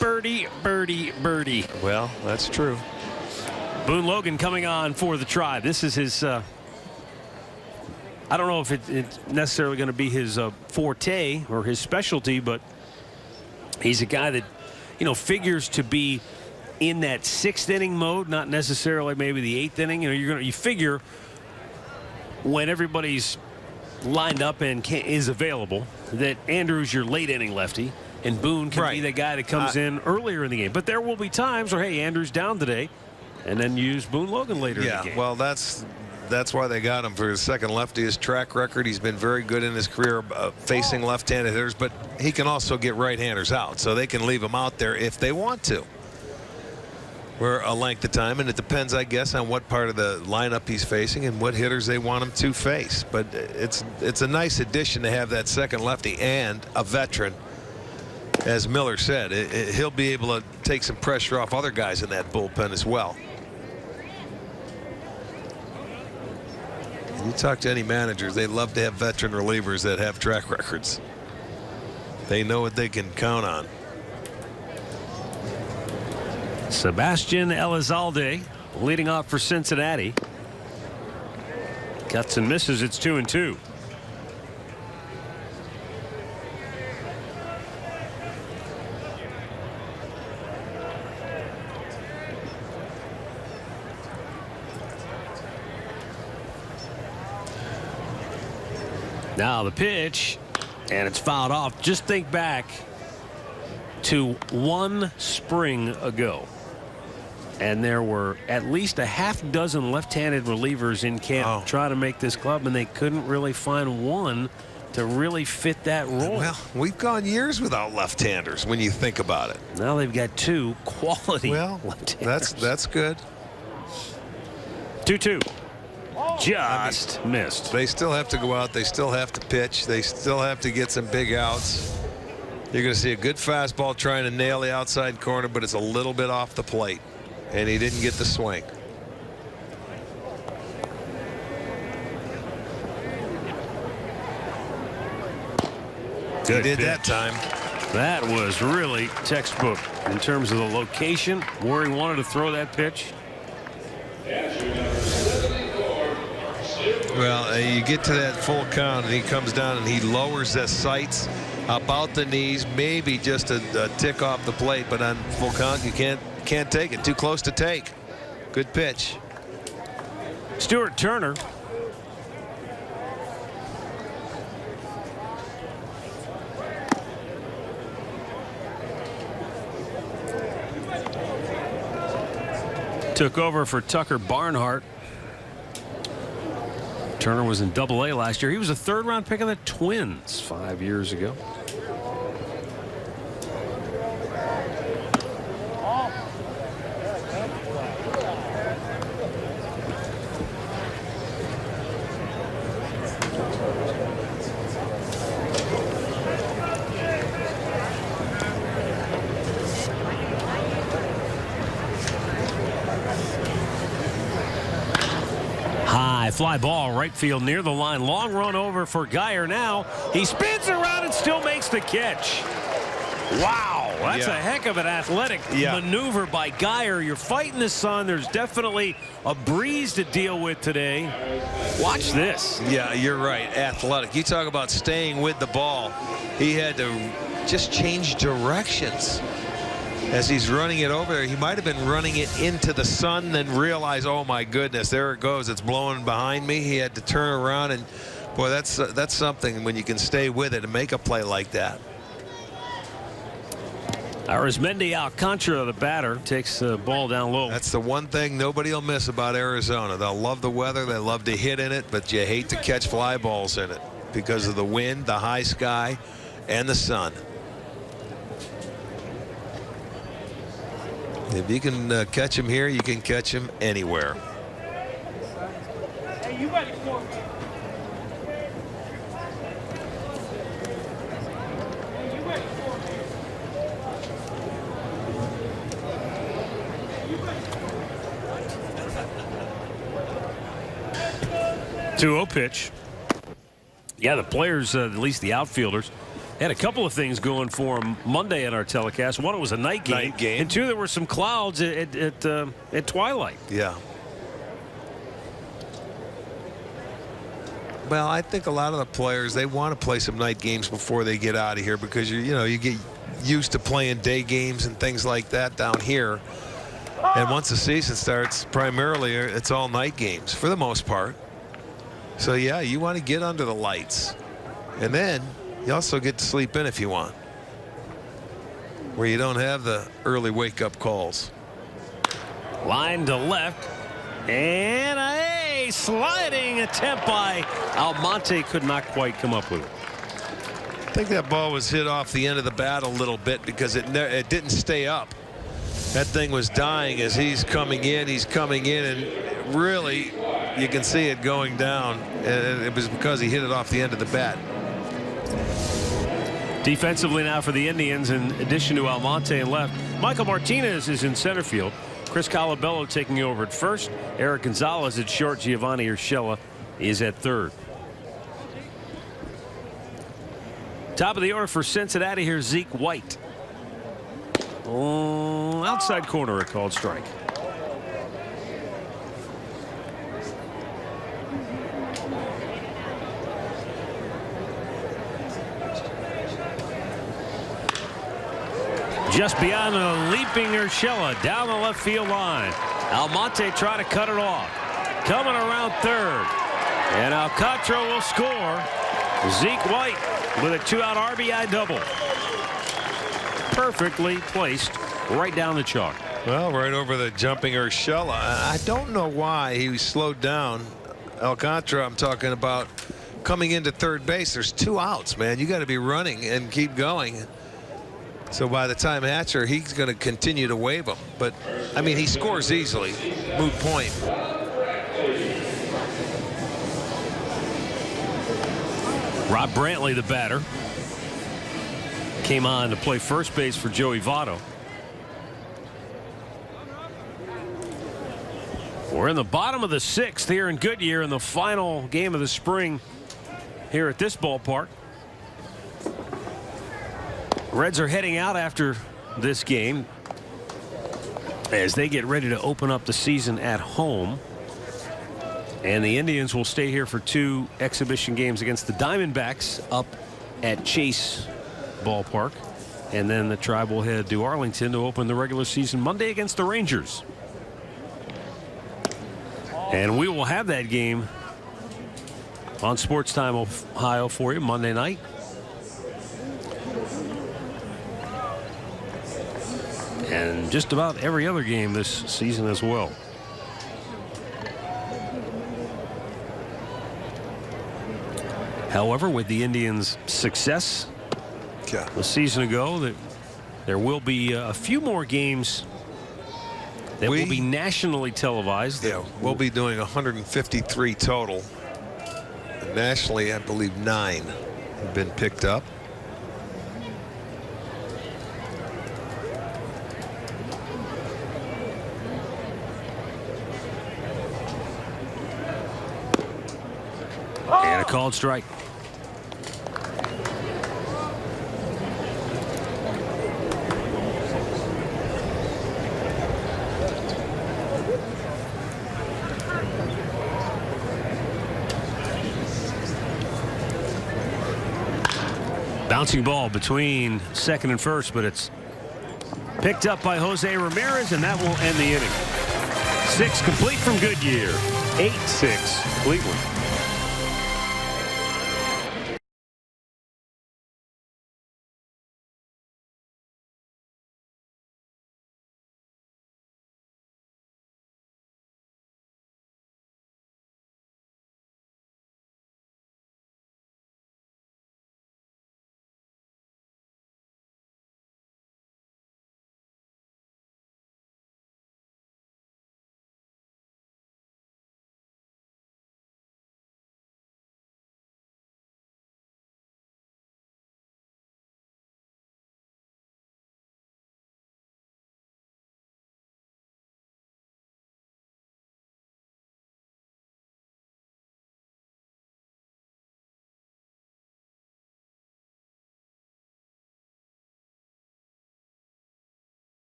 Birdie, birdie, birdie. Well, that's true. Boone Logan coming on for the Tribe. This is his I don't know if it's necessarily going to be his forte or his specialty, but he's a guy that, you know, figures to be in that 6th inning mode, not necessarily maybe the 8th inning. You know, you figure when everybody's lined up and is available that Andrew's your late inning lefty and Boone can be the guy that comes in earlier in the game. But there will be times where, hey, Andrew's down today, and then use Boone Logan later in the game. Yeah, well, that's why they got him for his second lefty. His track record, he's been very good in his career facing left-handed hitters, but he can also get right-handers out, so they can leave him out there if they want to for a length of time, and it depends, I guess, on what part of the lineup he's facing and what hitters they want him to face. But it's a nice addition to have that second lefty and a veteran. As Miller said, he'll be able to take some pressure off other guys in that bullpen as well. You talk to any managers, they love to have veteran relievers that have track records. They know what they can count on. Sebastian Elizalde leading off for Cincinnati. Cuts and misses. It's 2-2. Now the pitch, and it's fouled off. Just think back to one spring ago, and there were at least a half dozen left-handed relievers in camp trying to make this club, and they couldn't really find one to really fit that role. Well, we've gone years without left-handers when you think about it. Now they've got 2 quality left-handers. That's good. 2-2. Just missed. They still have to go out. They still have to pitch. They still have to get some big outs. You're going to see a good fastball trying to nail the outside corner, but it's a little bit off the plate, and he didn't get the swing. Good he did pitch. that time. That was really textbook in terms of the location where he wanted to throw that pitch. Well, you get to that full count, and he comes down and he lowers the sights about the knees, maybe just a tick off the plate, but on full count, you can't take it. Too close to take. Good pitch. Stuart Turner. Took over for Tucker Barnhart. Turner was in Double-A last year. He was a 3rd-round pick of the Twins 5 years ago. Fly ball right field near the line. Long run over for Geyer now. He spins around and still makes the catch. Wow, that's a heck of an athletic maneuver by Geyer. You're fighting the sun. There's definitely a breeze to deal with today. Watch this. Yeah, you're right. Athletic. You talk about staying with the ball. He had to just change directions. As he's running it over there, he might have been running it into the sun, then realize, oh my goodness, there it goes, it's blowing behind me. He had to turn around, and boy, that's something when you can stay with it and make a play like that. Arizmendi Alcantara, the batter, takes the ball down low. That's the one thing nobody will miss about Arizona. They'll love the weather, they love to hit in it, but you hate to catch fly balls in it because of the wind, the high sky, and the sun. If you can catch him here, you can catch him anywhere. Hey, you ready for me? 2-0 pitch. Yeah, the players, at least the outfielders, had a couple of things going for them Monday in our telecast. One, it was a night game. And 2, there were some clouds at twilight. Yeah. Well, I think a lot of the players, they want to play some night games before they get out of here because you get used to playing day games and things like that down here. And once the season starts, primarily it's all night games for the most part. So yeah, you want to get under the lights, and then you also get to sleep in if you want, where you don't have the early wake-up calls. Line to left, and a sliding attempt by Almonte could not quite come up with it. I think that ball was hit off the end of the bat a little bit because it didn't stay up. That thing was dying as he's coming in, and really you can see it going down, and it was because he hit it off the end of the bat. Defensively now for the Indians, in addition to Almonte and left, Michael Martinez is in center field. Chris Colabello taking over at first. Eric Gonzalez at short. Giovanni Urshela is at third. Top of the order for Cincinnati, here's Zeke White. Outside corner, a called strike. Just beyond a leaping Urshela down the left field line. Almonte try to cut it off. Coming around third. And Alcantara will score. Zeke White with a 2-out RBI double. Perfectly placed right down the chalk. Well, right over the jumping Urshela. I don't know why he slowed down. Alcantara, I'm talking about, coming into third base. There's 2 outs, man. You got to be running and keep going. So by the time Hatcher, he's going to continue to wave him. But, I mean, he scores easily. Moot point. Rob Brantley, the batter, came on to play first base for Joey Votto. We're in the bottom of the 6th here in Goodyear in the final game of the spring here at this ballpark. Reds are heading out after this game as they get ready to open up the season at home. And the Indians will stay here for 2 exhibition games against the Diamondbacks up at Chase Ballpark. And then the Tribe will head to Arlington to open the regular season Monday against the Rangers. And we will have that game on Sports Time Ohio for you Monday night. And just about every other game this season as well. However, with the Indians' success a season ago, there will be a few more games that will be nationally televised. Yeah, we'll be doing 153 total. Nationally, I believe 9 have been picked up. And a called strike. Bouncing ball between second and first, but it's picked up by Jose Ramirez, and that will end the inning. 6 complete from Goodyear. 8-6 Cleveland.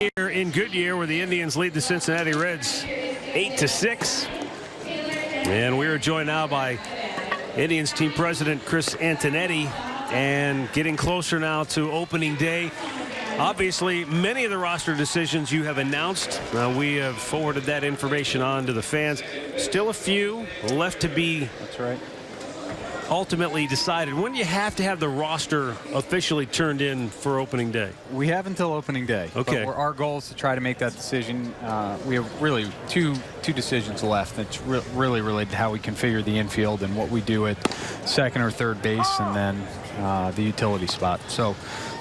Here in Goodyear, where the Indians lead the Cincinnati Reds 8-6. And we are joined now by Indians team president Chris Antonetti, and getting closer now to opening day. Obviously, many of the roster decisions you have announced. We have forwarded that information on to the fans. Still a few left to be ultimately decided. When do you have to have the roster officially turned in for opening day? We have until opening day. Okay. But our goal is to try to make that decision. We have really two decisions left. That's really related to how we configure the infield and what we do at second or third base, and then the utility spot. So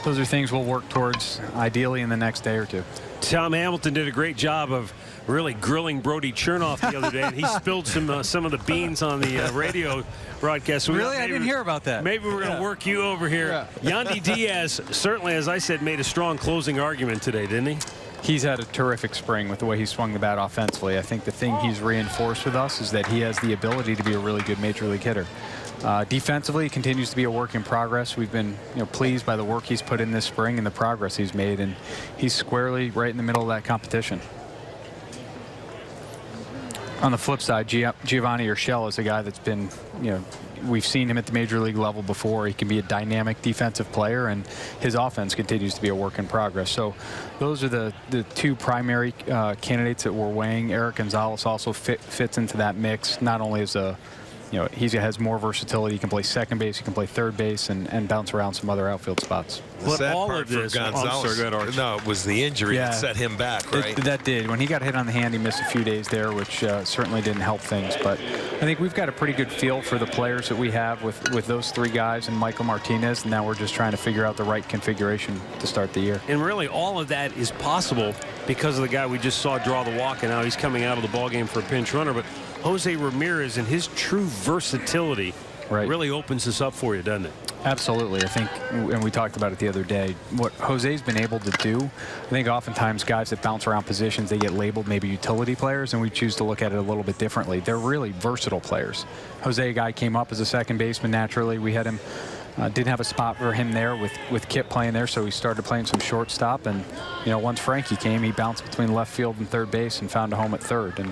those are things we'll work towards ideally in the next day or two. Tom Hamilton did a great job of really grilling Brody Chernoff the other day, and he spilled some of the beans on the radio broadcast. So really? I didn't hear about that. Maybe we're going to work you over here. Yandy Diaz certainly, as I said, made a strong closing argument today, didn't he? He's had a terrific spring with the way he swung the bat offensively. I think the thing he's reinforced with us is that he has the ability to be a really good major league hitter. Defensively, he continues to be a work in progress. We've been pleased by the work he's put in this spring and the progress he's made, and he's squarely right in the middle of that competition. On the flip side, Giovanni Urshela is a guy that's been, we've seen him at the major league level before. He can be a dynamic defensive player, and his offense continues to be a work in progress. So those are the two primary candidates that we're weighing. Eric Gonzalez also fits into that mix, not only as a he has more versatility. He can play second base, he can play third base, and bounce around some other outfield spots. But all of this, Gonzalez, no, it was the injury that set him back, right? That did. When he got hit on the hand, he missed a few days there, which certainly didn't help things. But I think we've got a pretty good feel for the players that we have with those three guys and Michael Martinez, and now we're just trying to figure out the right configuration to start the year. And really, all of that is possible because of the guy we just saw draw the walk, and now he's coming out of the ballgame for a pinch runner. But Jose Ramirez and his true versatility really opens this up for you, doesn't it? Absolutely. I think, and we talked about it the other day, what Jose's been able to do, I think oftentimes guys that bounce around positions, they get labeled maybe utility players, and we choose to look at it a little bit differently. They're really versatile players. Jose, a guy, came up as a second baseman naturally. We had him, didn't have a spot for him there with Kip playing there, so he started playing some shortstop, and once Frankie came, he bounced between left field and third base and found a home at third. And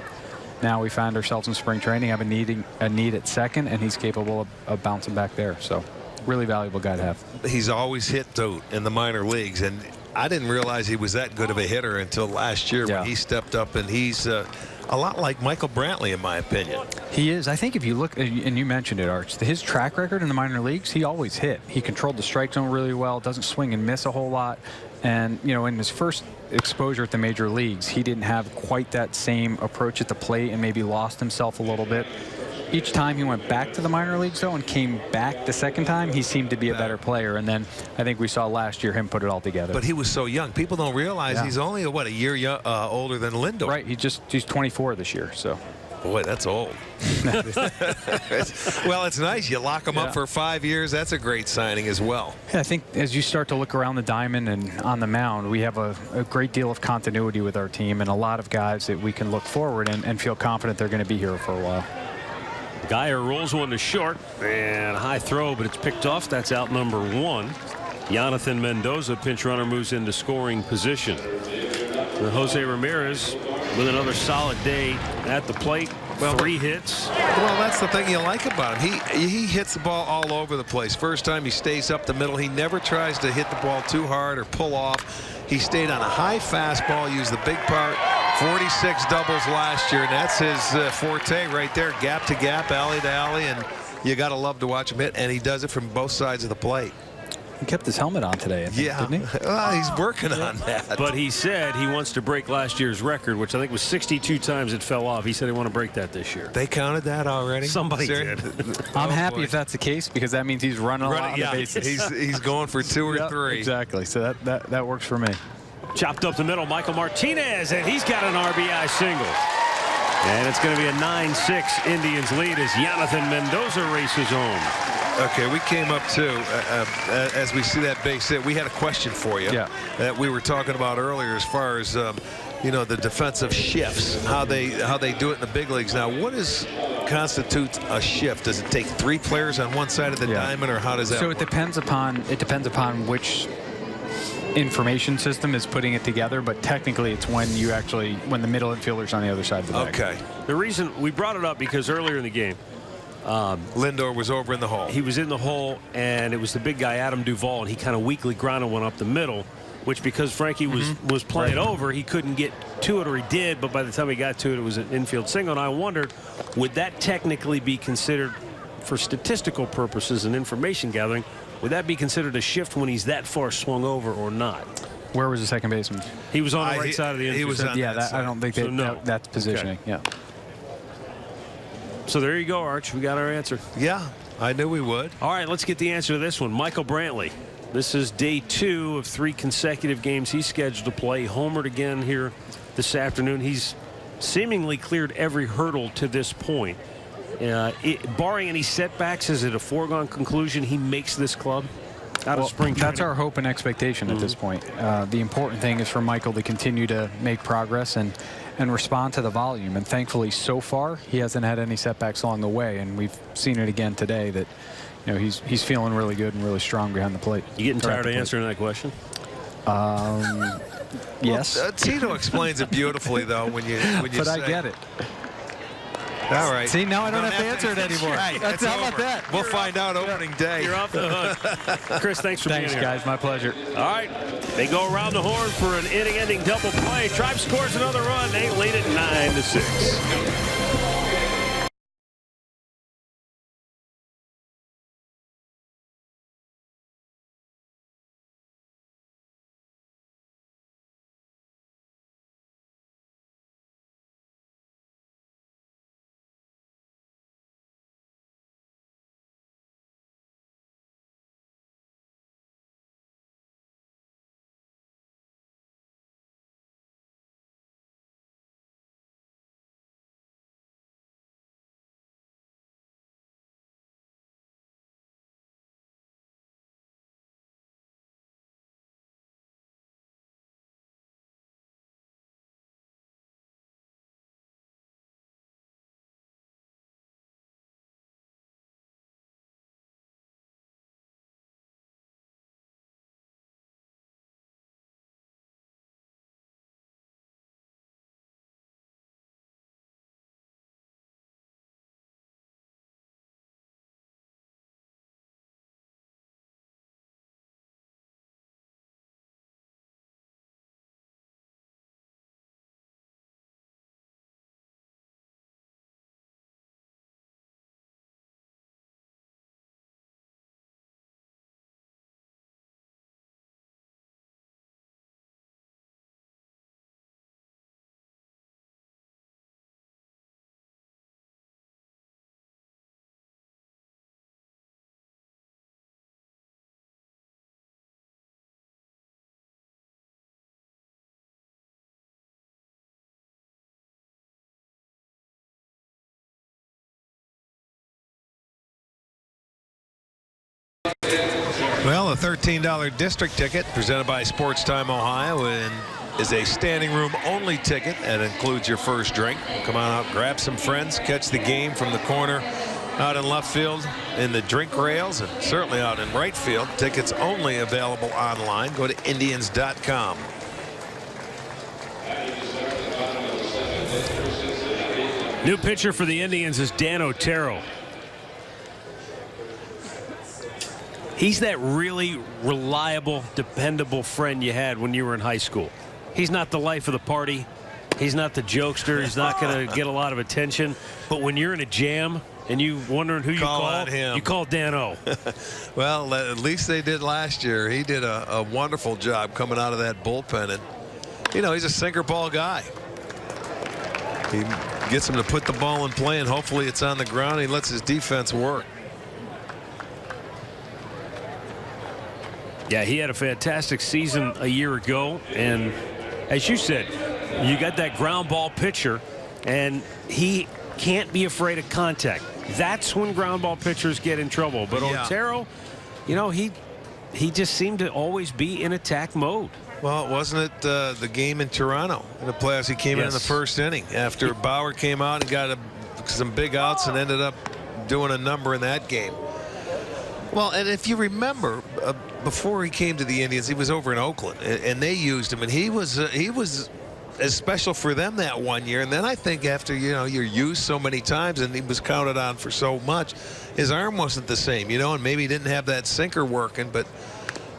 now we find ourselves in spring training, have a need at second, and he's capable of bouncing back there. So really valuable guy to have. He's always hit, though, in the minor leagues, and I didn't realize he was that good of a hitter until last year when he stepped up, and he's a lot like Michael Brantley, in my opinion. He is. I think if you look, and you mentioned it, Arch, his track record in the minor leagues, he always hit. He controlled the strike zone really well, doesn't swing and miss a whole lot. And, in his first exposure at the major leagues, he didn't have quite that same approach at the plate and maybe lost himself a little bit. Each time he went back to the minor leagues, though, and came back the second time, he seemed to be a better player. And then I think we saw last year him put it all together. But he was so young. People don't realize he's only, a year older than Lindor. Right. He's 24 this year, so. Boy, that's old. Well, it's nice. You lock him up for 5 years. That's a great signing as well. Yeah, I think as you start to look around the diamond and on the mound, we have a great deal of continuity with our team and a lot of guys that we can look forward and feel confident they're going to be here for a while. Geyer rolls one to short, and a high throw, but it's picked off. That's out number one. Jonathan Mendoza, pinch runner, moves into scoring position. And Jose Ramirez with another solid day at the plate. Well, 3 hits. Well, that's the thing you like about him. He hits the ball all over the place. First time he stays up the middle. He never tries to hit the ball too hard or pull off. He stayed on a high fastball, used the big part. 46 doubles last year, and that's his forte right there. Gap to gap, alley to alley, and you got to love to watch him hit, and he does it from both sides of the plate. He kept his helmet on today, I think, didn't he? Well, he's working on that. But he said he wants to break last year's record, which I think was 62 times it fell off. He said he want to break that this year. They counted that already? Somebody did. I'm happy if that's the case, because that means he's running a lot of bases. He's going for 2 or 3. Exactly. So that works for me. Chopped up the middle, Michael Martinez, and he's got an RBI single. And it's going to be a 9-6 Indians lead as Jonathan Mendoza races home. Okay, we came up too, as we see that base hit. We had a question for you that we were talking about earlier as far as, the defensive shifts, how they do it in the big leagues. Now, what constitutes a shift? Does it take 3 players on one side of the diamond, or how does that work? So it depends upon which information system is putting it together, but technically it's when the middle infielder's on the other side of the bag. Okay. The reason we brought it up because earlier in the game, Lindor was over in the hole. He was in the hole, and it was the big guy, Adam Duvall, and he kind of weakly grounded one up the middle, which because Frankie was playing over, he couldn't get to it, or he did, but by the time he got to it, it was an infield single. And I wondered, would that technically be considered, for statistical purposes and information gathering, would that be considered a shift when he's that far swung over or not? Where was the second baseman? He was on the right side of the infield. He was on that side. I don't think that's positioning. Okay. Yeah. So there you go, Arch. We got our answer. Yeah, I knew we would. All right, let's get the answer to this one. Michael Brantley. This is day 2 of 3 consecutive games he's scheduled to play. Homered again here this afternoon. He's seemingly cleared every hurdle to this point. Barring any setbacks, is it a foregone conclusion he makes this club? out of spring training. That's our hope and expectation at this point. The important thing is for Michael to continue to make progress and respond to the volume. And thankfully, so far, he hasn't had any setbacks along the way. And we've seen it again today that, you know, he's feeling really good and really strong behind the plate. You getting tired of answering that question? Yes. Well, Tito explains it beautifully, though, when you but say. I get it. All right. See, now I don't have to answer it anymore. Right. That's how about that? We'll find out opening day. You're off the hook. Chris, thanks for being here. Thanks, guys. My pleasure. All right. They go around the horn for an inning-ending double play. Tribe scores another run. They lead it 9-6. Well, a $13 district ticket presented by Sports Time Ohio and is a standing room only ticket that includes your first drink. Come on out, grab some friends, catch the game from the corner out in left field in the drink rails and certainly out in right field. Tickets only available online. Go to Indians.com. New pitcher for the Indians is Dan Otero. He's that really reliable, dependable friend you had when you were in high school. He's not the life of the party. He's not the jokester. He's not going to get a lot of attention. But when you're in a jam and you wondering who you call, you call Dan O. Well, at least they did last year. He did a wonderful job coming out of that bullpen. And, you know, he's a sinker ball guy. He gets him to put the ball in play, and hopefully it's on the ground. He lets his defense work. Yeah, he had a fantastic season a year ago. And as you said, you got that ground ball pitcher, and he can't be afraid of contact. That's when ground ball pitchers get in trouble. But yeah. Otero, you know, he just seemed to always be in attack mode. Well, wasn't it the game in Toronto in the playoffs? He came in the first inning after Bauer came out and got some big outs and ended up doing a number in that game. Well, and if you remember, before he came to the Indians, he was over in Oakland, and they used him, and he was as special for them that one year. And then I think after, you know, you're used so many times and he was counted on for so much, his arm wasn't the same, you know, and maybe he didn't have that sinker working. But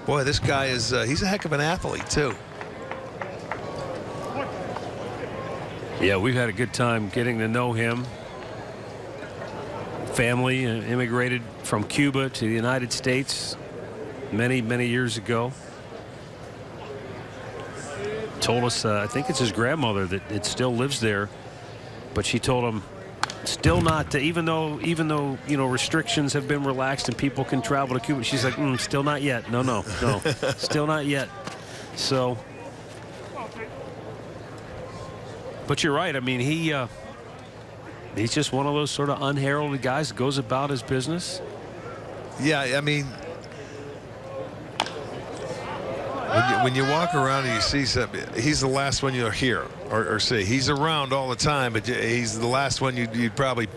boy, this guy is he's a heck of an athlete too. Yeah, we've had a good time getting to know him. Family immigrated from Cuba to the United States many years ago. Told us, I think it's his grandmother that it still lives there, but she told him still not to, even though you know restrictions have been relaxed and people can travel to Cuba. She's like, still not yet. No, still not yet. So, but you're right. I mean, he's just one of those sort of unheralded guys that goes about his business. Yeah, I mean, When you walk around and you see something, he's the last one you'll hear or see. He's around all the time, but he's the last one you'd probably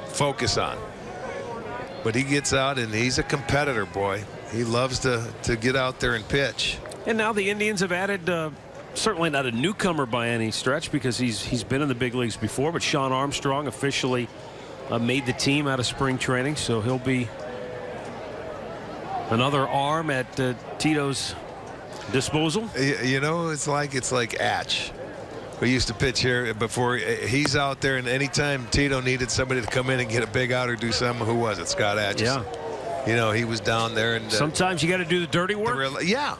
focus on. But he gets out and he's a competitor, boy. He loves to get out there and pitch. And now the Indians have added, certainly not a newcomer by any stretch, because he's been in the big leagues before, but Sean Armstrong officially made the team out of spring training, so he'll be another arm at Tito's disposal. You know, it's like Atch, who used to pitch here before. He's out there, and anytime Tito needed somebody to come in and get a big out or do something, who was it? Scott Atch. Yeah. You know, he was down there, and sometimes you got to do the dirty work. Yeah.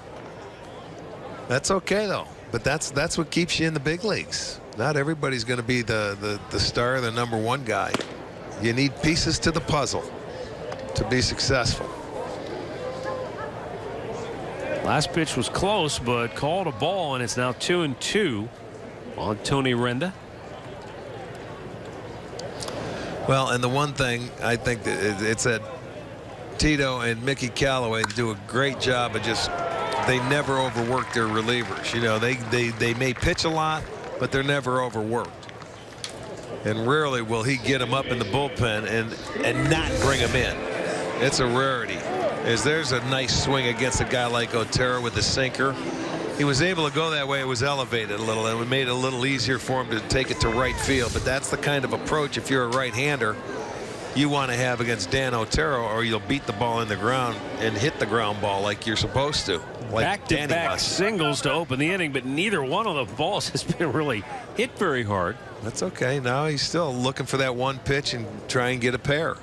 That's okay though. But that's what keeps you in the big leagues. Not everybody's going to be the star, the #1 guy. You need pieces to the puzzle to be successful. Last pitch was close, but called a ball, and it's now 2-2 on Tony Renda. Well, and the one thing I think that it's that Tito and Mickey Callaway do a great job of they never overwork their relievers. You know, they may pitch a lot, but they're never overworked. And rarely will he get them up in the bullpen and not bring them in. It's a rarity. There's a nice swing against a guy like Otero with the sinker. He was able to go that way. It was elevated a little, and it made it a little easier for him to take it to right field. But that's the kind of approach, if you're a right-hander, you want to have against Dan Otero, or you'll beat the ball in the ground and hit the ground ball like you're supposed to. Like back-to-back singles to open the inning, but neither one of the balls has been really hit very hard. That's okay. Now he's still looking for that one pitch and try and get a pair.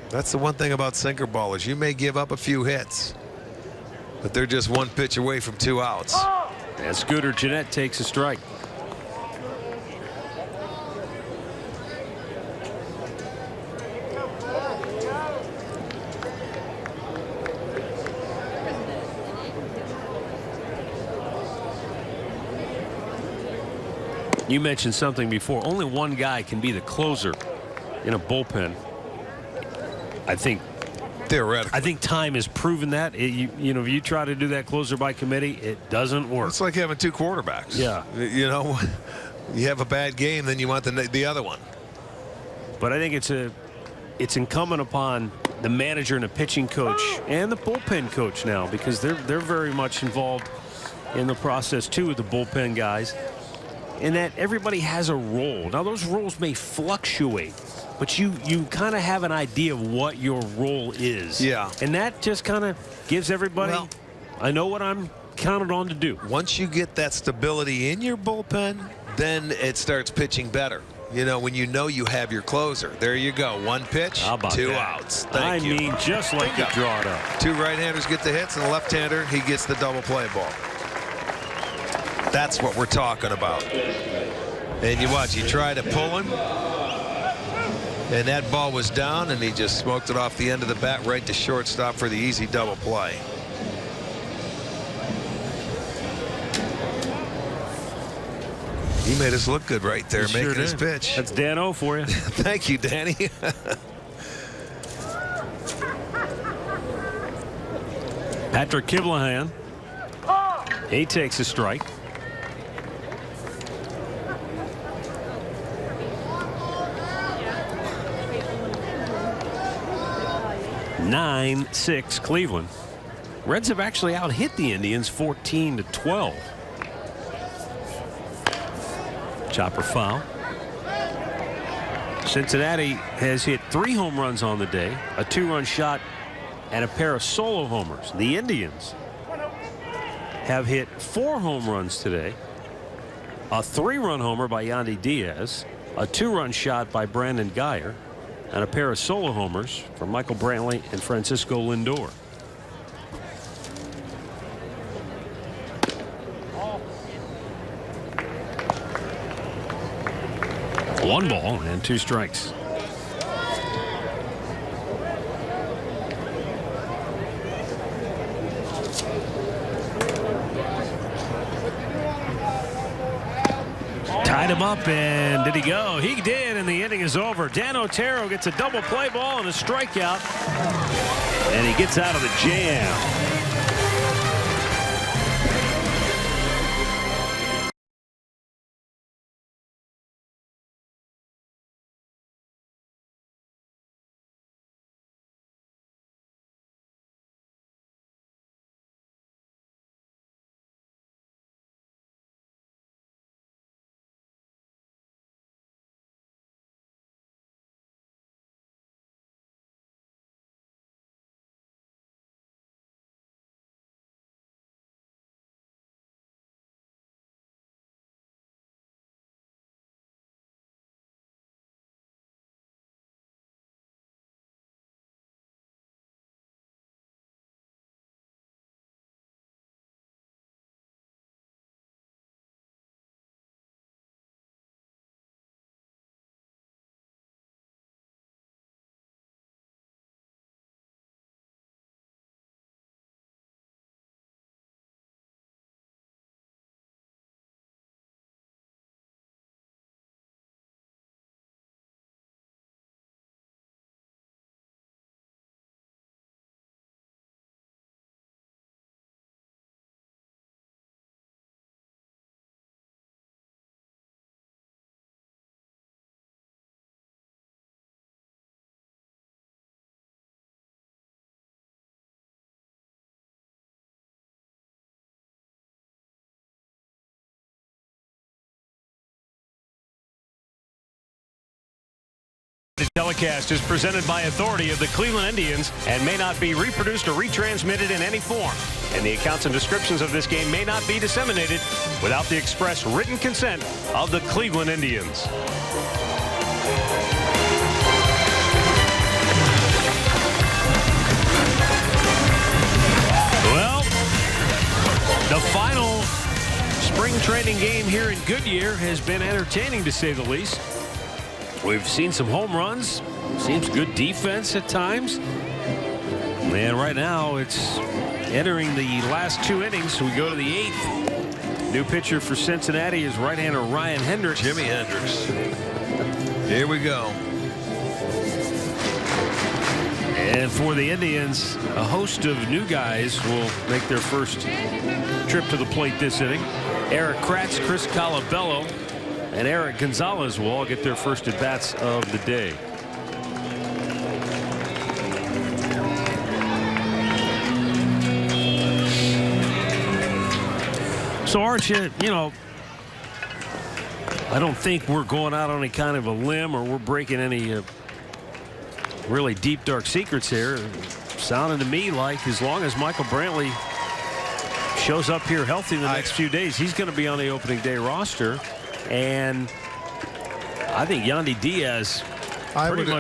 That's the one thing about sinker ballers. You may give up a few hits, but they're just one pitch away from 2 outs. And Scooter Gennett takes a strike. You mentioned something before. Only one guy can be the closer in a bullpen. I think theoretically. I think time has proven that. You know, if you try to do that closer by committee, it doesn't work. It's like having 2 quarterbacks. Yeah. You know, you have a bad game, then you want the other one. But I think it's incumbent upon the manager and the pitching coach and the bullpen coach now, because they're very much involved in the process too with the bullpen guys, and that everybody has a role. Now those roles may fluctuate, but you kind of have an idea of what your role is. Yeah. And that just kind of gives everybody, well, I know what I'm counted on to do. Once you get that stability in your bullpen, then it starts pitching better. You know, when you know you have your closer. There you go. 1 pitch, 2 outs. Thank you. I mean, just like you draw it up. 2 right-handers get the hits, and the left-hander, he gets the double play ball. That's what we're talking about. And you watch, he tried to pull him, and that ball was down, and he just smoked it off the end of the bat right to shortstop for the easy double play. He made us look good right there, making his pitch. That's Dan O for you. Thank you, Danny. Patrick Kivlahan. He takes a strike. (9-6) Cleveland. Reds have actually out-hit the Indians 14-12. Chopper foul. Cincinnati has hit 3 home runs on the day, a 2-run shot, and a pair of solo homers. The Indians have hit 4 home runs today, a 3-run homer by Yandy Diaz, a 2-run shot by Brandon Guyer, and a pair of solo homers from Michael Brantley and Francisco Lindor. One ball and 2 strikes. Tied him up, and did he go? He did, and the inning is over. Dan Otero gets a double play ball and a strikeout, and he gets out of the jam. The telecast is presented by authority of the Cleveland Indians and may not be reproduced or retransmitted in any form. And the accounts and descriptions of this game may not be disseminated without the express written consent of the Cleveland Indians. Well, the final spring training game here in Goodyear has been entertaining, to say the least. We've seen some home runs. Seems good defense at times. And right now it's entering the last 2 innings. We go to the 8th. New pitcher for Cincinnati is right-hander Ryan Hendricks. Jimi Hendricks. Here we go. And for the Indians, a host of new guys will make their first trip to the plate this inning. Eric Kratz, Chris Colabello, and Eric Gonzalez will all get their first at-bats of the day. So, Arch, you know, I don't think we're going out on any kind of a limb or we're breaking any really deep, dark secrets here. Sounding to me like as long as Michael Brantley shows up here healthy in the next few days, he's going to be on the opening day roster. And I think Yandy Diaz I would agree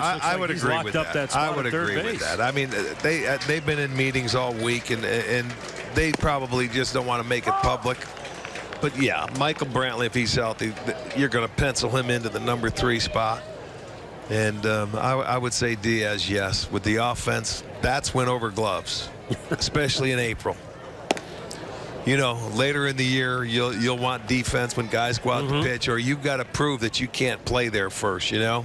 with that. I would agree with that. I mean, they've been in meetings all week, and they probably just don't want to make it public. But yeah, Michael Brantley, if he's healthy, you're going to pencil him into the number 3 spot. And I would say Diaz, yes. With the offense, that's win over gloves, especially in April. You know, later in the year, you'll want defense when guys go out to pitch, or you've got to prove that you can't play there first, you know?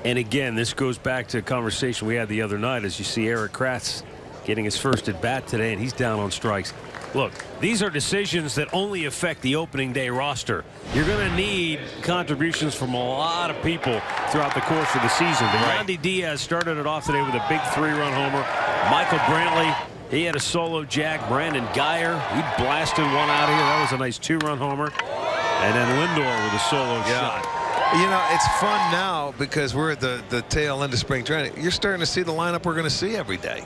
And again, this goes back to a conversation we had the other night as you see Eric Kratz getting his first at bat today, and he's down on strikes. Look, these are decisions that only affect the opening day roster. You're going to need contributions from a lot of people throughout the course of the season. But Yandy Diaz started it off today with a big 3-run homer. Michael Brantley, he had a solo jack. Brandon Geyer, he blasted one out here. That was a nice 2-run homer. And then Lindor with a solo shot. You know, it's fun now because we're at the tail end of spring training. You're starting to see the lineup we're going to see every day,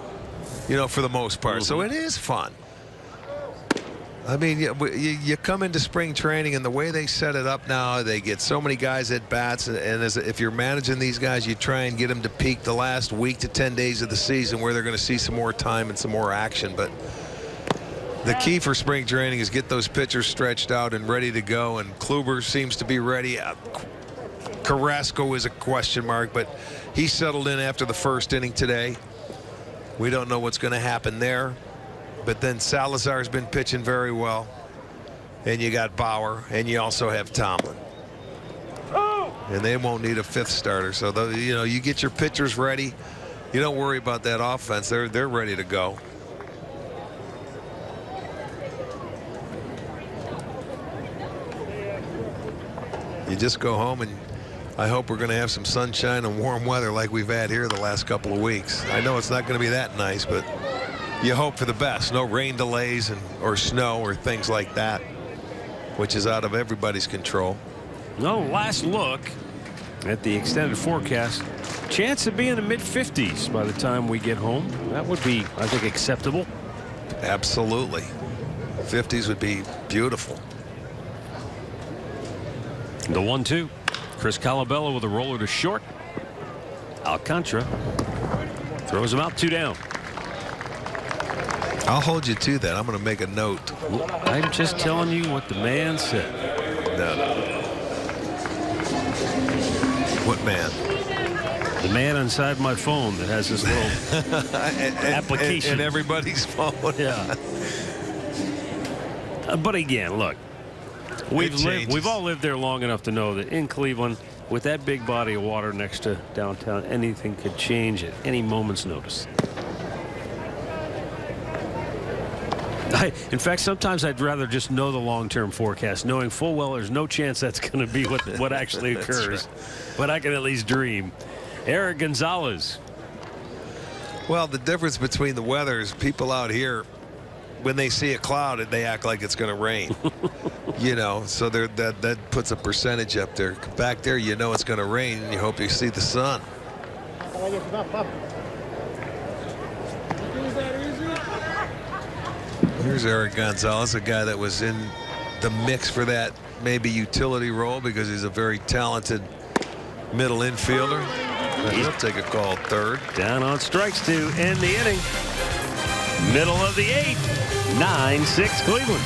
you know, for the most part. So it is fun. I mean, you come into spring training, and the way they set it up now, they get so many guys at bats. And if you're managing these guys, you try and get them to peak the last week to 10 days of the season where they're going to see some more time and some more action. But the key for spring training is get those pitchers stretched out and ready to go. And Kluber seems to be ready. Carrasco is a question mark, but he settled in after the first inning today. We don't know what's going to happen there. But then Salazar's been pitching very well. And you got Bauer, and you also have Tomlin. And they won't need a 5th starter. So, you know, you get your pitchers ready. You don't worry about that offense. They're ready to go. You just go home, and I hope we're going to have some sunshine and warm weather like we've had here the last couple of weeks. I know it's not going to be that nice, but you hope for the best. No rain delays or snow or things like that, which is out of everybody's control. No, last look at the extended forecast. Chance of being in the mid-50s by the time we get home. That would be, I think, acceptable. Absolutely. 50s would be beautiful. The 1-2. Chris Colabello with a roller to short. Alcantara throws him out, 2 down. I'll hold you to that. I'm going to make a note. I'm just telling you what the man said. No. What man? The man inside my phone that has this little application. And everybody's phone. Yeah. But again, look. We've all lived there long enough to know that in Cleveland, with that big body of water next to downtown, anything could change at any moment's notice. In fact, sometimes I'd rather just know the long-term forecast, knowing full well there's no chance that's going to be what actually occurs. Right. But I can at least dream. Eric Gonzalez. Well, the difference between the weather is people out here, when they see a cloud, they act like it's going to rain. You know, so that puts a percentage up there. Back there, you know it's going to rain, and you hope you see the sun. Here's Eric Gonzalez, a guy that was in the mix for that maybe utility role because he's a very talented middle infielder. He'll take a call third. Down on strikes to end the inning. Middle of the 8th. 9-6 Cleveland.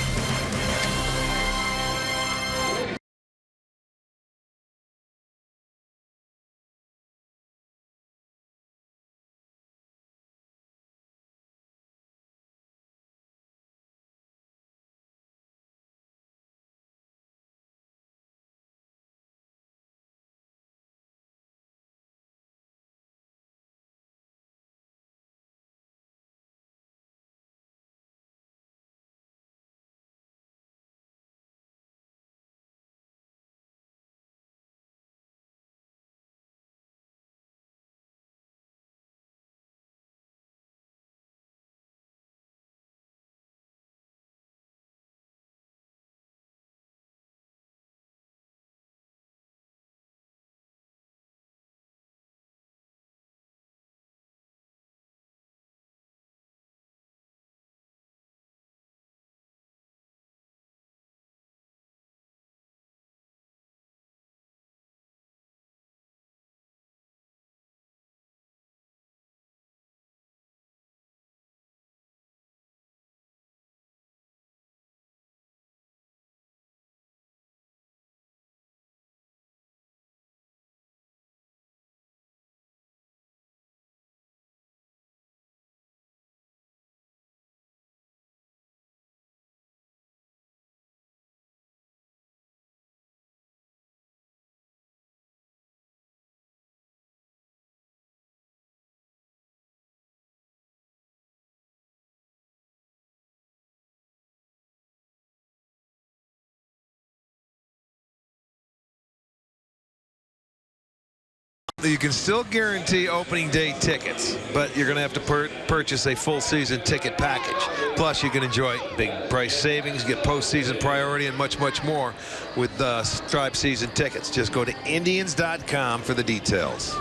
You can still guarantee opening day tickets, but you're going to have to purchase a full season ticket package. Plus, you can enjoy big price savings, get postseason priority, and much, much more with Stripe season tickets. Just go to Indians.com for the details.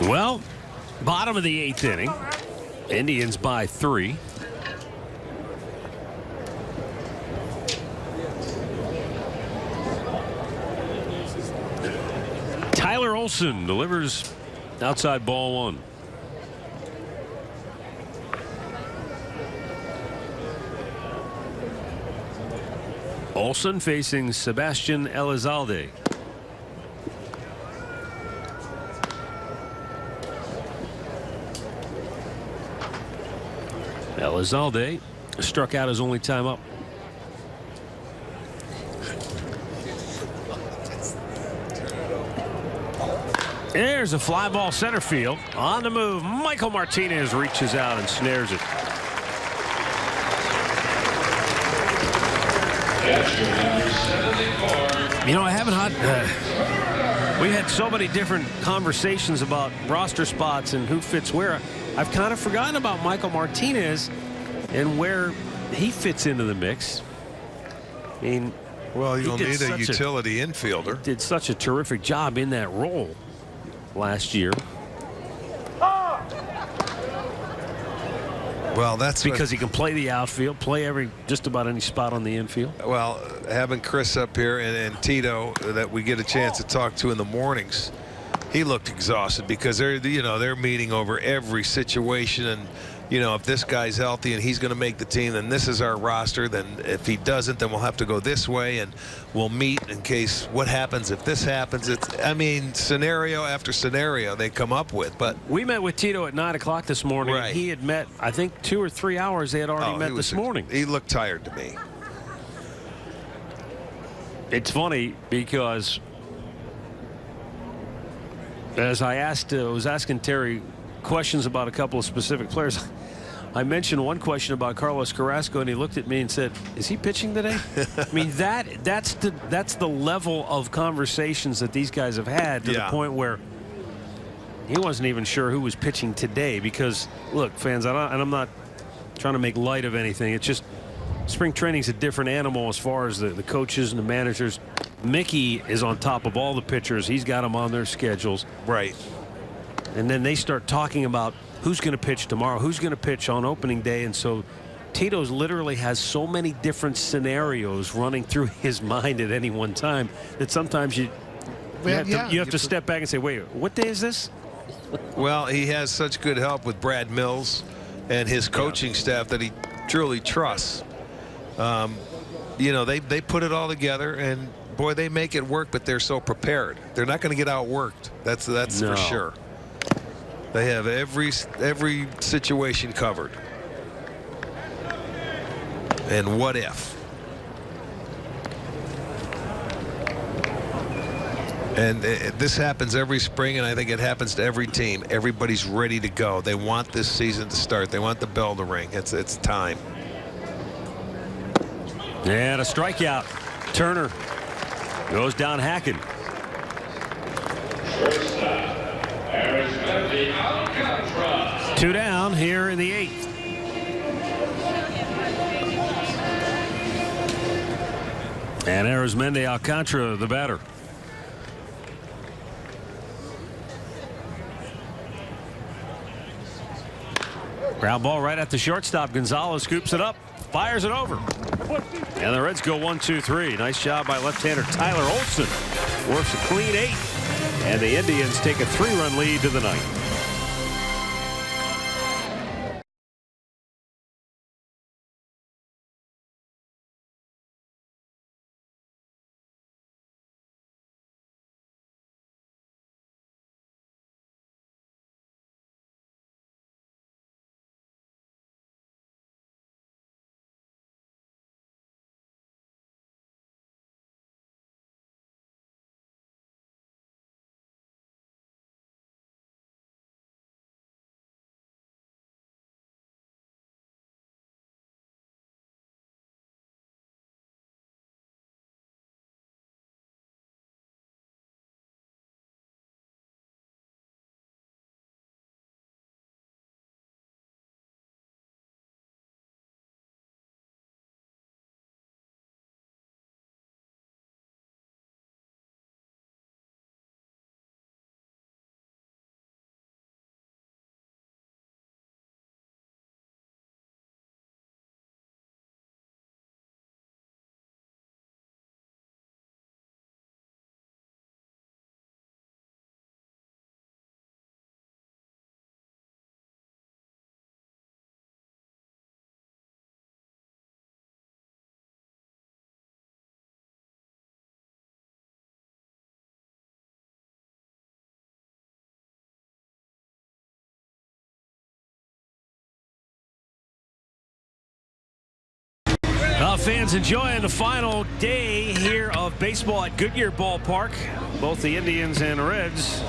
Well, bottom of the 8th inning. Indians by 3. Tyler Olson delivers outside ball 1. Olson facing Sebastian Elizalde. Elizalde struck out his only time up. There's a fly ball center field. On the move, Michael Martinez reaches out and snares it. You know, I haven't had we had so many different conversations about roster spots and who fits where. I've kind of forgotten about Michael Martinez and where he fits into the mix. I mean, well, you'll need a utility infielder. Did such a terrific job in that role last year. Well, that's because he can play the outfield, play just about any spot on the infield. Well, having Chris up here and Tito that we get a chance to talk to in the mornings, he looked exhausted because they're meeting over every situation, and if this guy's healthy and he's going to make the team, then this is our roster. Then if he doesn't, then we'll have to go this way, and we'll meet in case what happens if this happens. Scenario after scenario they come up with. But we met with Tito at 9 o'clock this morning. Right. He had met, I think, 2 or 3 hours. They had already met this morning. He looked tired to me. It's funny because as I was asking Terry questions about a couple of specific players. I mentioned one question about Carlos Carrasco, and he looked at me and said, "Is he pitching today?" I mean, that's the level of conversations that these guys have had to the point where he wasn't even sure who was pitching today. Because look, fans, and I'm not trying to make light of anything. It's just spring training's a different animal as far as the coaches and the managers. Mickey is on top of all the pitchers. He's got them on their schedules. Right. And then they start talking about who's going to pitch tomorrow, who's going to pitch on opening day. And so Tito's literally has so many different scenarios running through his mind at any one time that sometimes you have to step back and say, wait, what day is this? Well, he has such good help with Brad Mills and his coaching staff that he truly trusts. You know, they put it all together, and boy, they make it work, but they're so prepared. They're not going to get outworked. That's for sure. They have every situation covered. And what if? And this happens every spring, and I think it happens to every team. Everybody's ready to go. They want this season to start. They want the bell to ring. It's time. And a strikeout. Turner goes down hacking. Two down here in the 8th. And Arizmendi Alcantara, the batter. Ground ball right at the shortstop. Gonzalez scoops it up, fires it over. And the Reds go 1-2-3. Nice job by left-hander Tyler Olson. Works a clean 8. And the Indians take a 3-run lead to the 9th. Fans enjoying the final day here of baseball at Goodyear Ballpark. Both the Indians and Reds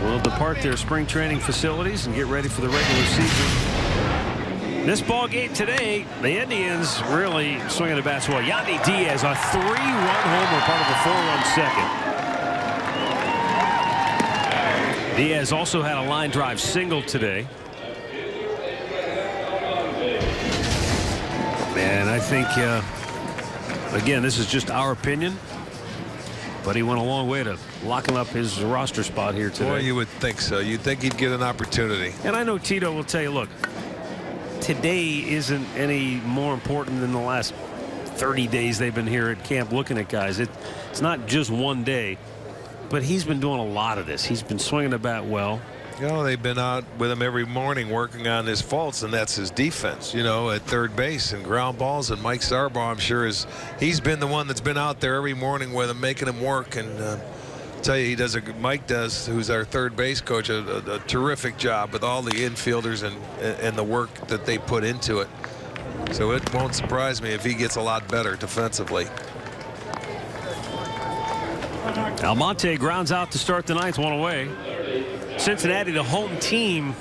will depart their spring training facilities and get ready for the regular season. This ball game today, the Indians really swinging the bats well. Yandy Diaz, a 3-run homer, part of a 4-run second. Diaz also had a line drive single today. And I think, again, this is just our opinion, but he went a long way to locking up his roster spot here today. Boy, you would think so. You'd think he'd get an opportunity. And I know Tito will tell you, look, today isn't any more important than the last 30 days they've been here at camp looking at guys. It's not just one day, but he's been doing a lot of this. He's been swinging the bat well. You know, they've been out with him every morning working on his faults, and that's his defense, you know, at third base and ground balls. And Mike Sarbaugh, I'm sure, he's been the one that's been out there every morning with him, making him work. And I'll tell you, Mike does, who's our third base coach, a terrific job with all the infielders and the work that they put into it. So it won't surprise me if he gets a lot better defensively. Almonte grounds out to start the 9th, one away. Cincinnati, the home team,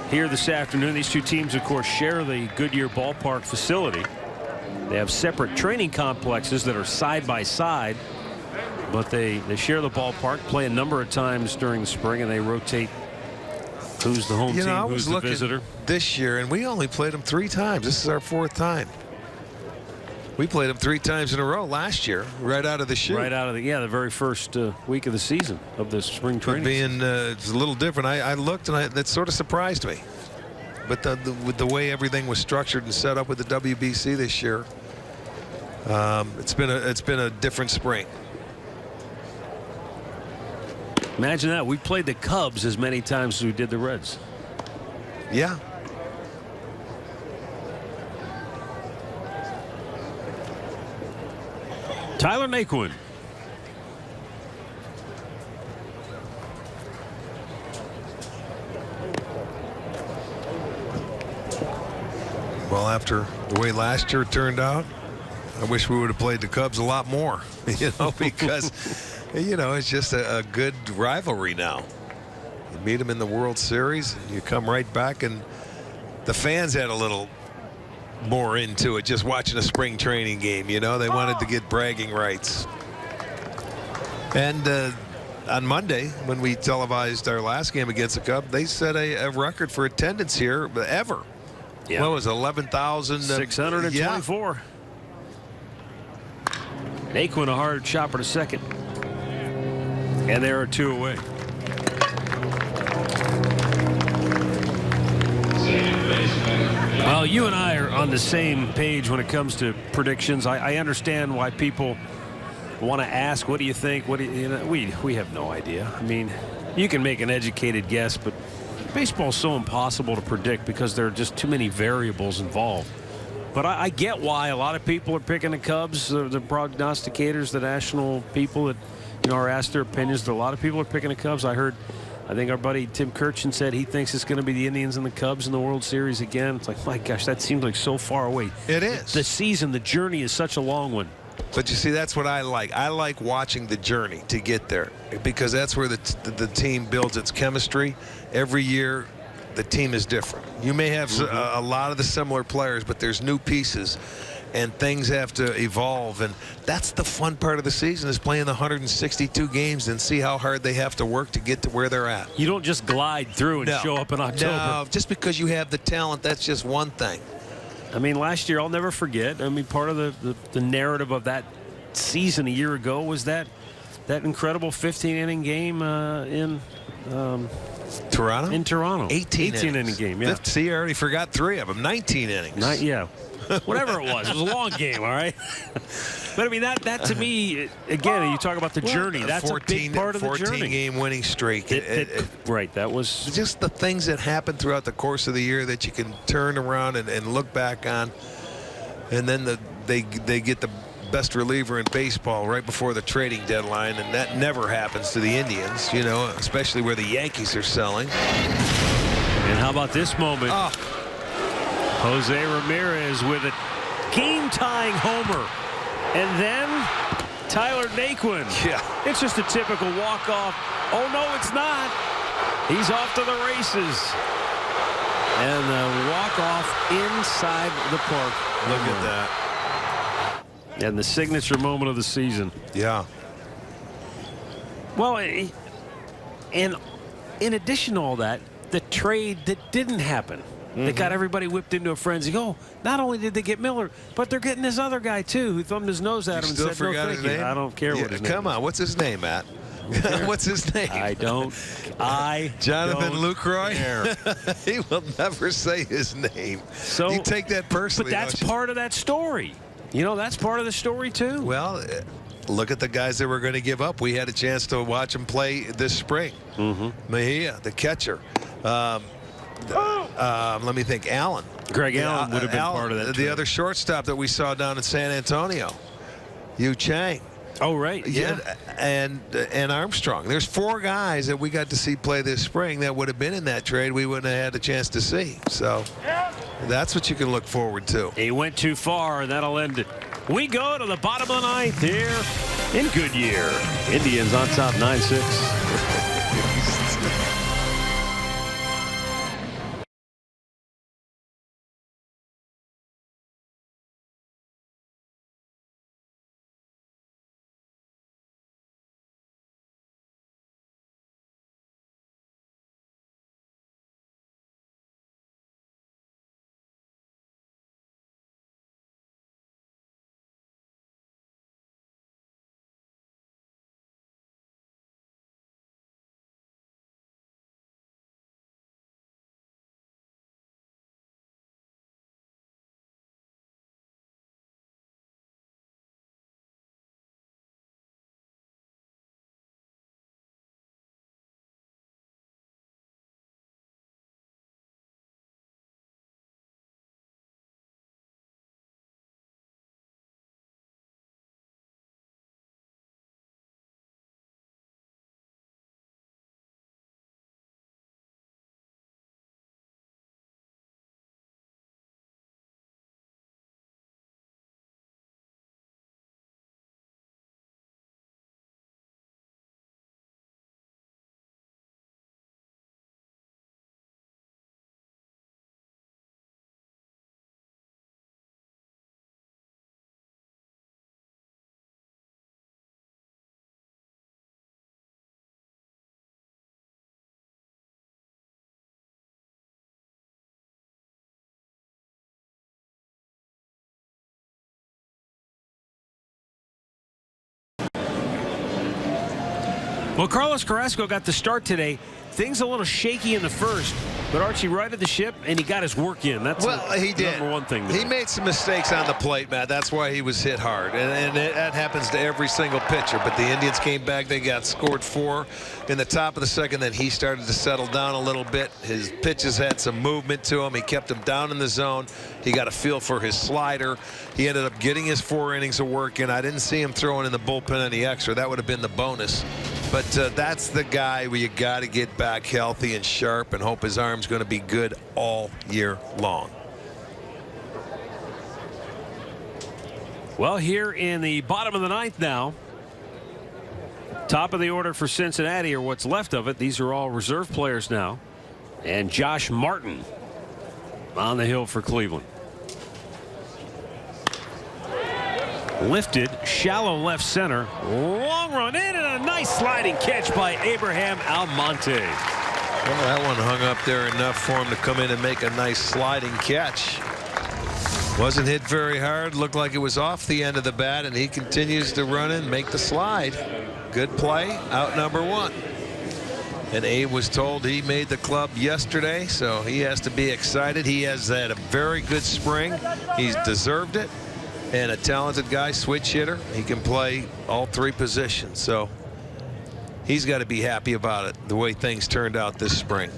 here this afternoon. These two teams, of course, share the Goodyear Ballpark facility. They have separate training complexes that are side by side, but they share the ballpark, play a number of times during the spring, and they rotate who's the home team, who's the visitor. This year, and we only played them 3 times. This is our 4th time. We played them 3 times in a row last year, right out of the chute. Right out of the very first week of the season of the spring training. It's a little different. I looked and that sort of surprised me. But with the way everything was structured and set up with the WBC this year, it's been a different spring. Imagine that. We played the Cubs as many times as we did the Reds. Yeah. Tyler Naquin. Well, after the way last year turned out, I wish we would have played the Cubs a lot more, because, it's just a good rivalry now. You meet them in the World Series, and you come right back, and the fans had a little more into it, just watching a spring training game. They wanted to get bragging rights. And on Monday, when we televised our last game against the Cubs, they set a record for attendance here ever. Yeah. What was it, 11,624? Naquin, a hard chopper to second. And there are 2 away. Well, you and I are on the same page when it comes to predictions. I understand why people want to ask, what do you think? What do we have no idea. I mean, you can make an educated guess, but baseball is so impossible to predict because there are just too many variables involved. But I get why a lot of people are picking the Cubs, the prognosticators, the national people that are asked their opinions. A lot of people are picking the Cubs. I think our buddy Tim Kirchen said he thinks it's going to be the Indians and the Cubs in the World Series again. It's like, my gosh, that seems like so far away. It is. The season, the journey is such a long one. But you see, that's what I like. I like watching the journey to get there, because that's where the team builds its chemistry. Every year, the team is different. You may have a lot of the similar players, but there's new pieces, and things have to evolve. And that's the fun part of the season, is playing the 162 games and see how hard they have to work to get to where they're at. You don't just glide through and show up in October. No, just because you have the talent, that's just one thing. I mean, last year, I'll never forget. I mean, part of the narrative of that season a year ago was that incredible 15-inning game in Toronto? In Toronto. 18-inning game, yeah. See, I already forgot 3 of them. 19 innings. Yeah. Whatever it was. It was a long game, all right? But, I mean, that to me, again, you talk about the journey. That's a big part of the journey. 14-game winning streak. Right. That was just the things that happen throughout the course of the year that you can turn around and look back on. And then they get the best reliever in baseball right before the trading deadline, and that never happens to the Indians, especially where the Yankees are selling. And how about this moment? Jose Ramirez with a game-tying homer. And then Tyler Naquin. Yeah. It's just a typical walk-off. Oh, no, it's not. He's off to the races. And the walk-off inside the park. Look at that. And the signature moment of the season. Yeah. Well, and in addition to all that, the trade that didn't happen. They got everybody whipped into a frenzy. Oh, not only did they get Miller, but they're getting this other guy, too, who thumbed his nose at him and said, no, thank you. I don't care what his name is. Come on. What's his name, Matt? What's his name? Jonathan Lucroy? He will never say his name. So you take that personally. But that's part of that story. That's part of the story, too. Well, look at the guys that we're going to give up. We had a chance to watch them play this spring. Mejia, the catcher. Let me think. Allen. Greg Allen would have been part of that. The other shortstop that we saw down in San Antonio. Yu Chang. Oh, right. Yeah. And Armstrong. There's 4 guys that we got to see play this spring that would have been in that trade we wouldn't have had a chance to see. So that's what you can look forward to. He went too far, and that'll end it. We go to the bottom of the 9th here in Goodyear. Indians on top 9-6. Well, Carlos Carrasco got the start today. Things a little shaky in the first, but Archie righted the ship, and he got his work in. That's he did. Number one thing. He made some mistakes on the plate, Matt. That's why he was hit hard, and that happens to every single pitcher. But the Indians came back. They got scored 4 in the top of the second. Then he started to settle down a little bit. His pitches had some movement to him. He kept him down in the zone. He got a feel for his slider. He ended up getting his 4 innings of work in. I didn't see him throwing in the bullpen any extra. That would have been the bonus. But that's the guy where you got to get back healthy and sharp and hope his arm's going to be good all year long. Well, here in the bottom of the 9th now, top of the order for Cincinnati, or what's left of it. These are all reserve players now. And Josh Martin on the hill for Cleveland. Lifted, shallow left center, long run in, and a nice sliding catch by Abraham Almonte. Well, that one hung up there enough for him to come in and make a nice sliding catch. Wasn't hit very hard. Looked like it was off the end of the bat, and he continues to run in, make the slide. Good play, out number 1. And Abe was told he made the club yesterday, so he has to be excited. He has had a very good spring. He's deserved it. And a talented guy, switch hitter. He can play all 3 positions. So he's got to be happy about it, the way things turned out this spring.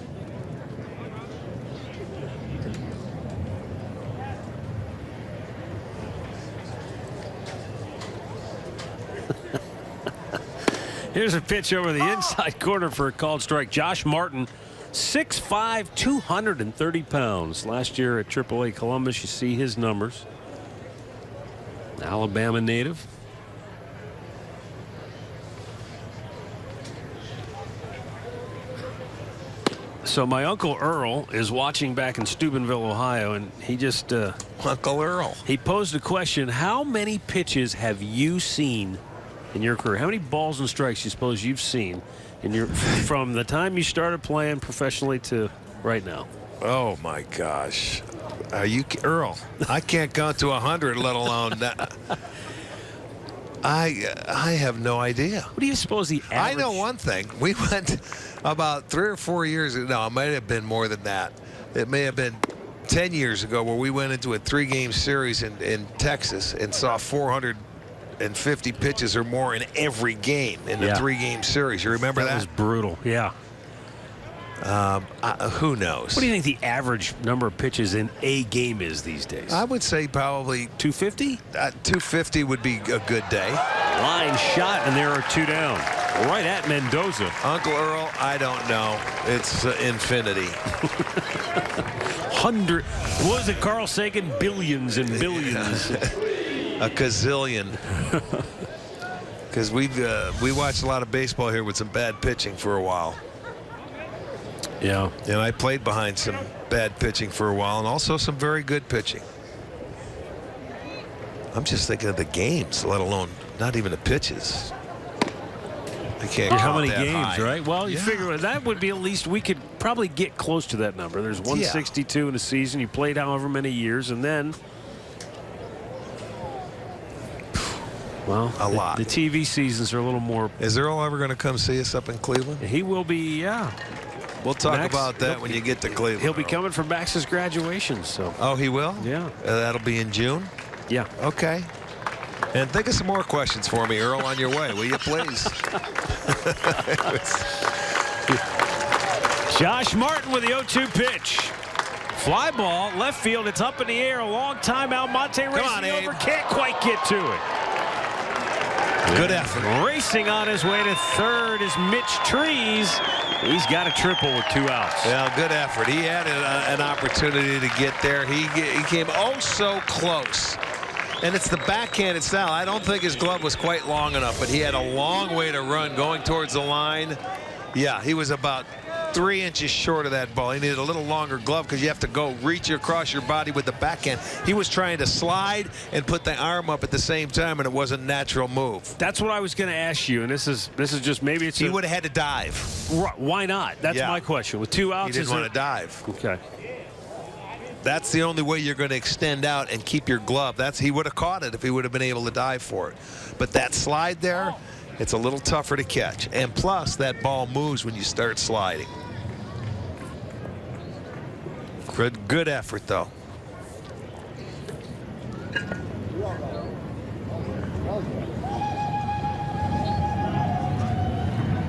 Here's a pitch over the inside corner for a called strike. Josh Martin, 6'5", 230 pounds. Last year at AAA Columbus, you see his numbers. Alabama native. So my Uncle Earl is watching back in Steubenville, Ohio, and he just Uncle Earl. He posed a question: how many pitches have you seen in your career? How many balls and strikes you suppose you've seen in your from the time you started playing professionally to right now? Oh my gosh. Are you Earl? I can't count to 100, let alone that. I have no idea. What do you suppose the average? I know one thing. We went about 3 or 4 years ago. No, it might have been more than that. It may have been 10 years ago where we went into a 3-game series in Texas and saw 450 pitches or more in every game in the 3-game series. You remember that? That was brutal. Yeah. Who knows? What do you think the average number of pitches in a game is these days? I would say probably 250. 250 would be a good day. Line shot, and there are 2 down. Right at Mendoza. Uncle Earl, I don't know. It's infinity. 100. What was it, Carl Sagan? Billions and billions. A gazillion. Because we watched a lot of baseball here with some bad pitching for a while. Yeah. And I played behind some bad pitching for a while, and also some very good pitching. I'm just thinking of the games, let alone not even the pitches. I can't count how many that games, high. right? Well, you figure that would be at least we could probably get close to that number. There's 162 in a season. You played however many years, and then, well, a lot. The TV seasons are a little more. Is Earl ever going to come see us up in Cleveland? He will be, yeah. We'll talk Max, about that when you get to Cleveland. He'll be coming for Max's graduation. So. Oh, he will? Yeah. That'll be in June? Yeah. Okay. And think of some more questions for me, Earl, on your way, will you please? Josh Martin with the 0-2 pitch. Fly ball, left field. It's up in the air. A long time. Almonte racing over. Can't quite get to it. Good effort. Racing on his way to third is Mitch Trees. He's got a triple with 2 outs. Well, good effort. He had an opportunity to get there. He came oh so close. And it's the backhanded style. I don't think his glove was quite long enough, but he had a long way to run going towards the line. Yeah, he was about 3 inches short of that ball. He needed a little longer glove because you have to go reach across your body with the backhand. He was trying to slide and put the arm up at the same time, and it wasn't a natural move. That's what I was going to ask you, and this is just maybe it's. He would have had to dive. Why not? That's my question. With 2 outs, he didn't want to dive. Okay. That's the only way you're going to extend out and keep your glove. He would have caught it if he would have been able to dive for it. But that slide there, it's a little tougher to catch. And plus, that ball moves when you start sliding. Good effort, though.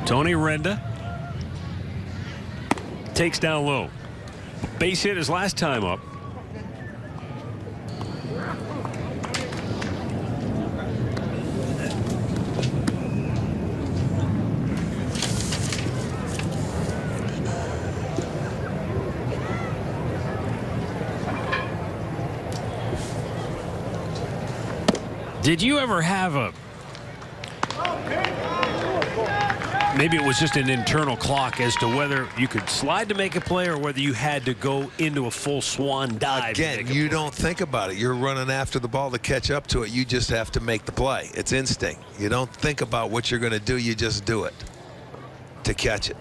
Tony Renda takes down low. Base hit his last time up. Did you ever have maybe it was just an internal clock as to whether you could slide to make a play or whether you had to go into a full swan dive? Again, you don't think about it. You're running after the ball to catch up to it. You just have to make the play. It's instinct. You don't think about what you're going to do. You just do it to catch it.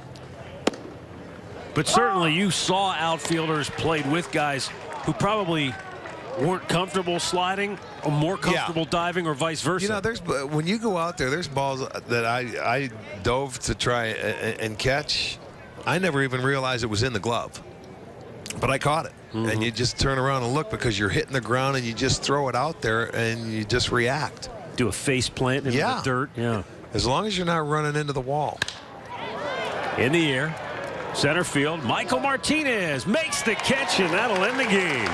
But certainly you saw outfielders played with guys who probably weren't comfortable sliding or more comfortable diving or vice versa. You know, when you go out there, there's balls that I dove to try and catch. I never even realized it was in the glove, but I caught it. And you just turn around and look because you're hitting the ground and you just throw it out there and you just react. Do a face plant into the dirt. Yeah. As long as you're not running into the wall. In the air, center field, Michael Martinez makes the catch, and that'll end the game.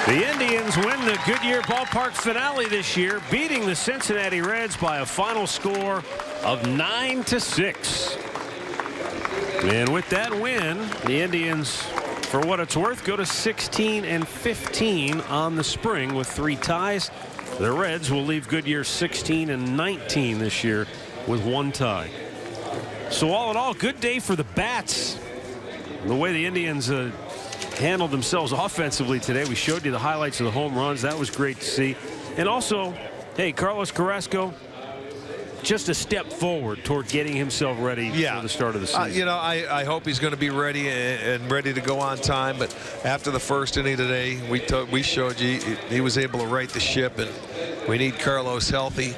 The Indians win the Goodyear Ballpark finale this year, beating the Cincinnati Reds by a final score of 9-6. And with that win, the Indians, for what it's worth, go to 16-15 on the spring with 3 ties. The Reds will leave Goodyear 16-19 this year with 1 tie. So all in all, good day for the bats. The way the Indians handled themselves offensively today. We showed you the highlights of the home runs. That was great to see. And also, hey, Carlos Carrasco, just a step forward toward getting himself ready for the start of the season. You know, I hope he's going to be ready and ready to go on time. But after the first inning today, we showed you he was able to right the ship, and we need Carlos healthy.